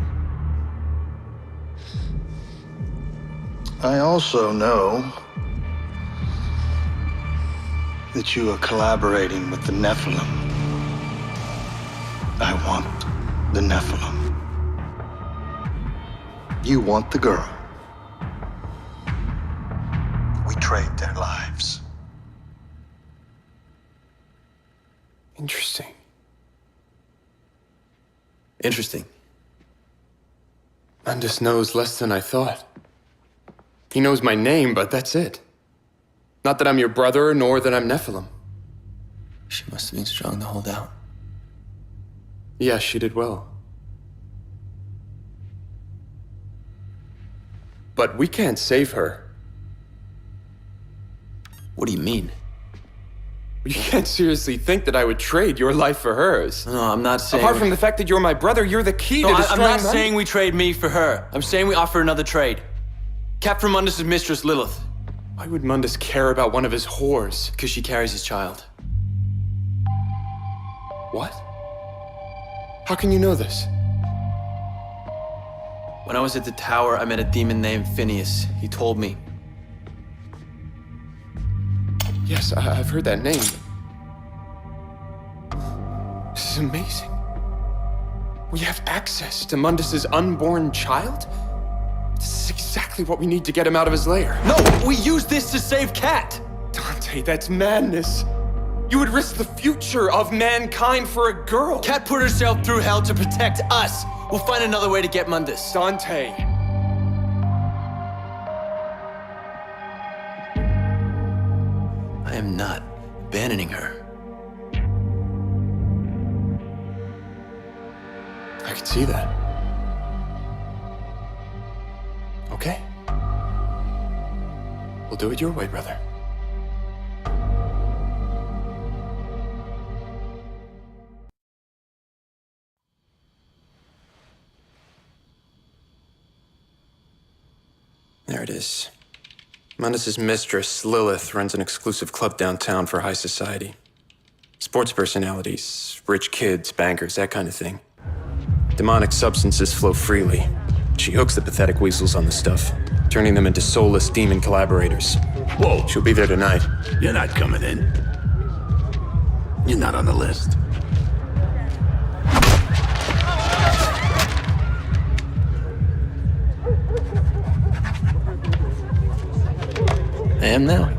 [SPEAKER 9] I also know that you are collaborating with the Nephilim. I want the Nephilim. You want the girl. We trade their lives.
[SPEAKER 11] Interesting.
[SPEAKER 7] Interesting.
[SPEAKER 11] Mundus knows less than I thought. He knows my name, but that's it. Not that I'm your brother, nor that I'm Nephilim.
[SPEAKER 7] She must have been strong to hold out.
[SPEAKER 11] Yes, she did well. But we can't save her.
[SPEAKER 7] What do you mean?
[SPEAKER 11] You can't seriously think that I would trade your life for hers.
[SPEAKER 7] No, I'm not saying...
[SPEAKER 11] Apart from the fact that you're my brother, you're the key to destroying...
[SPEAKER 7] I'm not saying we trade me for her. I'm saying we offer another trade. Capture Mundus' mistress, Lilith.
[SPEAKER 11] Why would Mundus care about one of his whores?
[SPEAKER 7] Because she carries his child.
[SPEAKER 11] What? How can you know this?
[SPEAKER 7] When I was at the tower, I met a demon named Phineas. He told me.
[SPEAKER 11] Yes, I've heard that name. This is amazing. We have access to Mundus' unborn child? This is exactly what we need to get him out of his lair.
[SPEAKER 7] No, we use this to save Cat!
[SPEAKER 11] Dante, that's madness. You would risk the future of mankind for a girl.
[SPEAKER 7] Cat put herself through hell to protect us. We'll find another way to get Mundus.
[SPEAKER 11] Dante.
[SPEAKER 7] I am not abandoning her.
[SPEAKER 11] I can see that. Okay. We'll do it your way, brother. There it is. Mundus' mistress, Lilith, runs an exclusive club downtown for high society. Sports personalities, rich kids, bankers, that kind of thing. Demonic substances flow freely. She hooks the pathetic weasels on the stuff, turning them into soulless demon collaborators.
[SPEAKER 20] Whoa.
[SPEAKER 11] She'll be there tonight.
[SPEAKER 20] You're not coming in. You're not on the list.
[SPEAKER 7] I am now.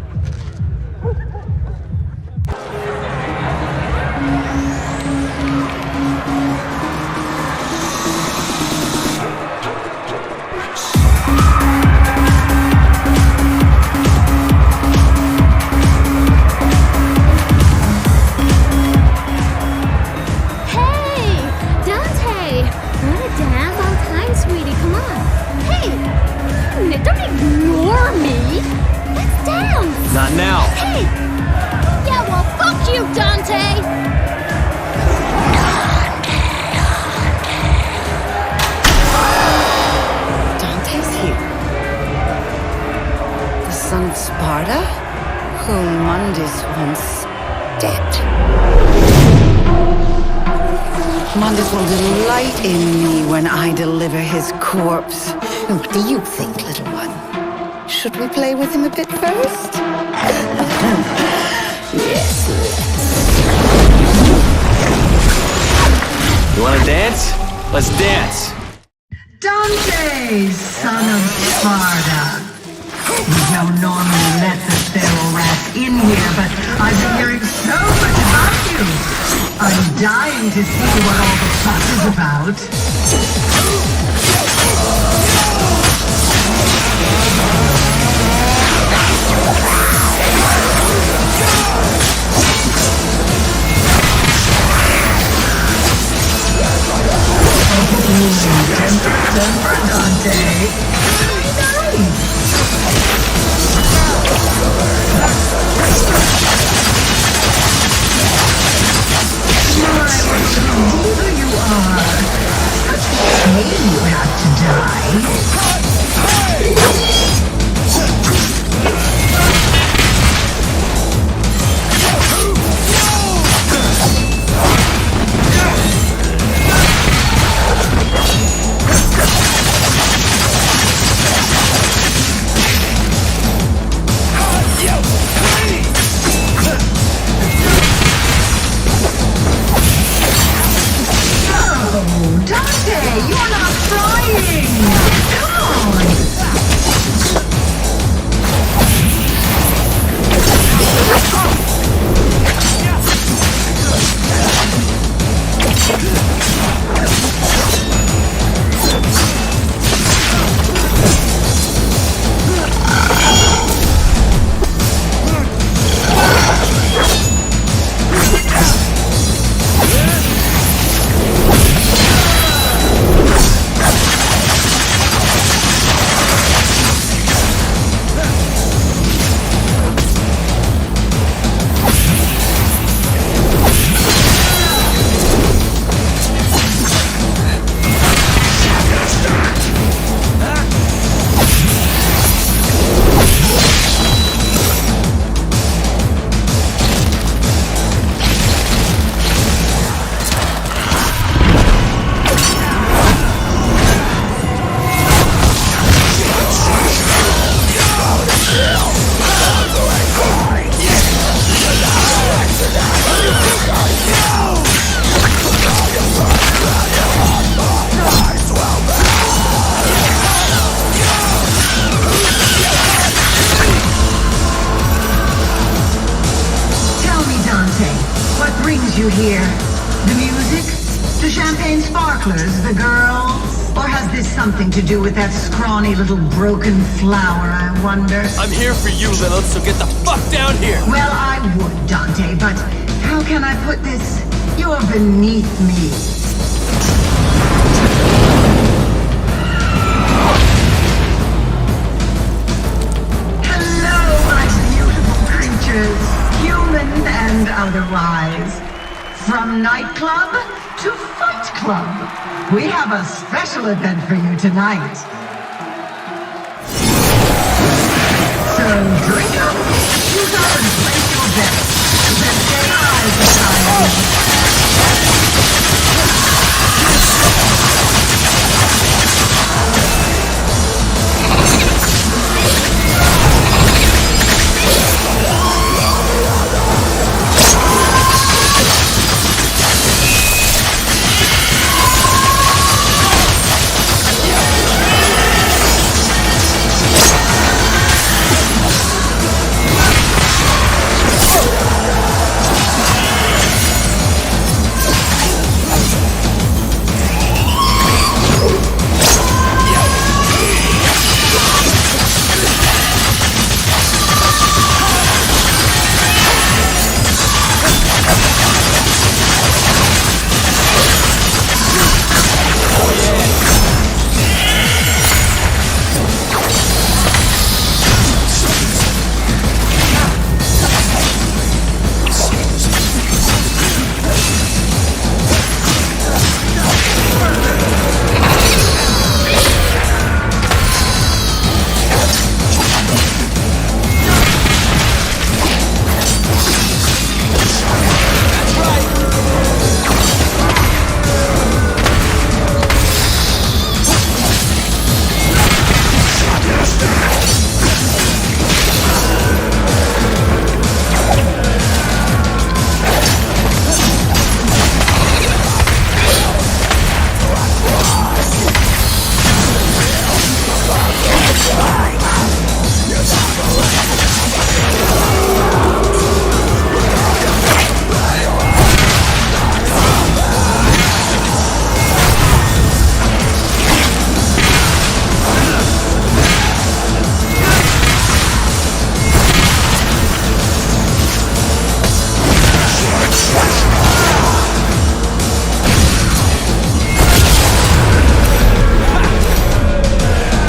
[SPEAKER 7] Not now.
[SPEAKER 22] Hey! Yeah, well, fuck you, Dante!
[SPEAKER 2] Dante's here. The son of Sparta, whom Mundus once dead. Mundus will delight in me when I deliver his corpse. What do you think, little one? Should we play with him a bit first? Yes,
[SPEAKER 7] You wanna dance? Let's dance.
[SPEAKER 1] Dante, son of Sparta. We don't normally let the feral rats in here, but I've been hearing so much about you. I'm dying to see what all the fuss is about. Temper, Dante. Who you are. Such a shame you have to die. Dante, you're not trying! Come on! You here? The music? The champagne sparklers? The girls? Or has this something to do with that scrawny little broken flower, I wonder?
[SPEAKER 7] I'm here for you, Lilith, so get the fuck down here!
[SPEAKER 1] Well, I would, Dante, but how can I put this? You're beneath me. Hello, my beautiful creatures, human and otherwise. From nightclub to fight club, we have a special event for you tonight. So drink up, use up, and place your bets. Then stay high, society.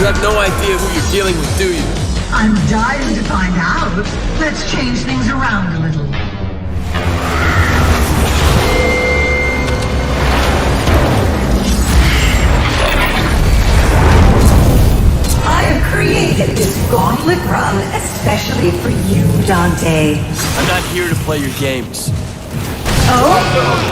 [SPEAKER 7] You have no idea who you're dealing with, do you?
[SPEAKER 1] I'm dying to find out. Let's change things around a little.
[SPEAKER 17] I have created this gauntlet run especially for you, Dante.
[SPEAKER 7] I'm not here to play your games.
[SPEAKER 17] Oh,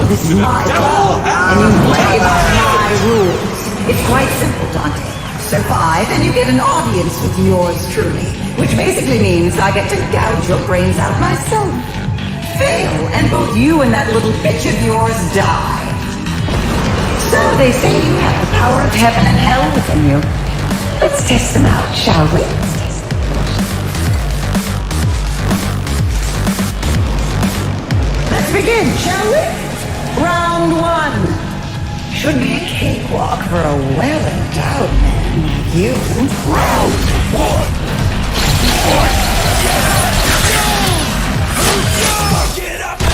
[SPEAKER 17] this is my world, and you play by my rules. It's quite simple, Dante. Survive, and you get an audience with yours truly, which basically means I get to gouge your brains out myself. Fail, and both you and that little bitch of yours die. So they say you have the power of heaven and hell within you. Let's test them out, shall we? Let's begin, shall we? Round one. Should be a cakewalk for a well-endowed man like you. Round one. Get up and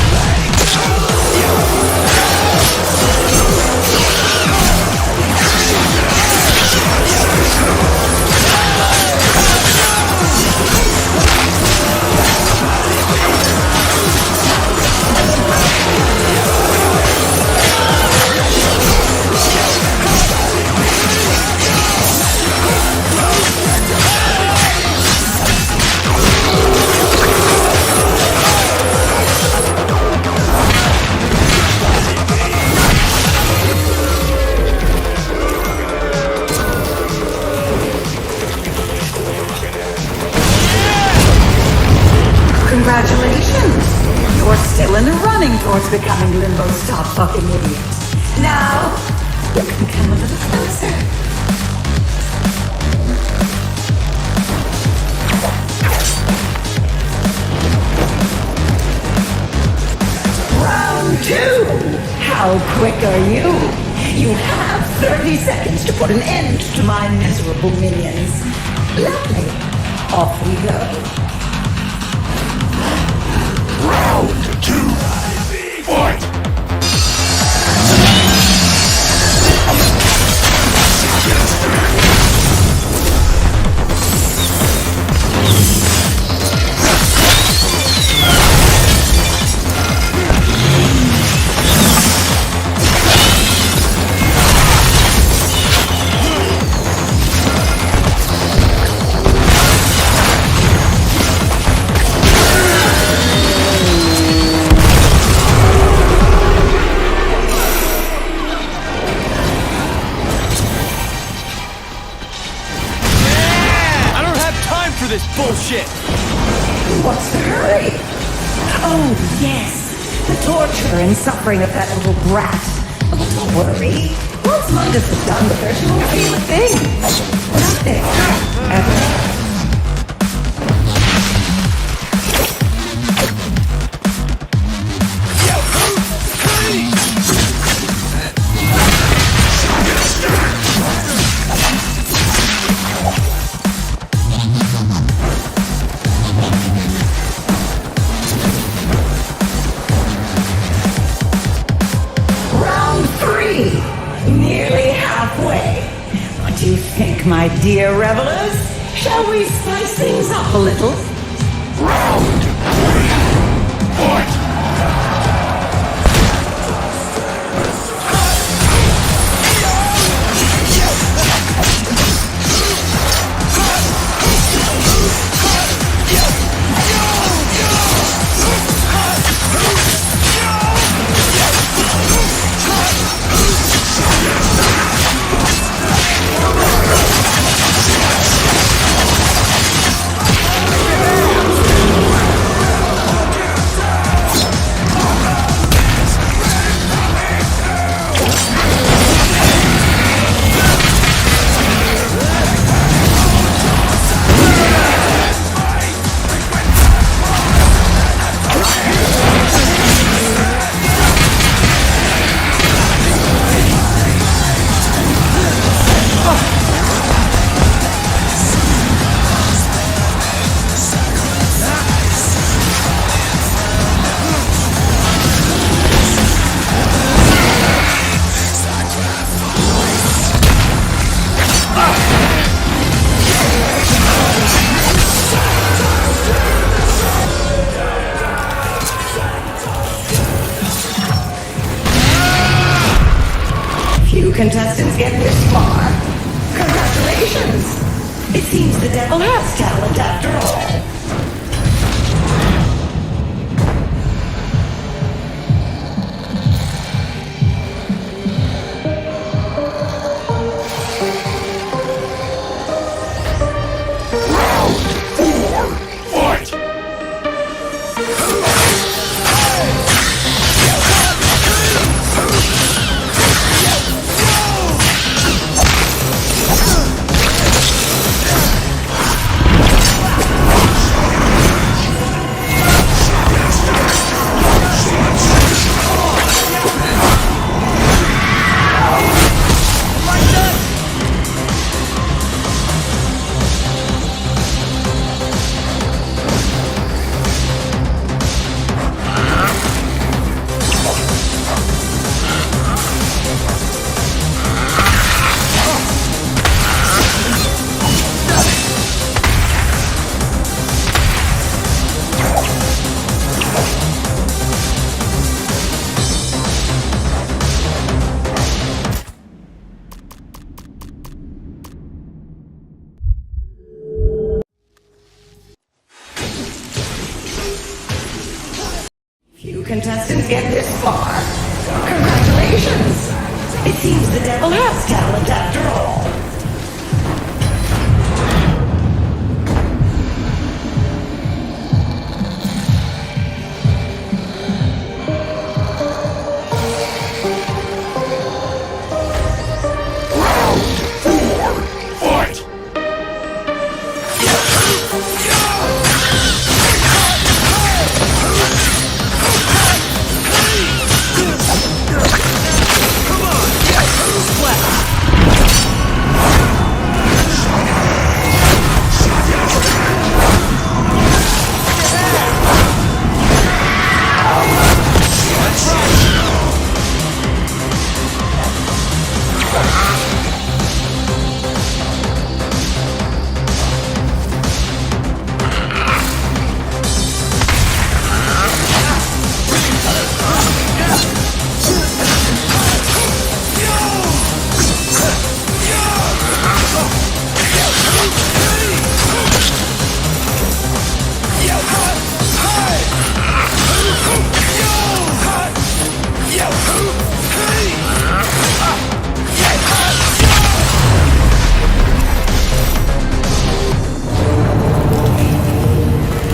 [SPEAKER 17] congratulations! You're still in the running towards becoming Limbo's top fucking idiot. Now, you can come a little closer. Round two! How quick are you? You have 30 seconds to put an end to my miserable minions. Lovely. Off we go. Round two. Fight!
[SPEAKER 7] This bullshit!
[SPEAKER 17] What's the hurry? Oh, yes. The torture and suffering of that little brat. Oh, don't worry. Once Mungus is done with her, she won't feel a thing. Nothing. Ever. Nearly halfway. What do you think, my dear revelers? Shall we spice things up a little? Round three. Fight! contestants get this far. Congratulations! It seems the devil has talent after all. Contestants get this far. Congratulations! It seems the devil has talent after all.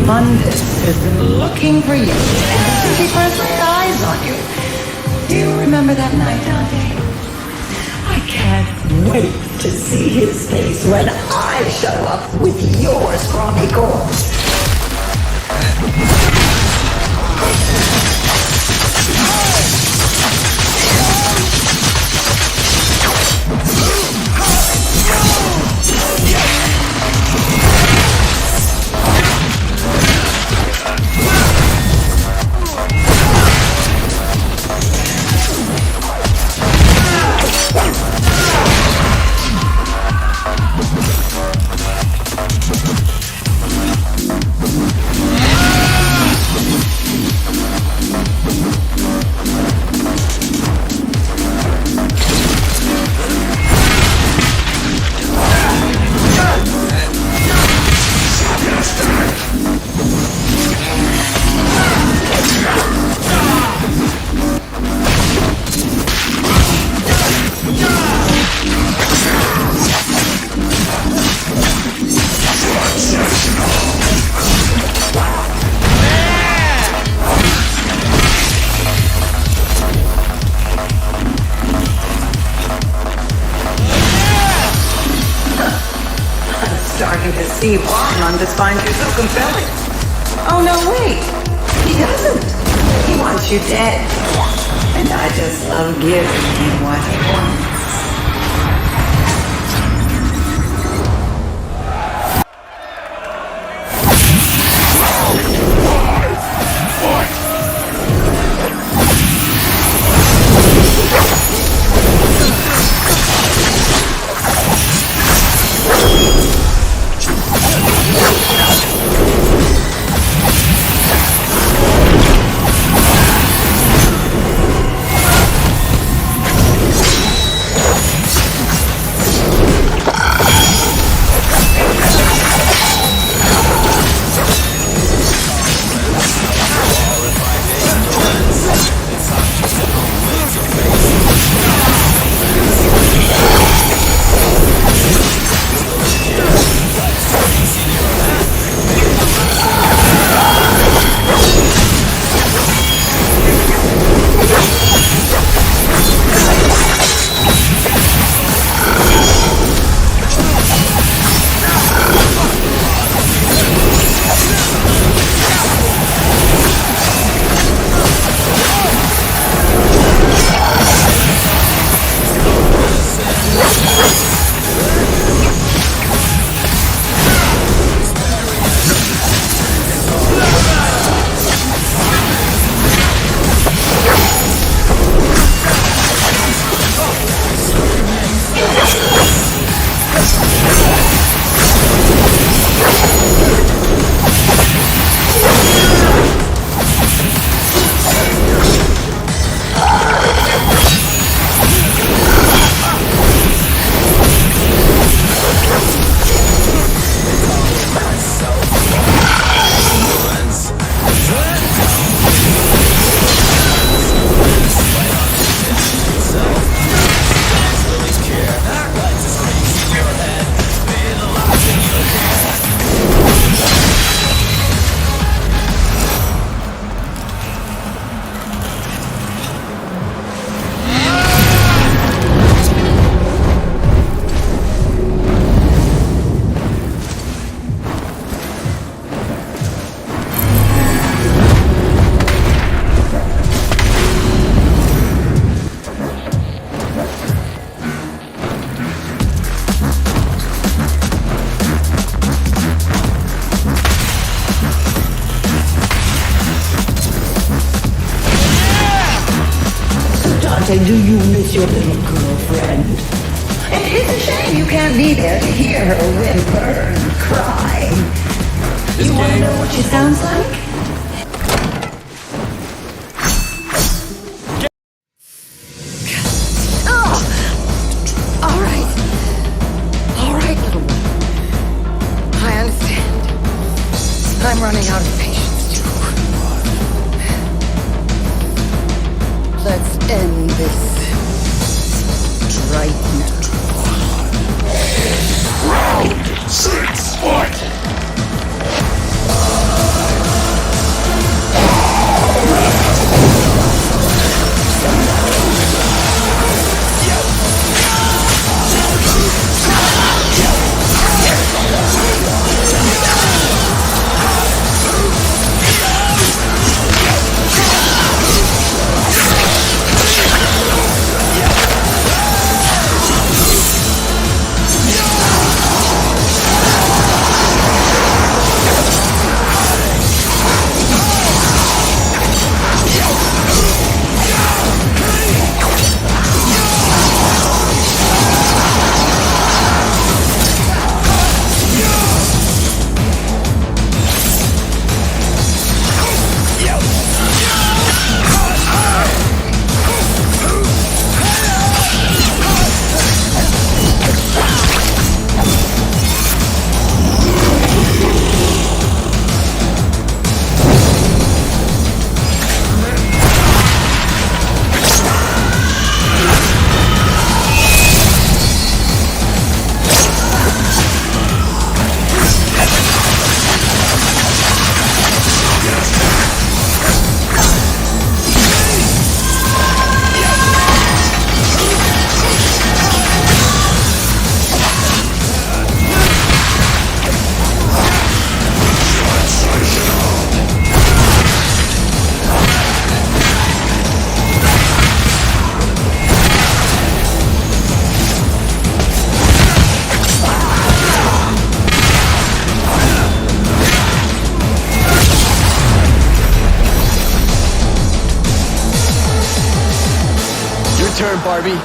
[SPEAKER 17] Mundus has been looking for you since he first laid eyes on you. Do you remember that night, Dante? I can't wait to see his face when I show up with your scrawny corpse. See why Mundus finds you so compelling. Oh, no, wait. He doesn't. He wants you dead. And I just love giving him what he wants. Dante, do you miss your little girlfriend? It is a shame you can't be there to hear her whimper and cry. You want to know what she sounds like?
[SPEAKER 2] All right, little one. I understand. I'm running out of patience, too. Let's end this right now.
[SPEAKER 19] Round 6, fight!
[SPEAKER 7] Turn, Barbie.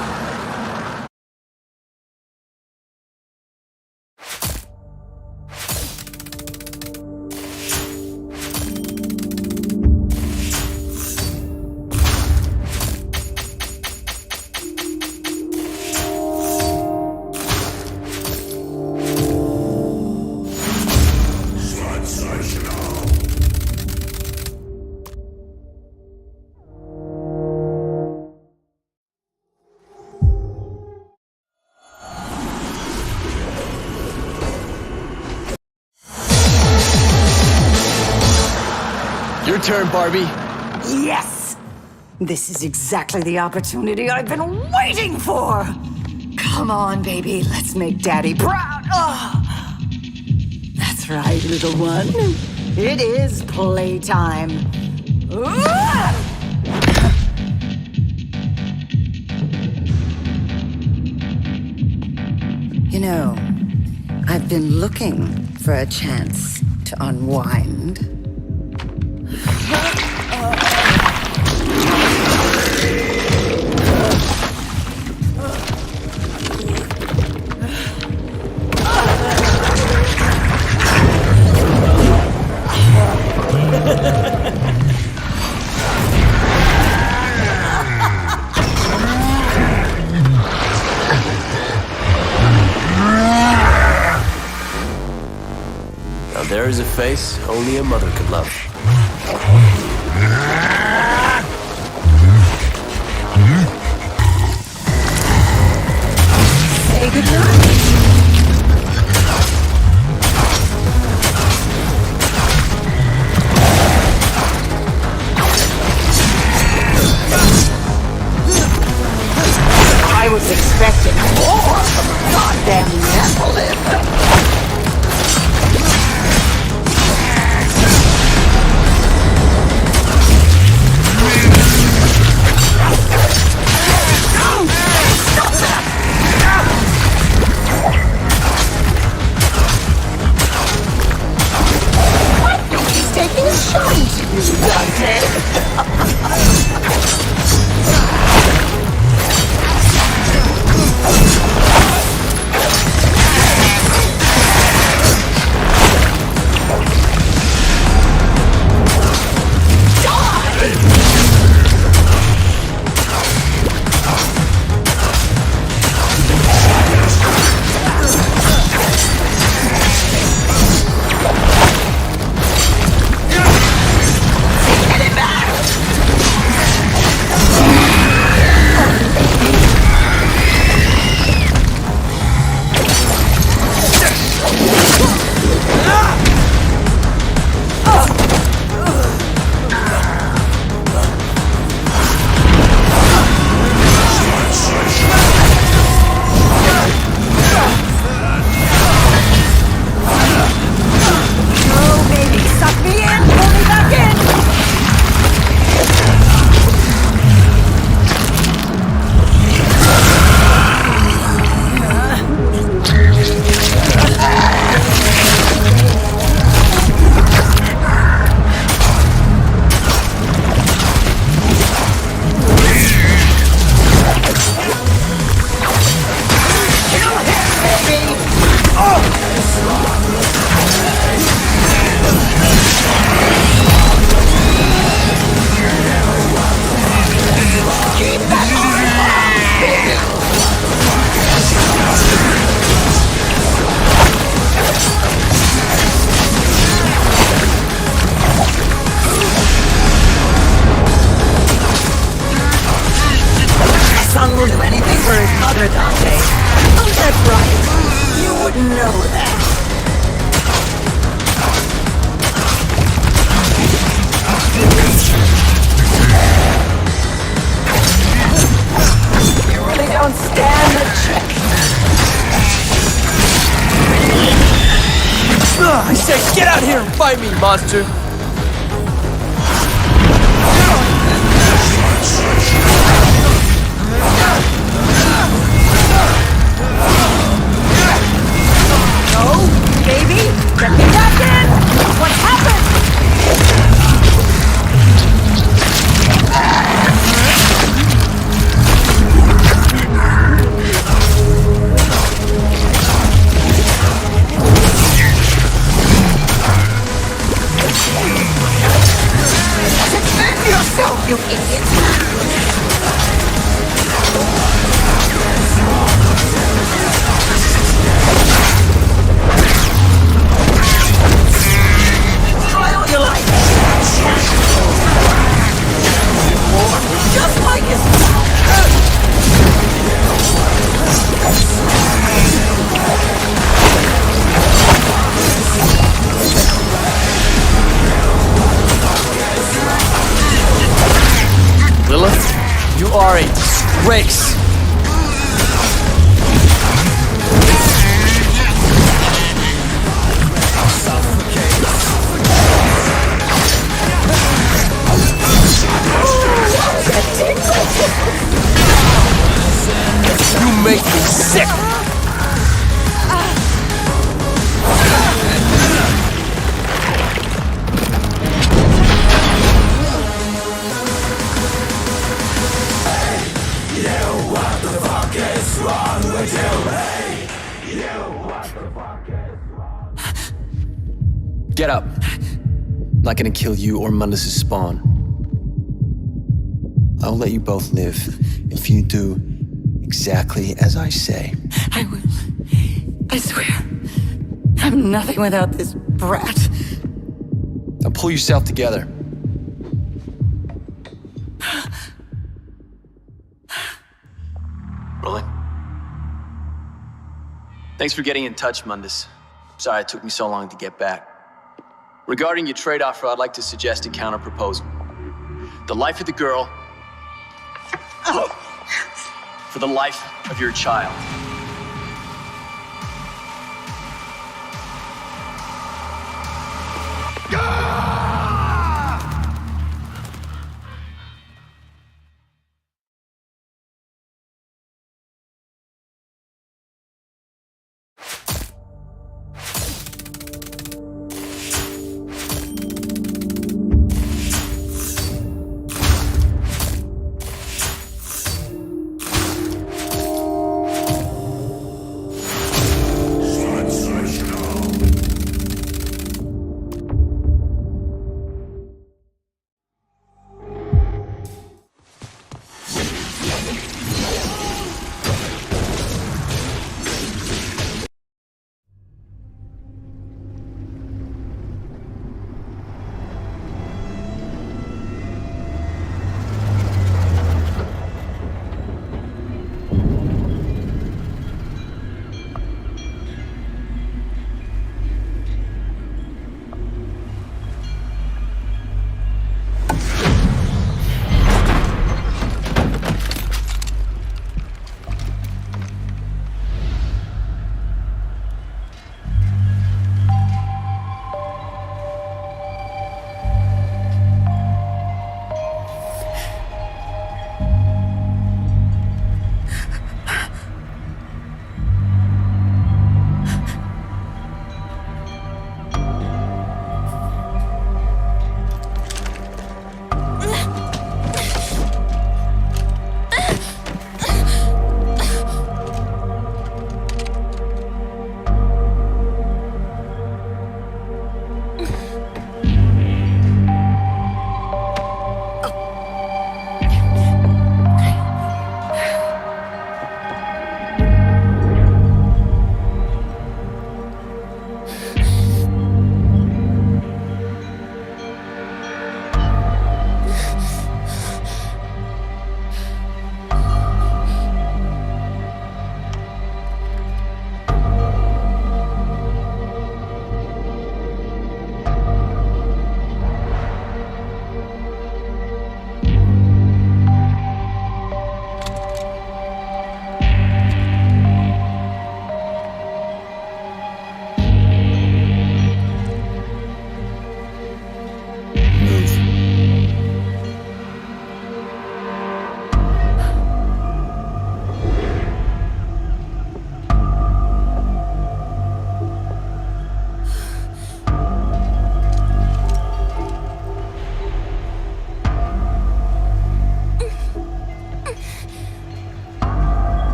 [SPEAKER 7] Your turn, Barbie.
[SPEAKER 17] Yes! This is exactly the opportunity I've been waiting for! Come on, baby, let's make Daddy proud! Oh. That's right, little one. It is playtime.
[SPEAKER 2] You know, I've been looking for a chance to unwind.
[SPEAKER 7] Now there is a face only a mother could love.
[SPEAKER 17] Say goodnight. I was expecting more from a goddamn Nephilim. He's taking a shot at you, Dante. together, Dante. Oh, that's right. You wouldn't know that. You really don't stand a chance.
[SPEAKER 14] I say, get out here and fight me, monster!
[SPEAKER 17] No, baby, get me back in! What happened? Defend yourself, you idiot! Try all you like! Just like his
[SPEAKER 14] Lilith, you are a disgrace. You make me sick.
[SPEAKER 7] Get up. I'm not gonna kill you or Mundus' spawn. I'll let you both live if you do exactly as I say.
[SPEAKER 17] I will. I swear. I'm nothing without this brat.
[SPEAKER 7] Now pull yourself together. Rolling. Thanks for getting in touch, Mundus. Sorry it took me so long to get back. Regarding your trade offer, I'd like to suggest a counter-proposal. The life of the girl for the life of your child.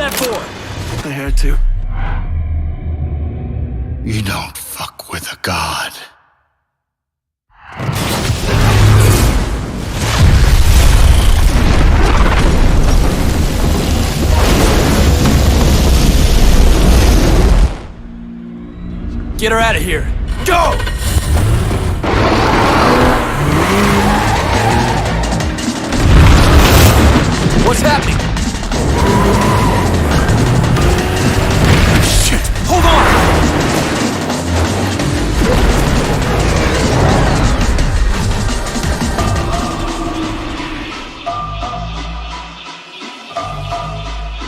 [SPEAKER 7] that for?
[SPEAKER 12] I had to. You don't fuck with a god.
[SPEAKER 7] Get her out of here. Go! What's happening?
[SPEAKER 12] Shit!
[SPEAKER 7] Hold on!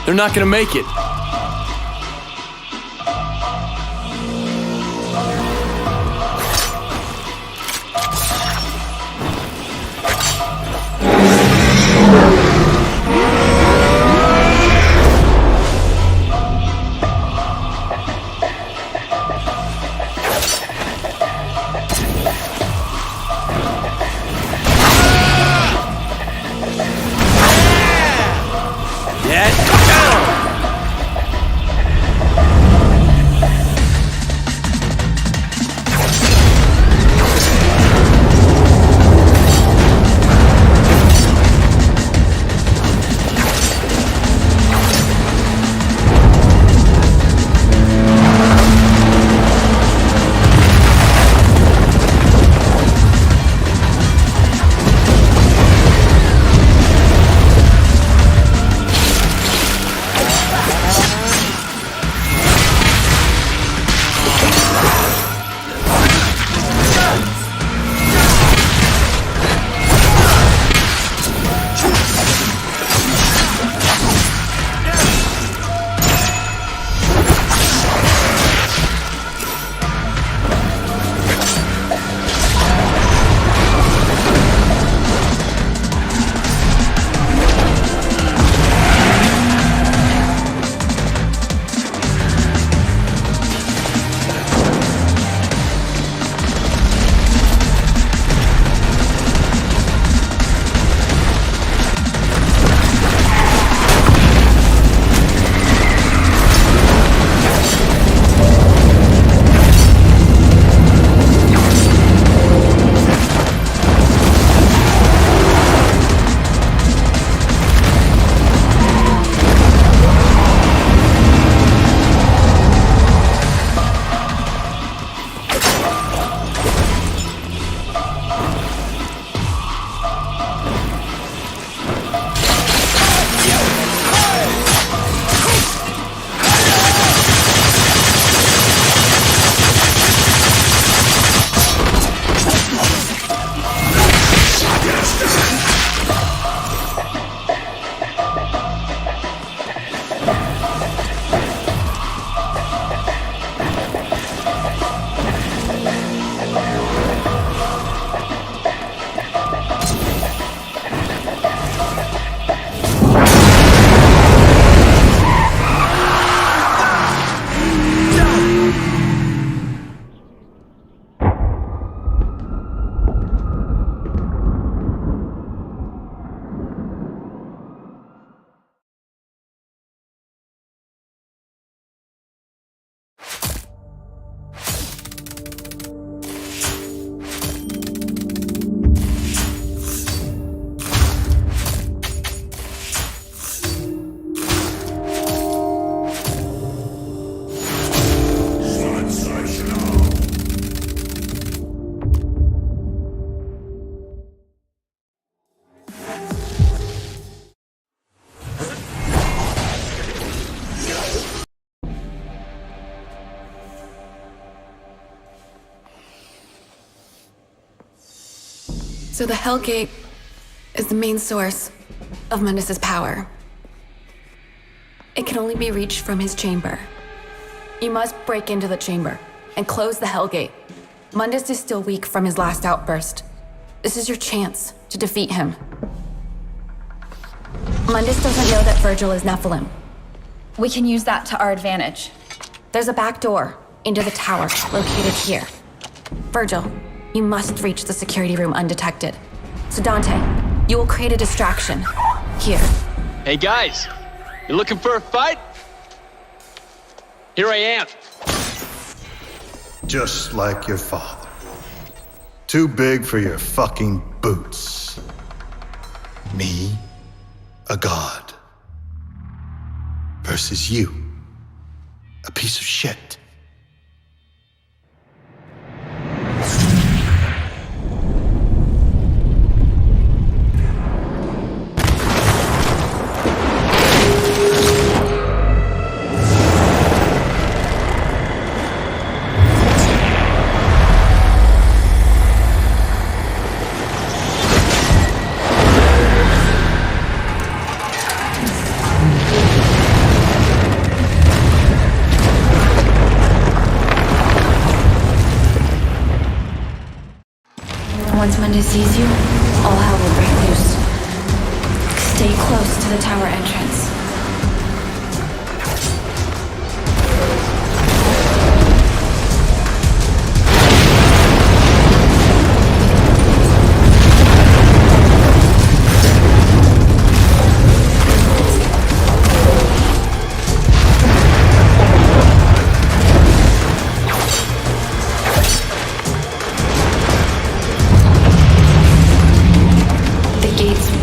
[SPEAKER 7] They're not gonna make it.
[SPEAKER 8] So the Hellgate is the main source of Mundus's power. It can only be reached from his chamber. You must break into the chamber and close the Hellgate. Mundus is still weak from his last outburst. This is your chance to defeat him. Mundus doesn't know that Virgil is Nephilim.
[SPEAKER 6] We can use that to our advantage.
[SPEAKER 8] There's a back door into the tower located here. Virgil, you must reach the security room undetected. So Dante, you will create a distraction. Here.
[SPEAKER 18] Hey guys, you looking for a fight?
[SPEAKER 4] Here I am.
[SPEAKER 13] Just like your father. Too big for your fucking boots. Me, a god. Versus you, a piece of shit.
[SPEAKER 8] Once Monday sees you, all hell will break loose. Stay close to the tower entrance.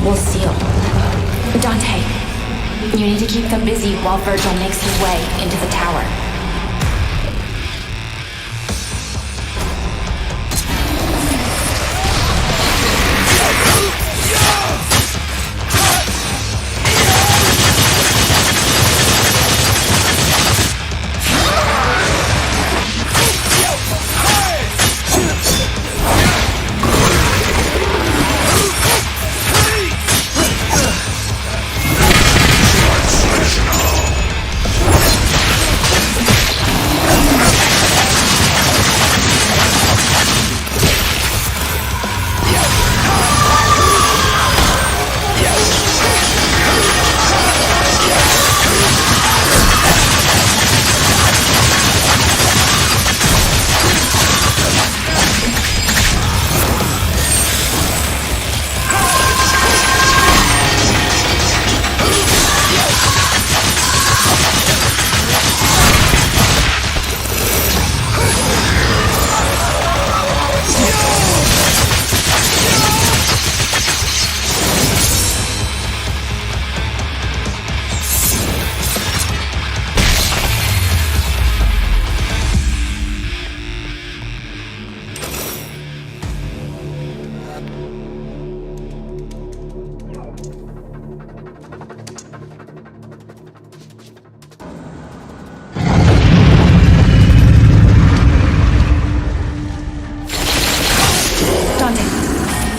[SPEAKER 8] Will seal. Dante, you need to keep them busy while Virgil makes his way into the tower.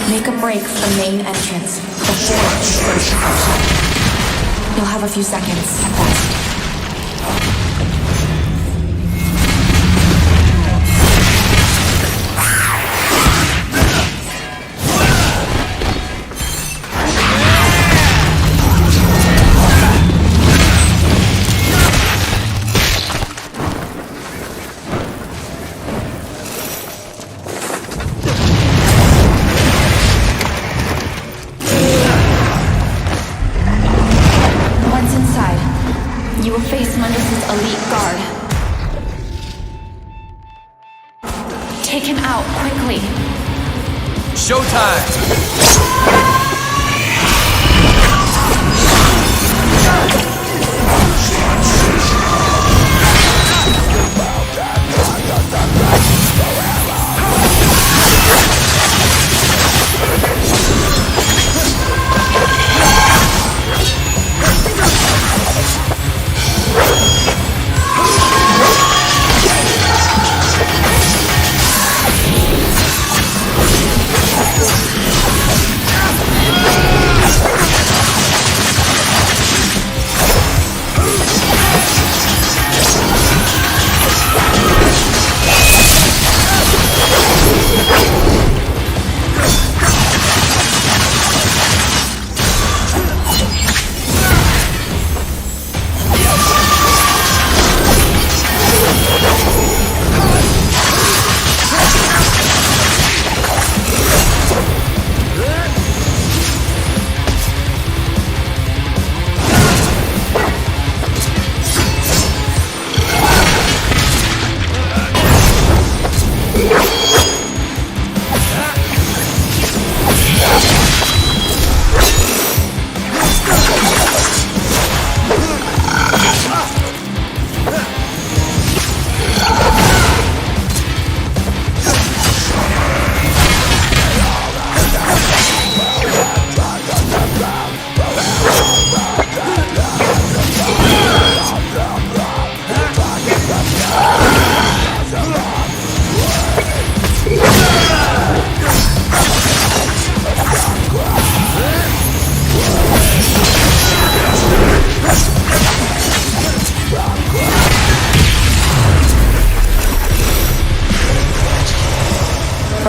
[SPEAKER 8] Make a break for the main entrance before it starts to function. You'll have a few seconds at best. Elite guard. Take him out quickly.
[SPEAKER 14] Showtime!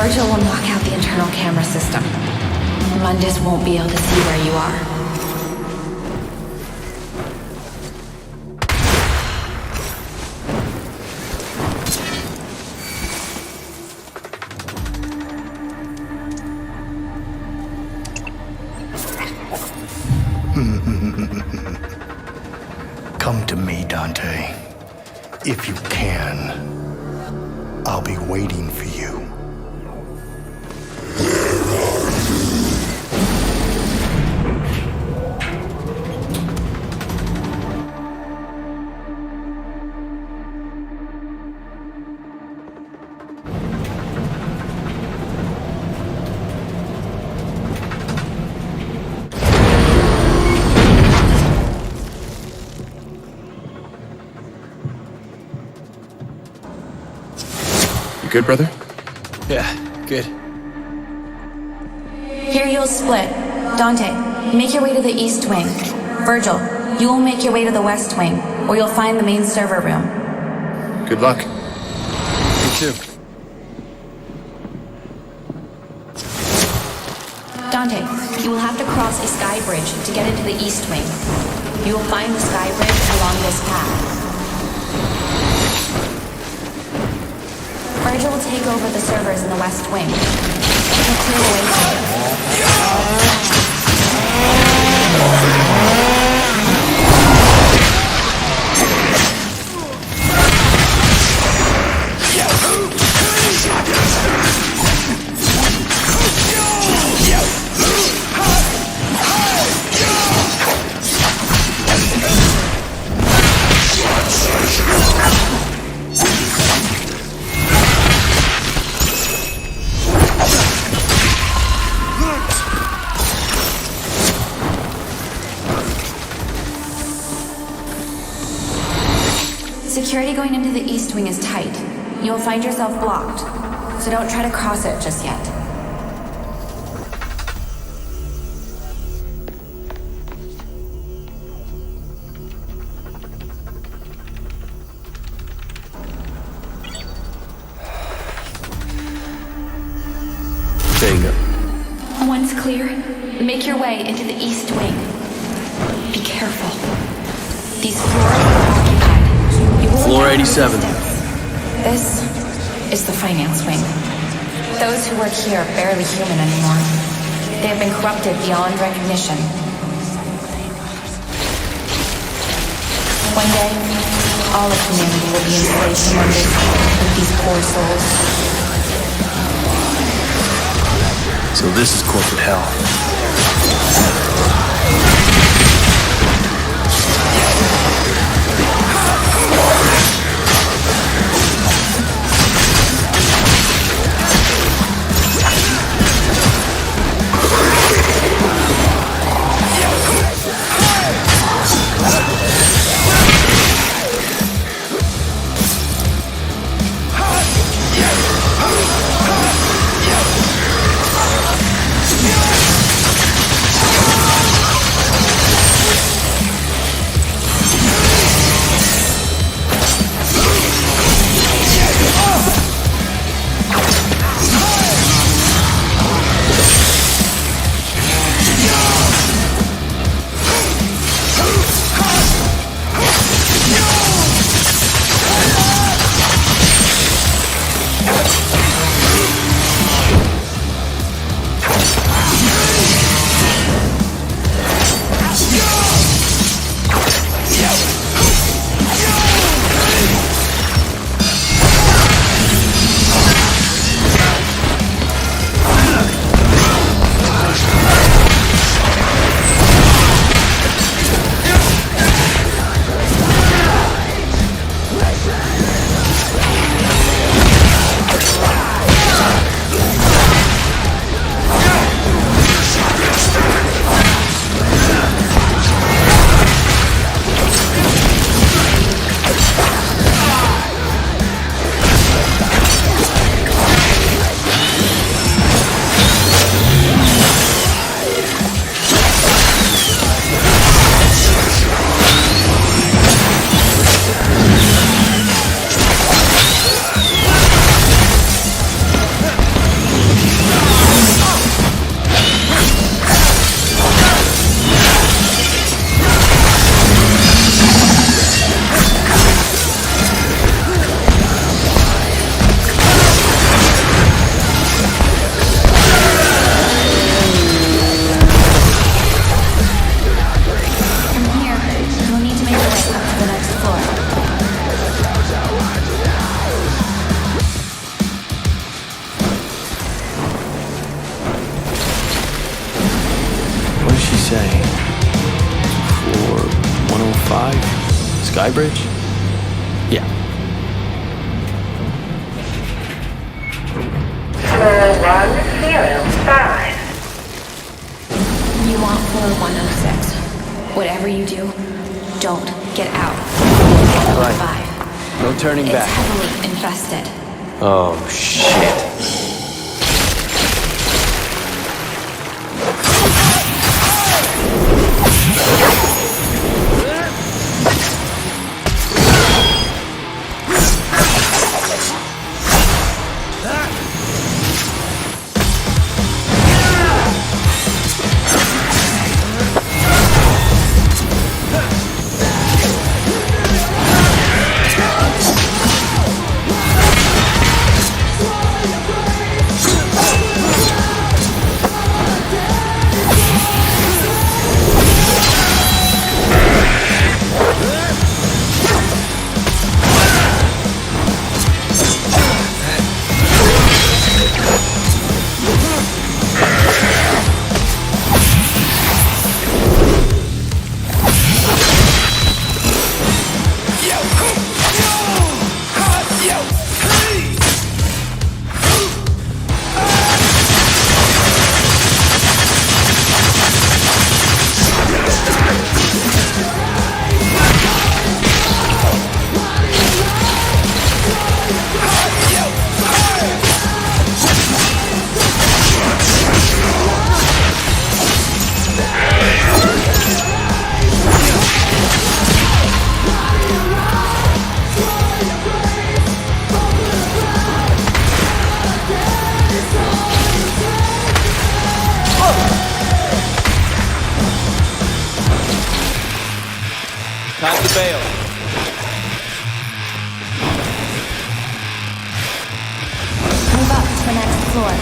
[SPEAKER 6] Virgil will knock out the internal camera system. Mundus won't be able to see where you are.
[SPEAKER 13] Come to me, Dante. If you can, I'll be waiting for you.
[SPEAKER 11] Good, brother?
[SPEAKER 7] Yeah, good.
[SPEAKER 6] Here you'll split. Dante, make your way to the east wing. Virgil, you will make your way to the west wing, where you'll find the main server room.
[SPEAKER 11] Good luck.
[SPEAKER 7] You too.
[SPEAKER 6] Dante, you will have to cross a sky bridge to get into the east wing. You will find the sky bridge along this path. Virgil will take over the servers in the west wing. It will clear the way for you. Security going into the east wing is tight. You will find yourself blocked, so don't try to cross it just yet.
[SPEAKER 7] There you go.
[SPEAKER 6] Once clear, make your way into the east wing. Be careful. These floors are occupied.
[SPEAKER 7] Floor 87.
[SPEAKER 6] This is the finance wing. Those who work here are barely human anymore. They have been corrupted beyond recognition. One day, all of humanity will be enslaved to Mundus with these poor souls.
[SPEAKER 7] So this is corporate hell. say? 4105? Skybridge? Yeah.
[SPEAKER 16] Floor 105.
[SPEAKER 6] You want floor 106. Whatever you do, don't get out.
[SPEAKER 7] Right. No turning back.
[SPEAKER 6] It's heavily infested.
[SPEAKER 7] Oh, shit. Time to bail.
[SPEAKER 6] Move up to the next floor.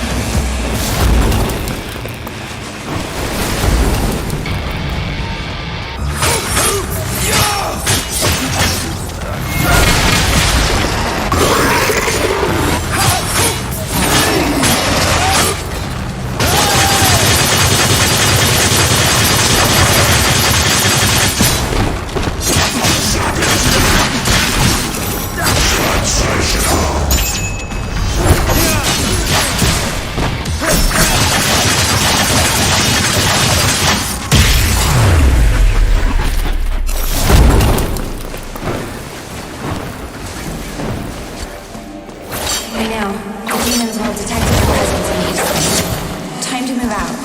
[SPEAKER 6] By now, the demons will have detected your presence in each space. Time to move out.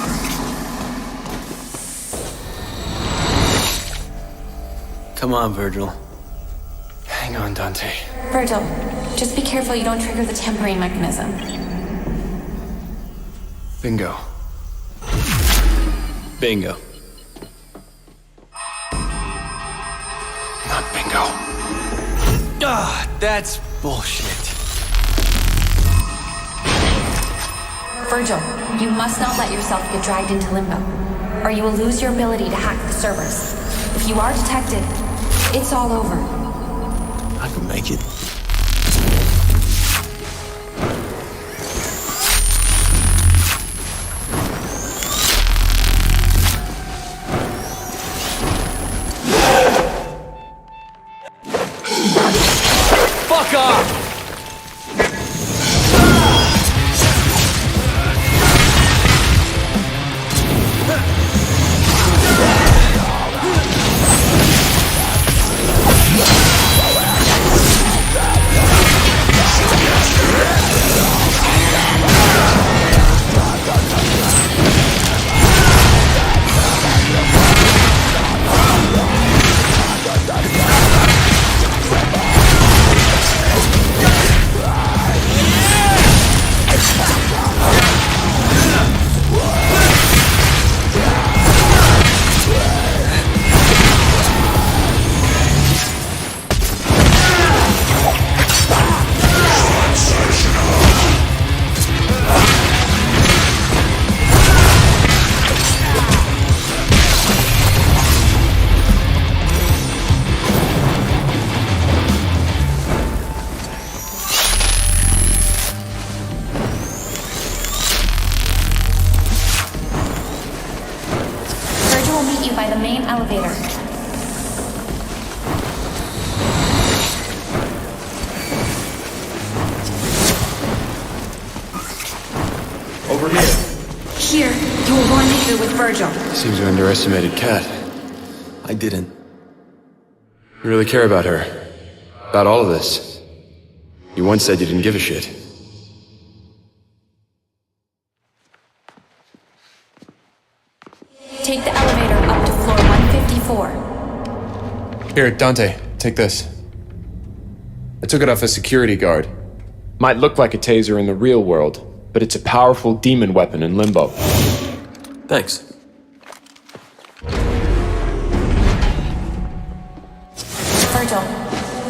[SPEAKER 7] Come on, Virgil.
[SPEAKER 11] Hang on, Dante.
[SPEAKER 6] Virgil, just be careful you don't trigger the tempering mechanism.
[SPEAKER 11] Bingo.
[SPEAKER 7] Bingo.
[SPEAKER 11] Not bingo.
[SPEAKER 7] Ah, that's bullshit.
[SPEAKER 6] Virgil, you must not let yourself get dragged into limbo, or you will lose your ability to hack the servers. If you are detected, it's all over.
[SPEAKER 7] I can make it. Fuck off!
[SPEAKER 6] by the main elevator.
[SPEAKER 18] Over here.
[SPEAKER 2] Here, you will rendezvous with Virgil.
[SPEAKER 18] Seems you underestimated Kat.
[SPEAKER 7] I didn't.
[SPEAKER 18] You really care about her. About all of this. You once said you didn't give a shit.
[SPEAKER 6] Take the elevator up to floor 154.
[SPEAKER 11] Here, Dante, take this. I took it off a security guard.
[SPEAKER 18] Might look like a taser in the real world, but it's a powerful demon weapon in Limbo.
[SPEAKER 7] Thanks.
[SPEAKER 6] Virgil,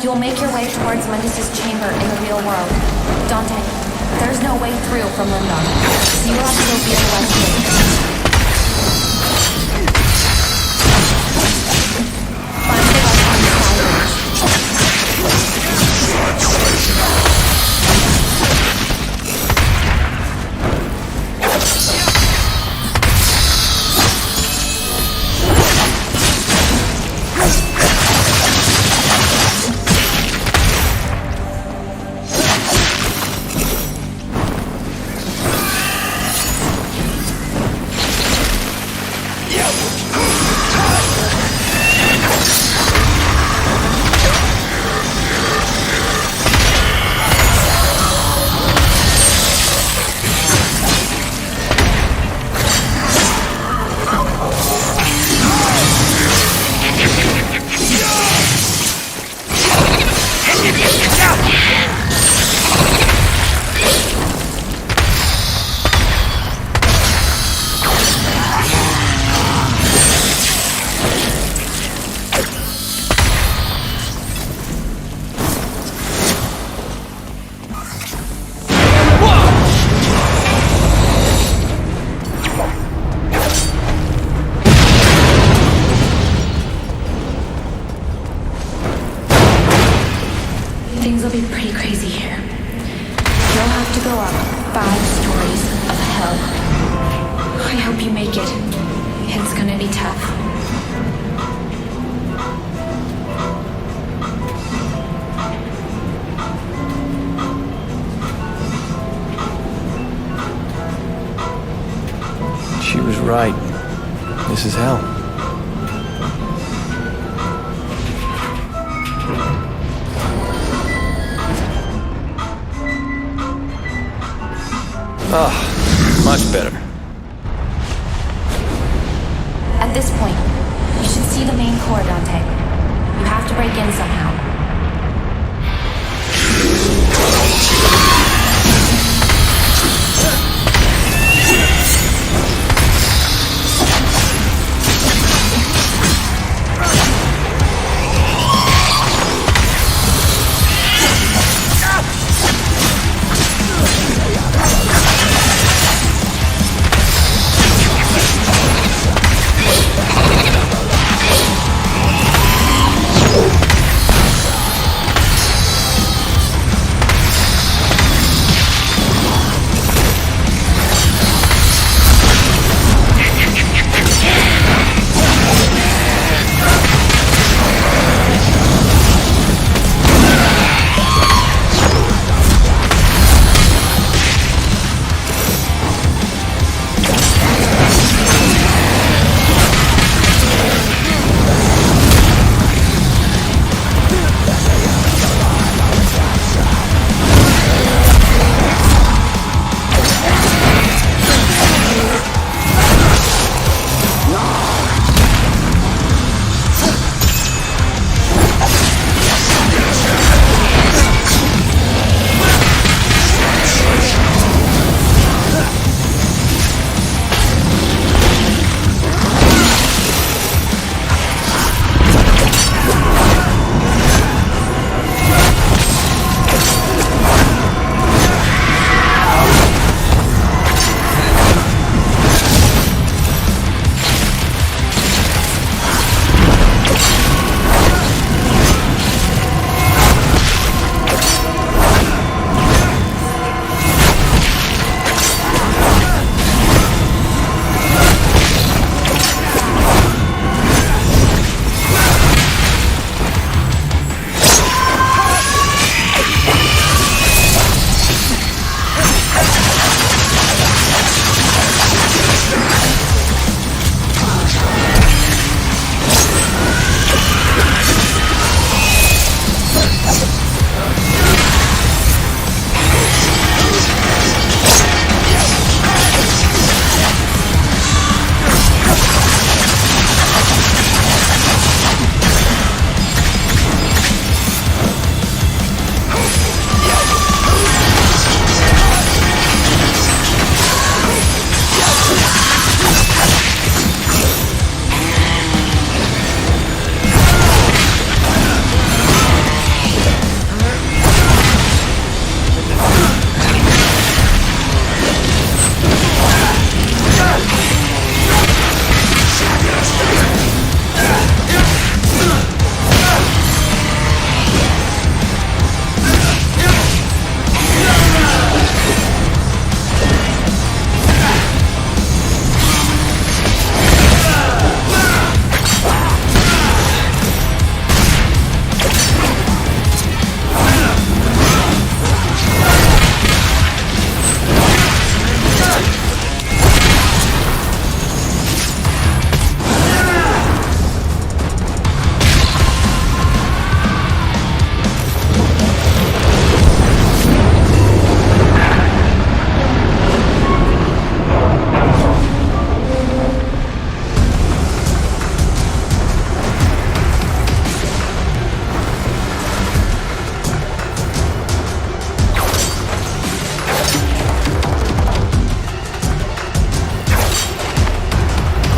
[SPEAKER 6] you will make your way towards Mundus's chamber in the real world. Dante, there's no way through from Limbo, so you will have to go via the west gate. Find the west on the side bridge. Things will be pretty crazy here. You'll have to go up 5 stories of hell. I hope you make it. It's gonna be tough.
[SPEAKER 7] She was right. This is hell. Ah, much better.
[SPEAKER 6] At this point, you should see the main core, Dante. You have to break in somehow.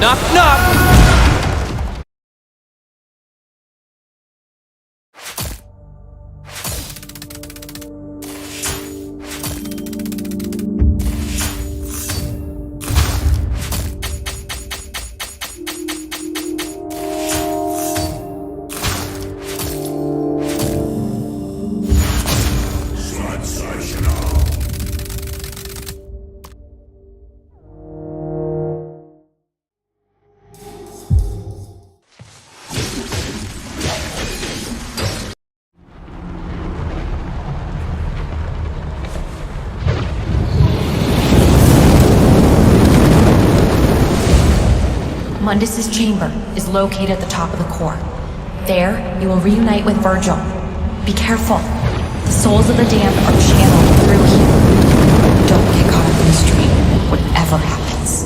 [SPEAKER 14] Knock, knock!
[SPEAKER 6] Mundus's chamber is located at the top of the core. There, you will reunite with Virgil. Be careful. The souls of the damned are channeled through here. Don't get caught up in the stream, whatever happens.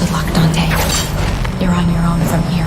[SPEAKER 6] Good luck, Dante. You're on your own from here.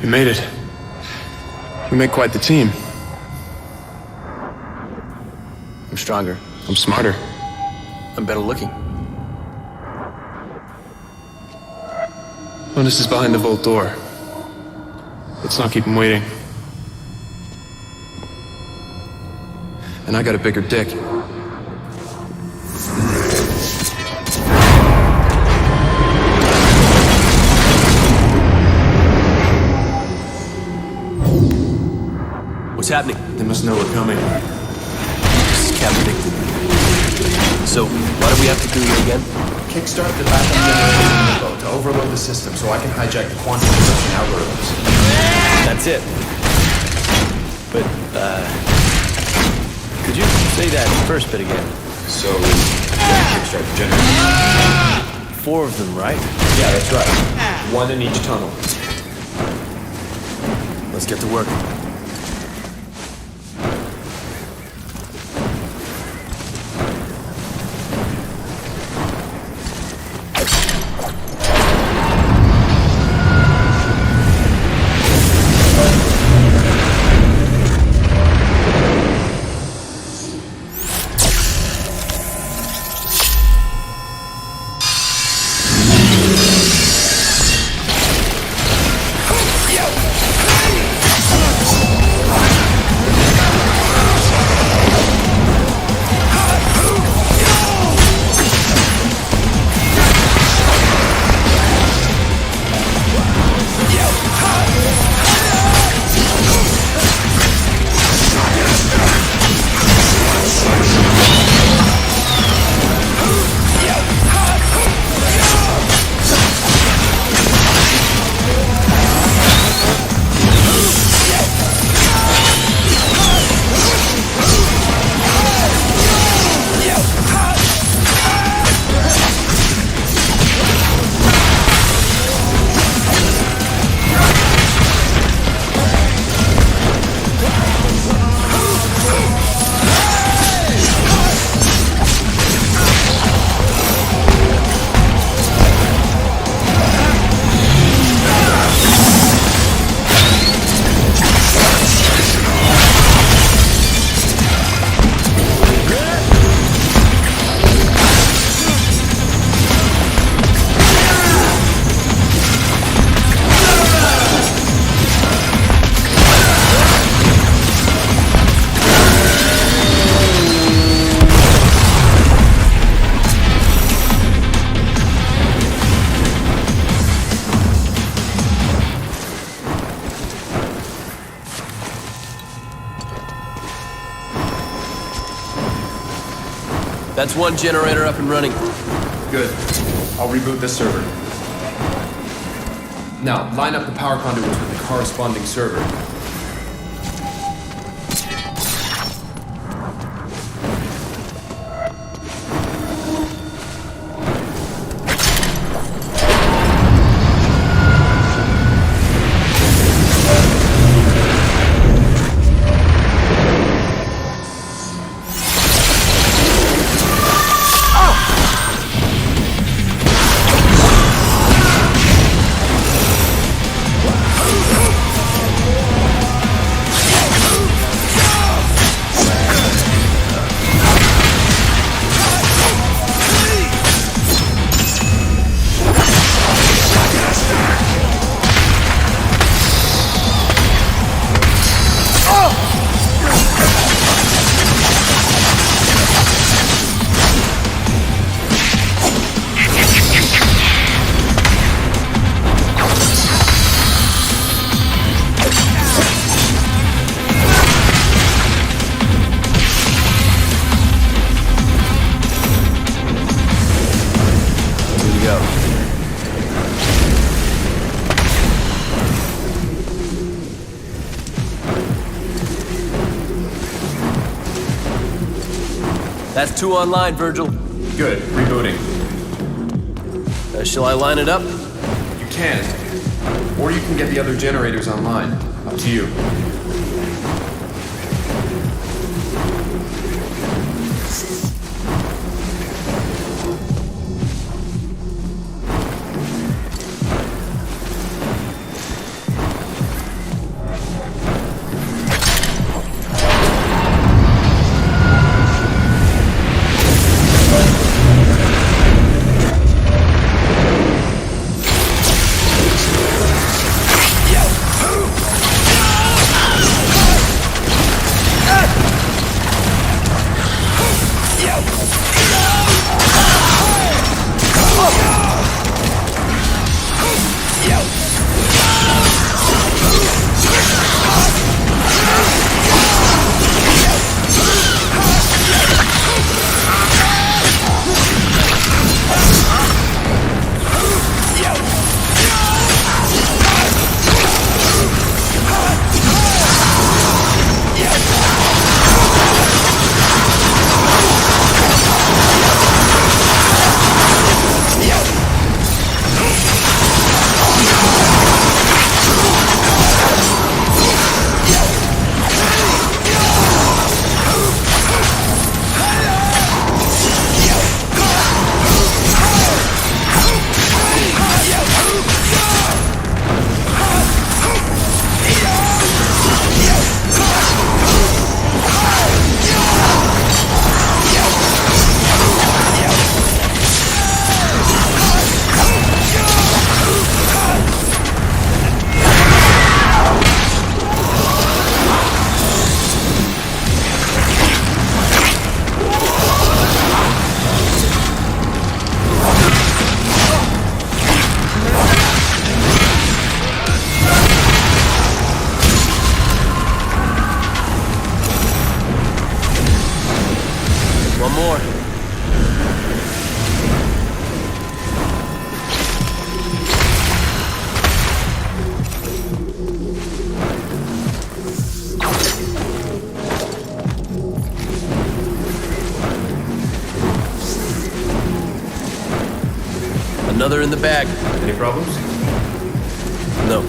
[SPEAKER 11] We made it. We make quite the team.
[SPEAKER 7] I'm stronger.
[SPEAKER 11] I'm smarter.
[SPEAKER 7] I'm better looking.
[SPEAKER 11] Linus is behind the vault door. Let's not keep him waiting. And I got a bigger dick.
[SPEAKER 7] What's happening?
[SPEAKER 11] They must know we're coming.
[SPEAKER 7] This is Captain. So, what do we have to do here again?
[SPEAKER 4] Kickstart the backup generator in the boat to overload the system so I can hijack the quantum encryption algorithms.
[SPEAKER 7] That's it. But, could you say that first bit again?
[SPEAKER 4] So, kickstart the generator.
[SPEAKER 7] 4 of them, right?
[SPEAKER 4] Yeah, that's right. 1 in each tunnel.
[SPEAKER 7] Let's get to work. That's 1 generator up and running.
[SPEAKER 4] Good. I'll reboot this server. Now, line up the power conduits with the corresponding server.
[SPEAKER 7] That's 2 online, Virgil.
[SPEAKER 4] Good. Rebooting.
[SPEAKER 7] Shall I line it up?
[SPEAKER 4] You can. Or you can get the other generators online. Up to you.
[SPEAKER 7] Another in the bag.
[SPEAKER 4] Any problems?
[SPEAKER 7] No.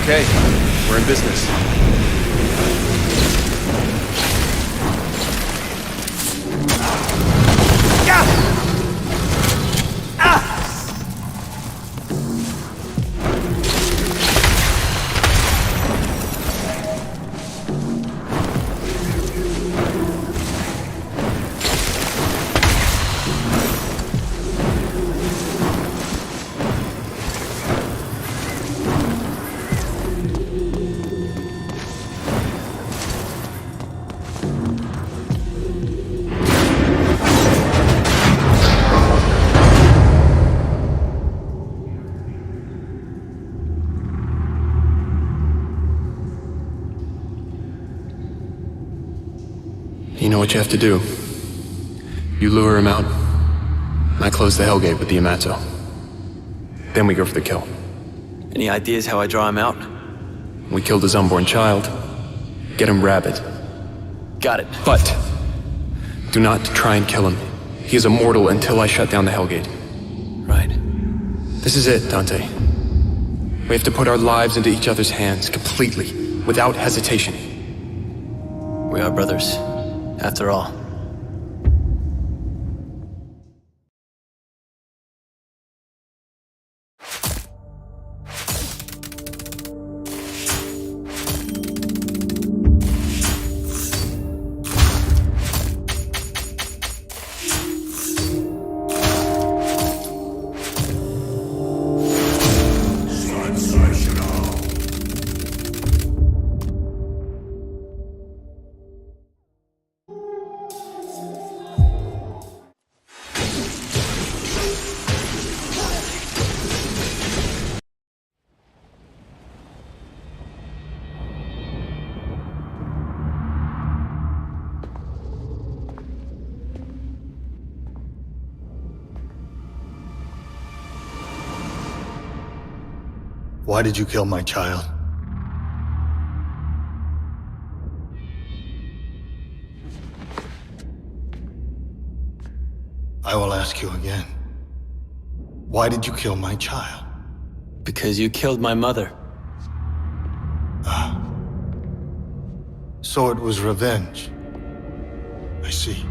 [SPEAKER 4] Okay, we're in business.
[SPEAKER 11] You know what you have to do. You lure him out, and I close the Hellgate with the Yamato. Then we go for the kill.
[SPEAKER 7] Any ideas how I draw him out?
[SPEAKER 11] We killed his unborn child. Get him rabid.
[SPEAKER 7] Got it.
[SPEAKER 11] But do not try and kill him. He is immortal until I shut down the Hellgate.
[SPEAKER 7] Right.
[SPEAKER 11] This is it, Dante. We have to put our lives into each other's hands completely, without hesitation.
[SPEAKER 7] We are brothers, after all.
[SPEAKER 13] Why did you kill my child? I will ask you again. Why did you kill my child?
[SPEAKER 7] Because you killed my mother.
[SPEAKER 13] Ah. So it was revenge. I see.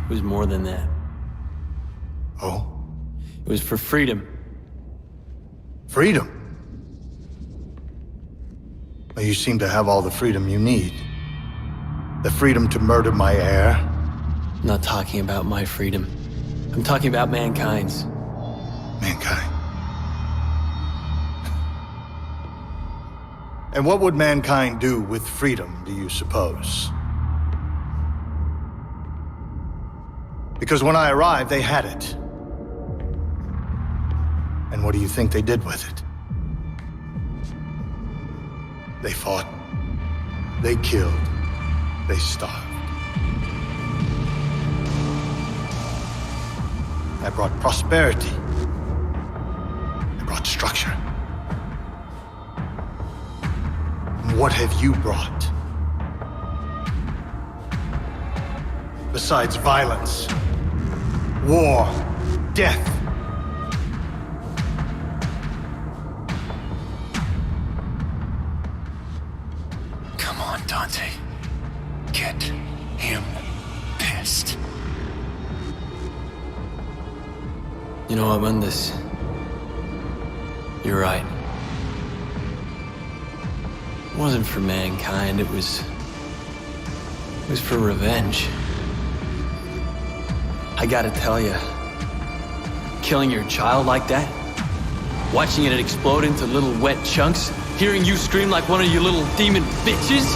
[SPEAKER 7] It was more than that.
[SPEAKER 13] Oh?
[SPEAKER 7] It was for freedom.
[SPEAKER 13] Freedom? Well, you seem to have all the freedom you need. The freedom to murder my heir.
[SPEAKER 7] I'm not talking about my freedom. I'm talking about mankind's.
[SPEAKER 13] Mankind. And what would mankind do with freedom, do you suppose? Because when I arrived, they had it. And what do you think they did with it? They fought. They killed. They starved. That brought prosperity. It brought structure. And what have you brought? Besides violence, war, death.
[SPEAKER 11] Come on, Dante. Get him pissed.
[SPEAKER 7] You know, Abundus, you're right. It wasn't for mankind, it was for revenge. I gotta tell you, killing your child like that, watching it explode into little wet chunks, hearing you scream like one of you little demon bitches,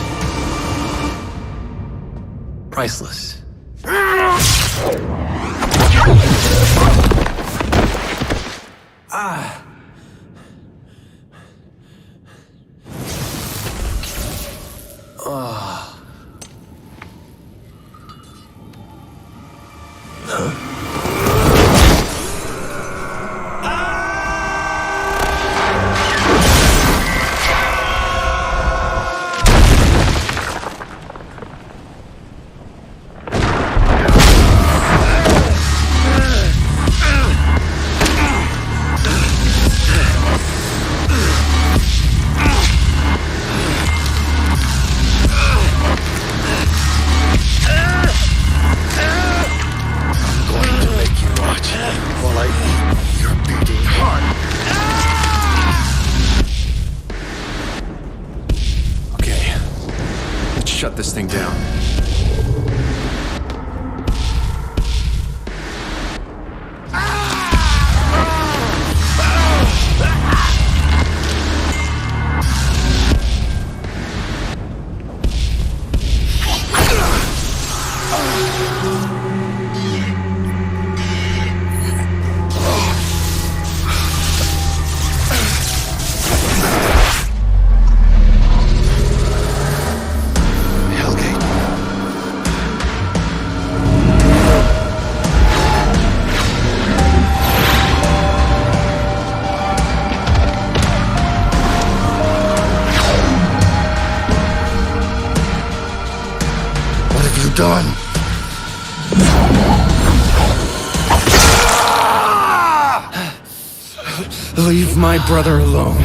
[SPEAKER 7] priceless.
[SPEAKER 18] Shut this thing down.
[SPEAKER 13] Done.
[SPEAKER 11] Leave my brother alone.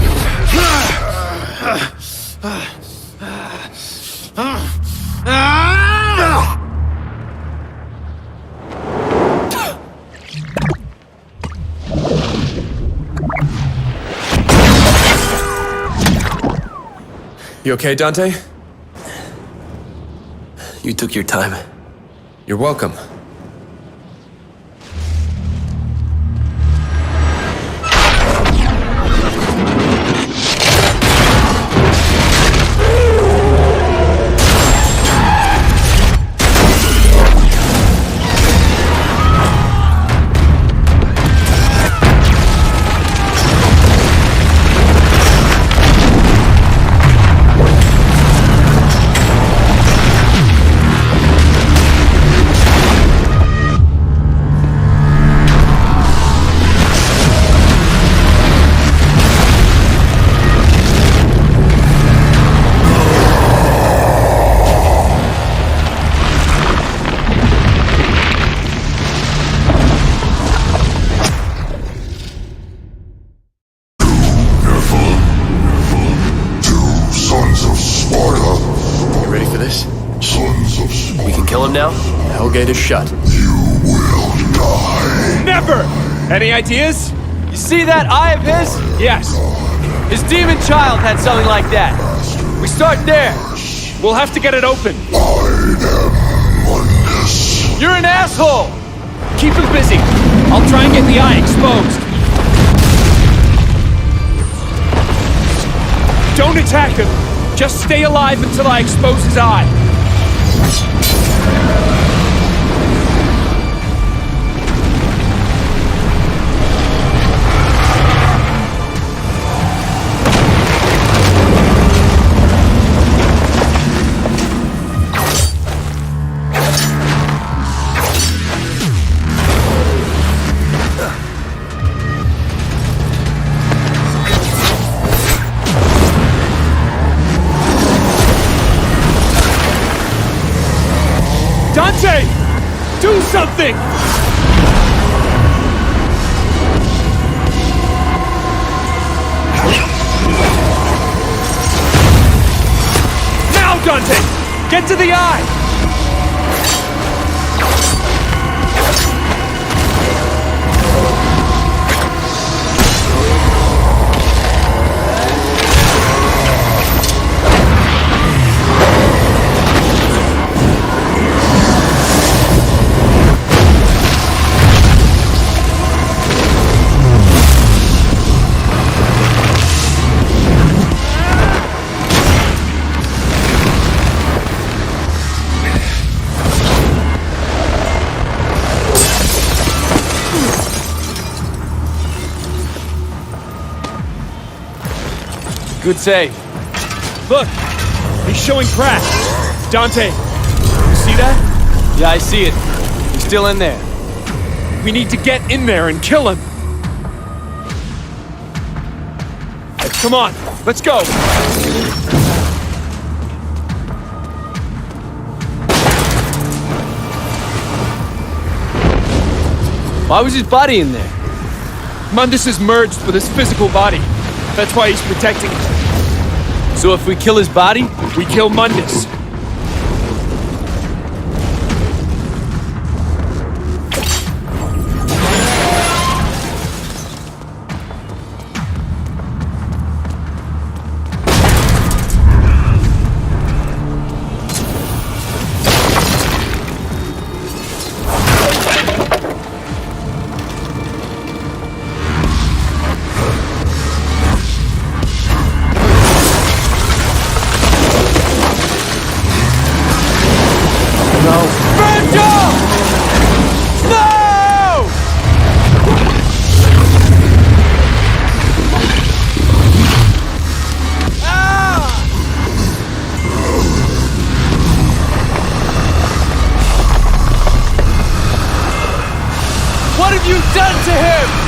[SPEAKER 18] You okay, Dante?
[SPEAKER 7] You took your time.
[SPEAKER 18] You're welcome. Now, Hellgate is shut.
[SPEAKER 13] You will die.
[SPEAKER 14] Never! Any ideas? You see that eye of his? Yes. His demon child had something like that. We start there. We'll have to get it open. You're an asshole! Keep him busy. I'll try and get the eye exposed. Don't attack him. Just stay alive until I expose his eye. Dante! Do something! Now, Dante! Get to the eye! Good save. Look! He's showing cracks! Dante! You see that? Yeah, I see it. He's still in there. We need to get in there and kill him! Come on, let's go! Why was his body in there? Mundus is merged with his physical body. That's why he's protecting it. So if we kill his body, we kill Mundus. What have you done to him?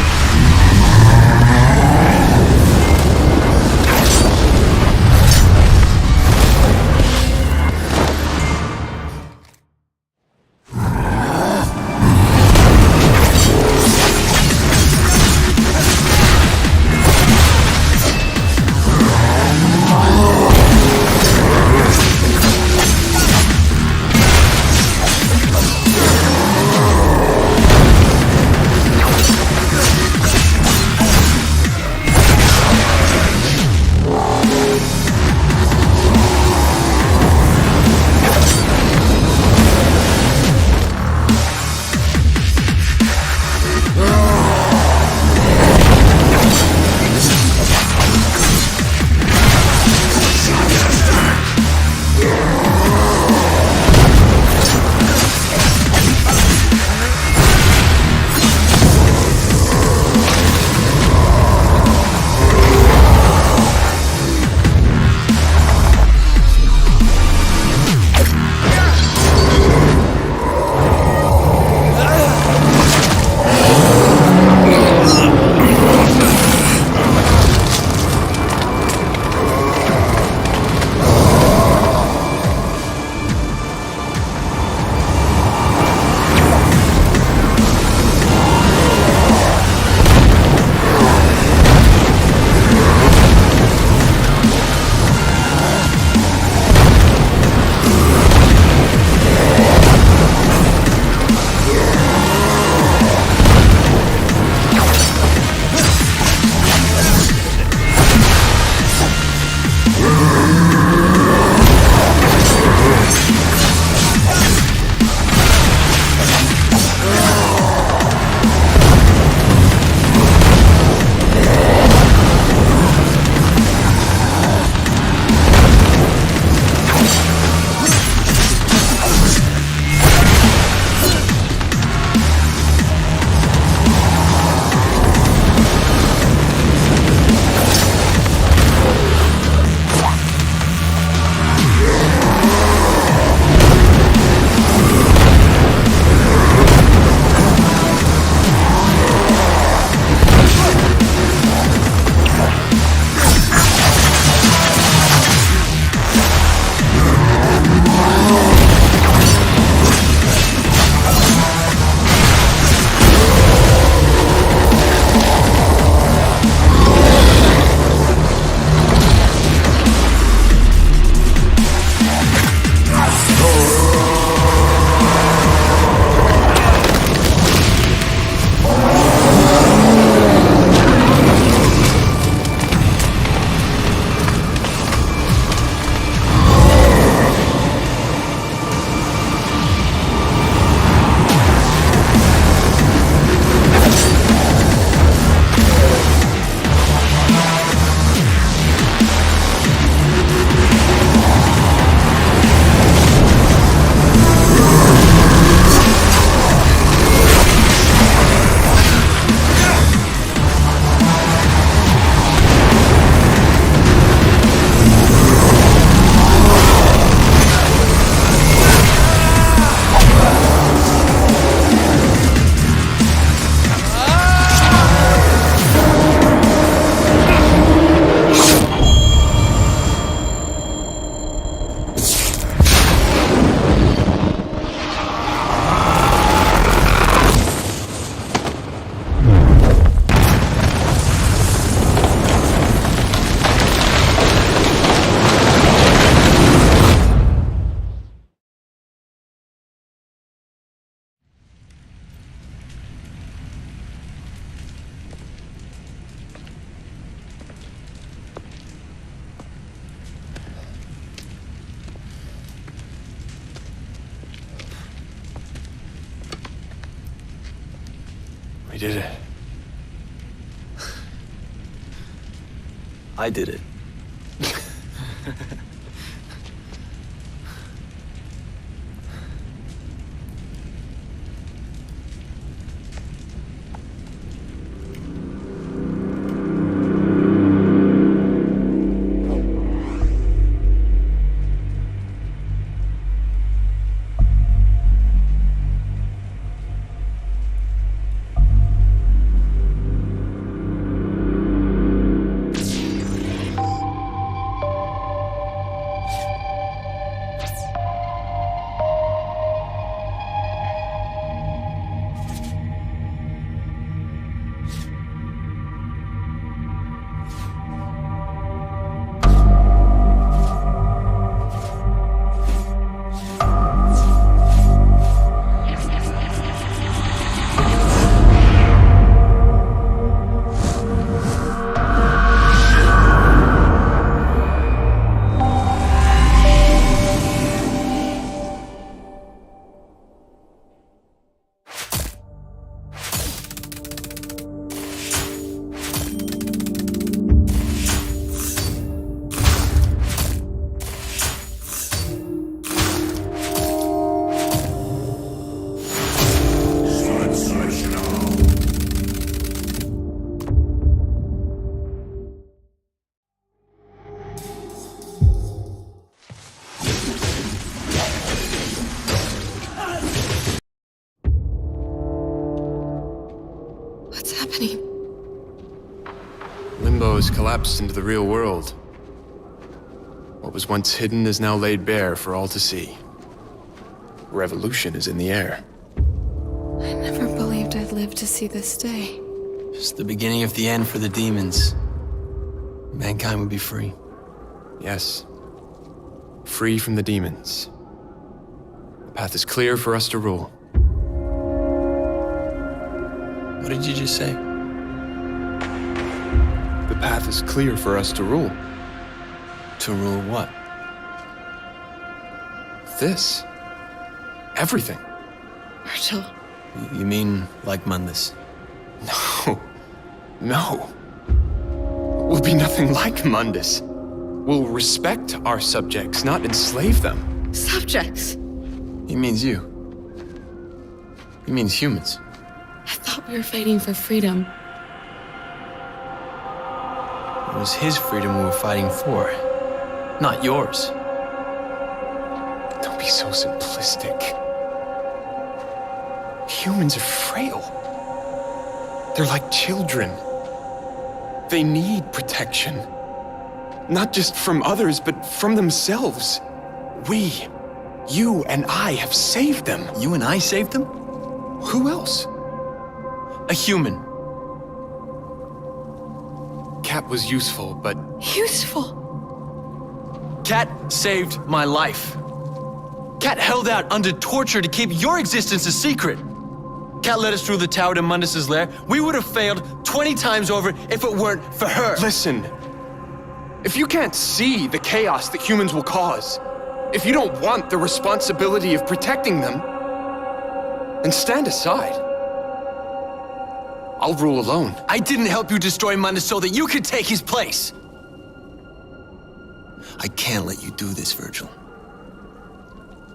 [SPEAKER 7] did it. I did it.
[SPEAKER 18] Limbo has collapsed into the real world. What was once hidden is now laid bare for all to see. Revolution is in the air.
[SPEAKER 8] I never believed I'd live to see this day.
[SPEAKER 7] It's the beginning of the end for the demons. Mankind would be free.
[SPEAKER 18] Yes. Free from the demons. The path is clear for us to rule.
[SPEAKER 7] What did you just say?
[SPEAKER 18] The path is clear for us to rule.
[SPEAKER 7] To rule what?
[SPEAKER 18] This. Everything.
[SPEAKER 8] Virgil.
[SPEAKER 7] You mean like Mundus?
[SPEAKER 18] No. No. We'll be nothing like Mundus. We'll respect our subjects, not enslave them.
[SPEAKER 8] Subjects?
[SPEAKER 7] He means you. He means humans.
[SPEAKER 8] I thought we were fighting for freedom.
[SPEAKER 7] It was his freedom we were fighting for, not yours.
[SPEAKER 18] Don't be so simplistic. Humans are frail. They're like children. They need protection. Not just from others, but from themselves. We, you and I, have saved them.
[SPEAKER 7] You and I saved them?
[SPEAKER 18] Who else?
[SPEAKER 7] A human.
[SPEAKER 18] Cat was useful, but...
[SPEAKER 8] Useful?
[SPEAKER 7] Cat saved my life. Cat held out under torture to keep your existence a secret. Cat led us through the tower to Mundus's lair. We would have failed 20 times over if it weren't for her.
[SPEAKER 18] Listen. If you can't see the chaos that humans will cause, if you don't want the responsibility of protecting them, then stand aside. I'll rule alone.
[SPEAKER 7] I didn't help you destroy Mundus so that you could take his place. I can't let you do this, Virgil.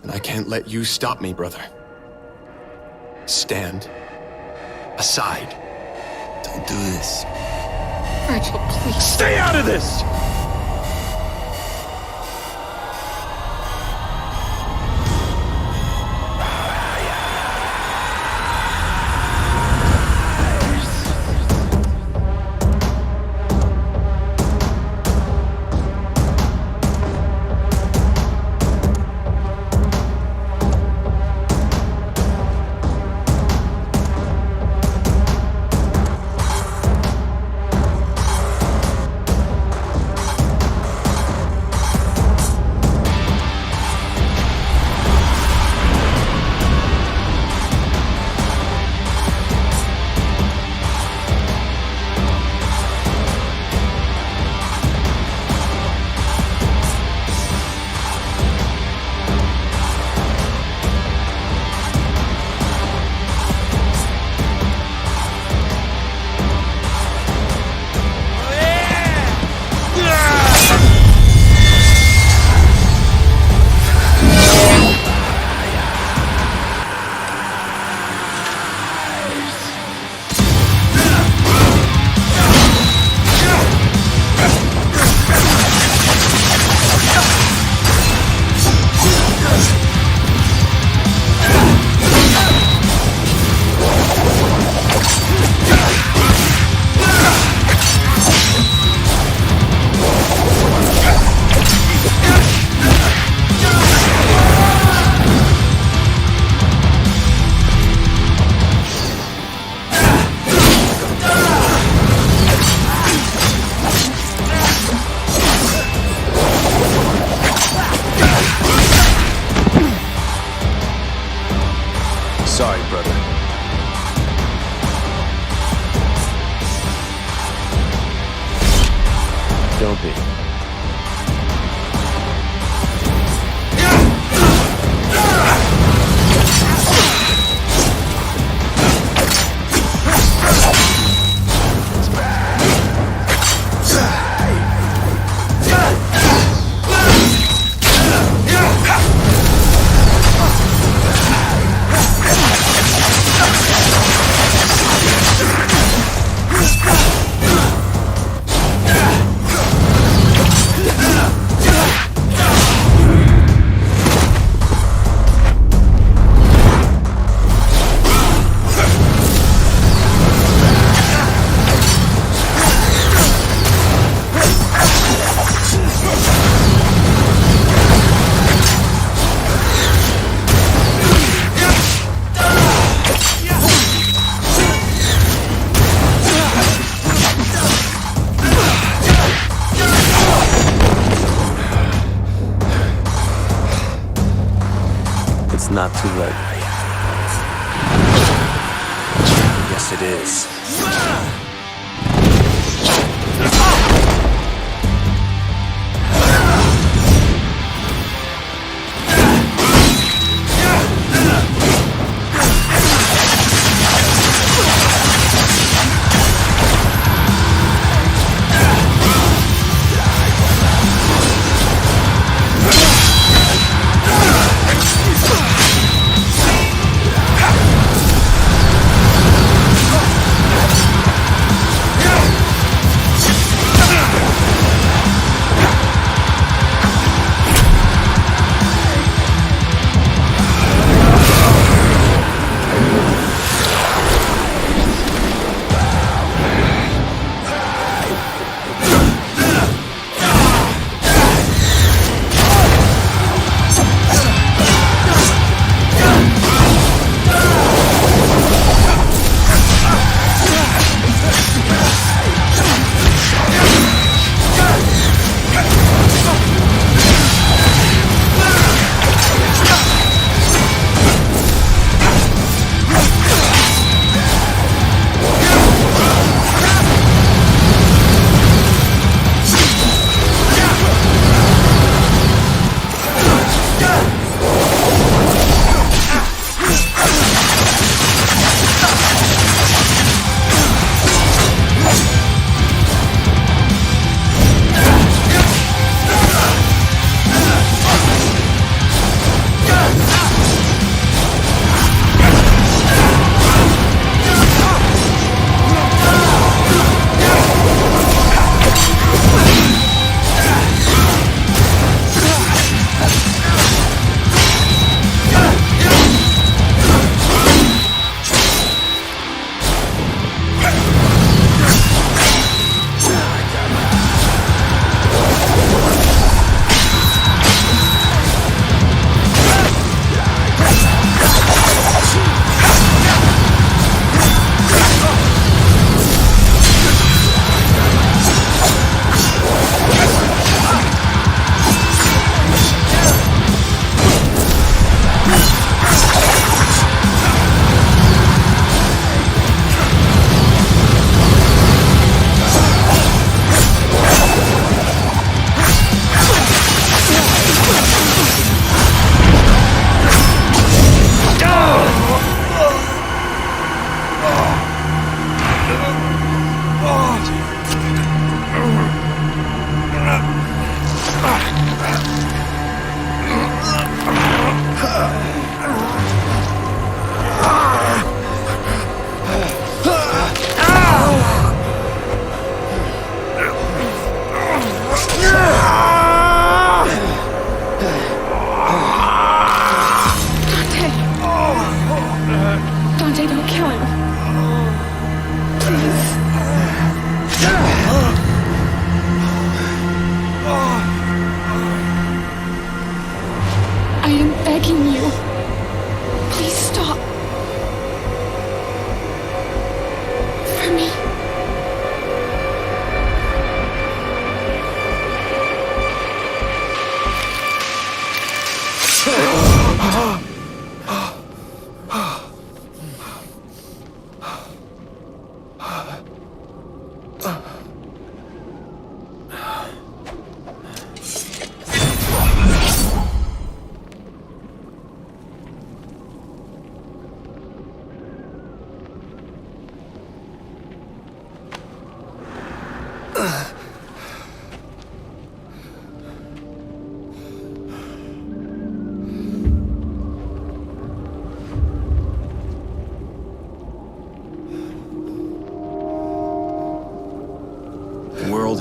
[SPEAKER 18] And I can't let you stop me, brother. Stand aside.
[SPEAKER 7] Don't do this.
[SPEAKER 8] Virgil, please.
[SPEAKER 18] Stay out of this!
[SPEAKER 14] be. It's not too late.
[SPEAKER 11] Yes, it is.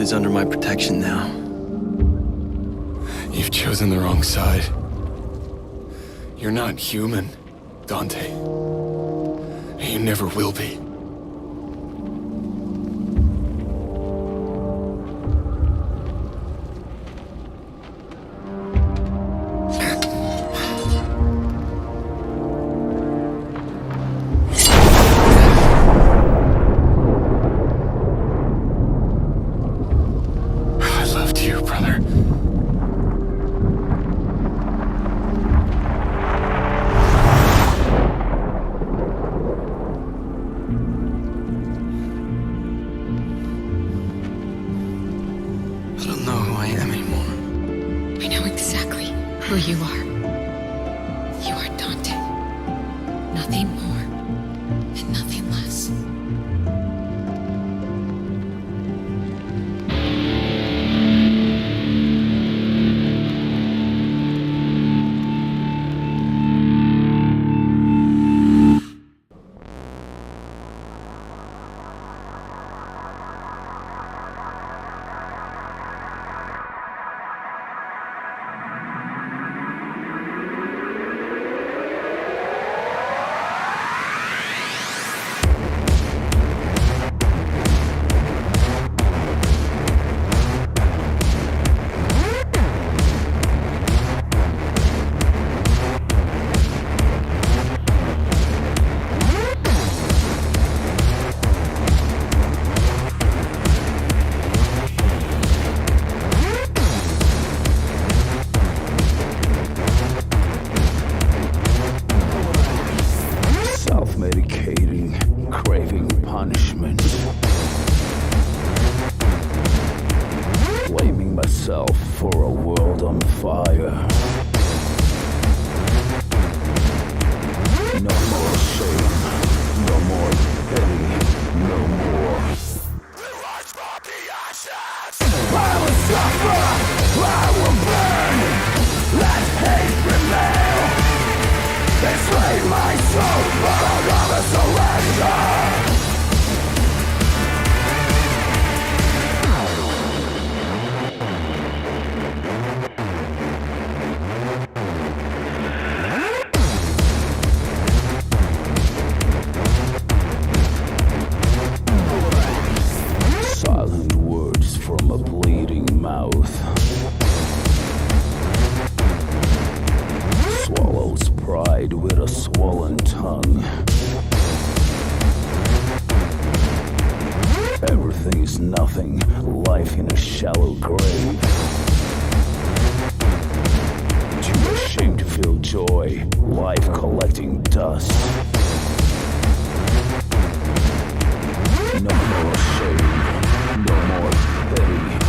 [SPEAKER 7] is under my protection now.
[SPEAKER 18] You've chosen the wrong side. You're not human, Dante. You never will be.
[SPEAKER 8] Who you are. You are Dante. Nothing more and nothing less.
[SPEAKER 3] Craving punishment. Blaming myself for a world on fire. No more shame. No more pity. No more. I will suffer. I will burn. Let hate prevail. Enslave my soul, but I'll never surrender. Silent words from a bleeding mouth. Swallows pride with a swollen tongue. Everything is nothing, life in a shallow grave. Too ashamed to feel joy, life collecting dust. No more shame, no more pity.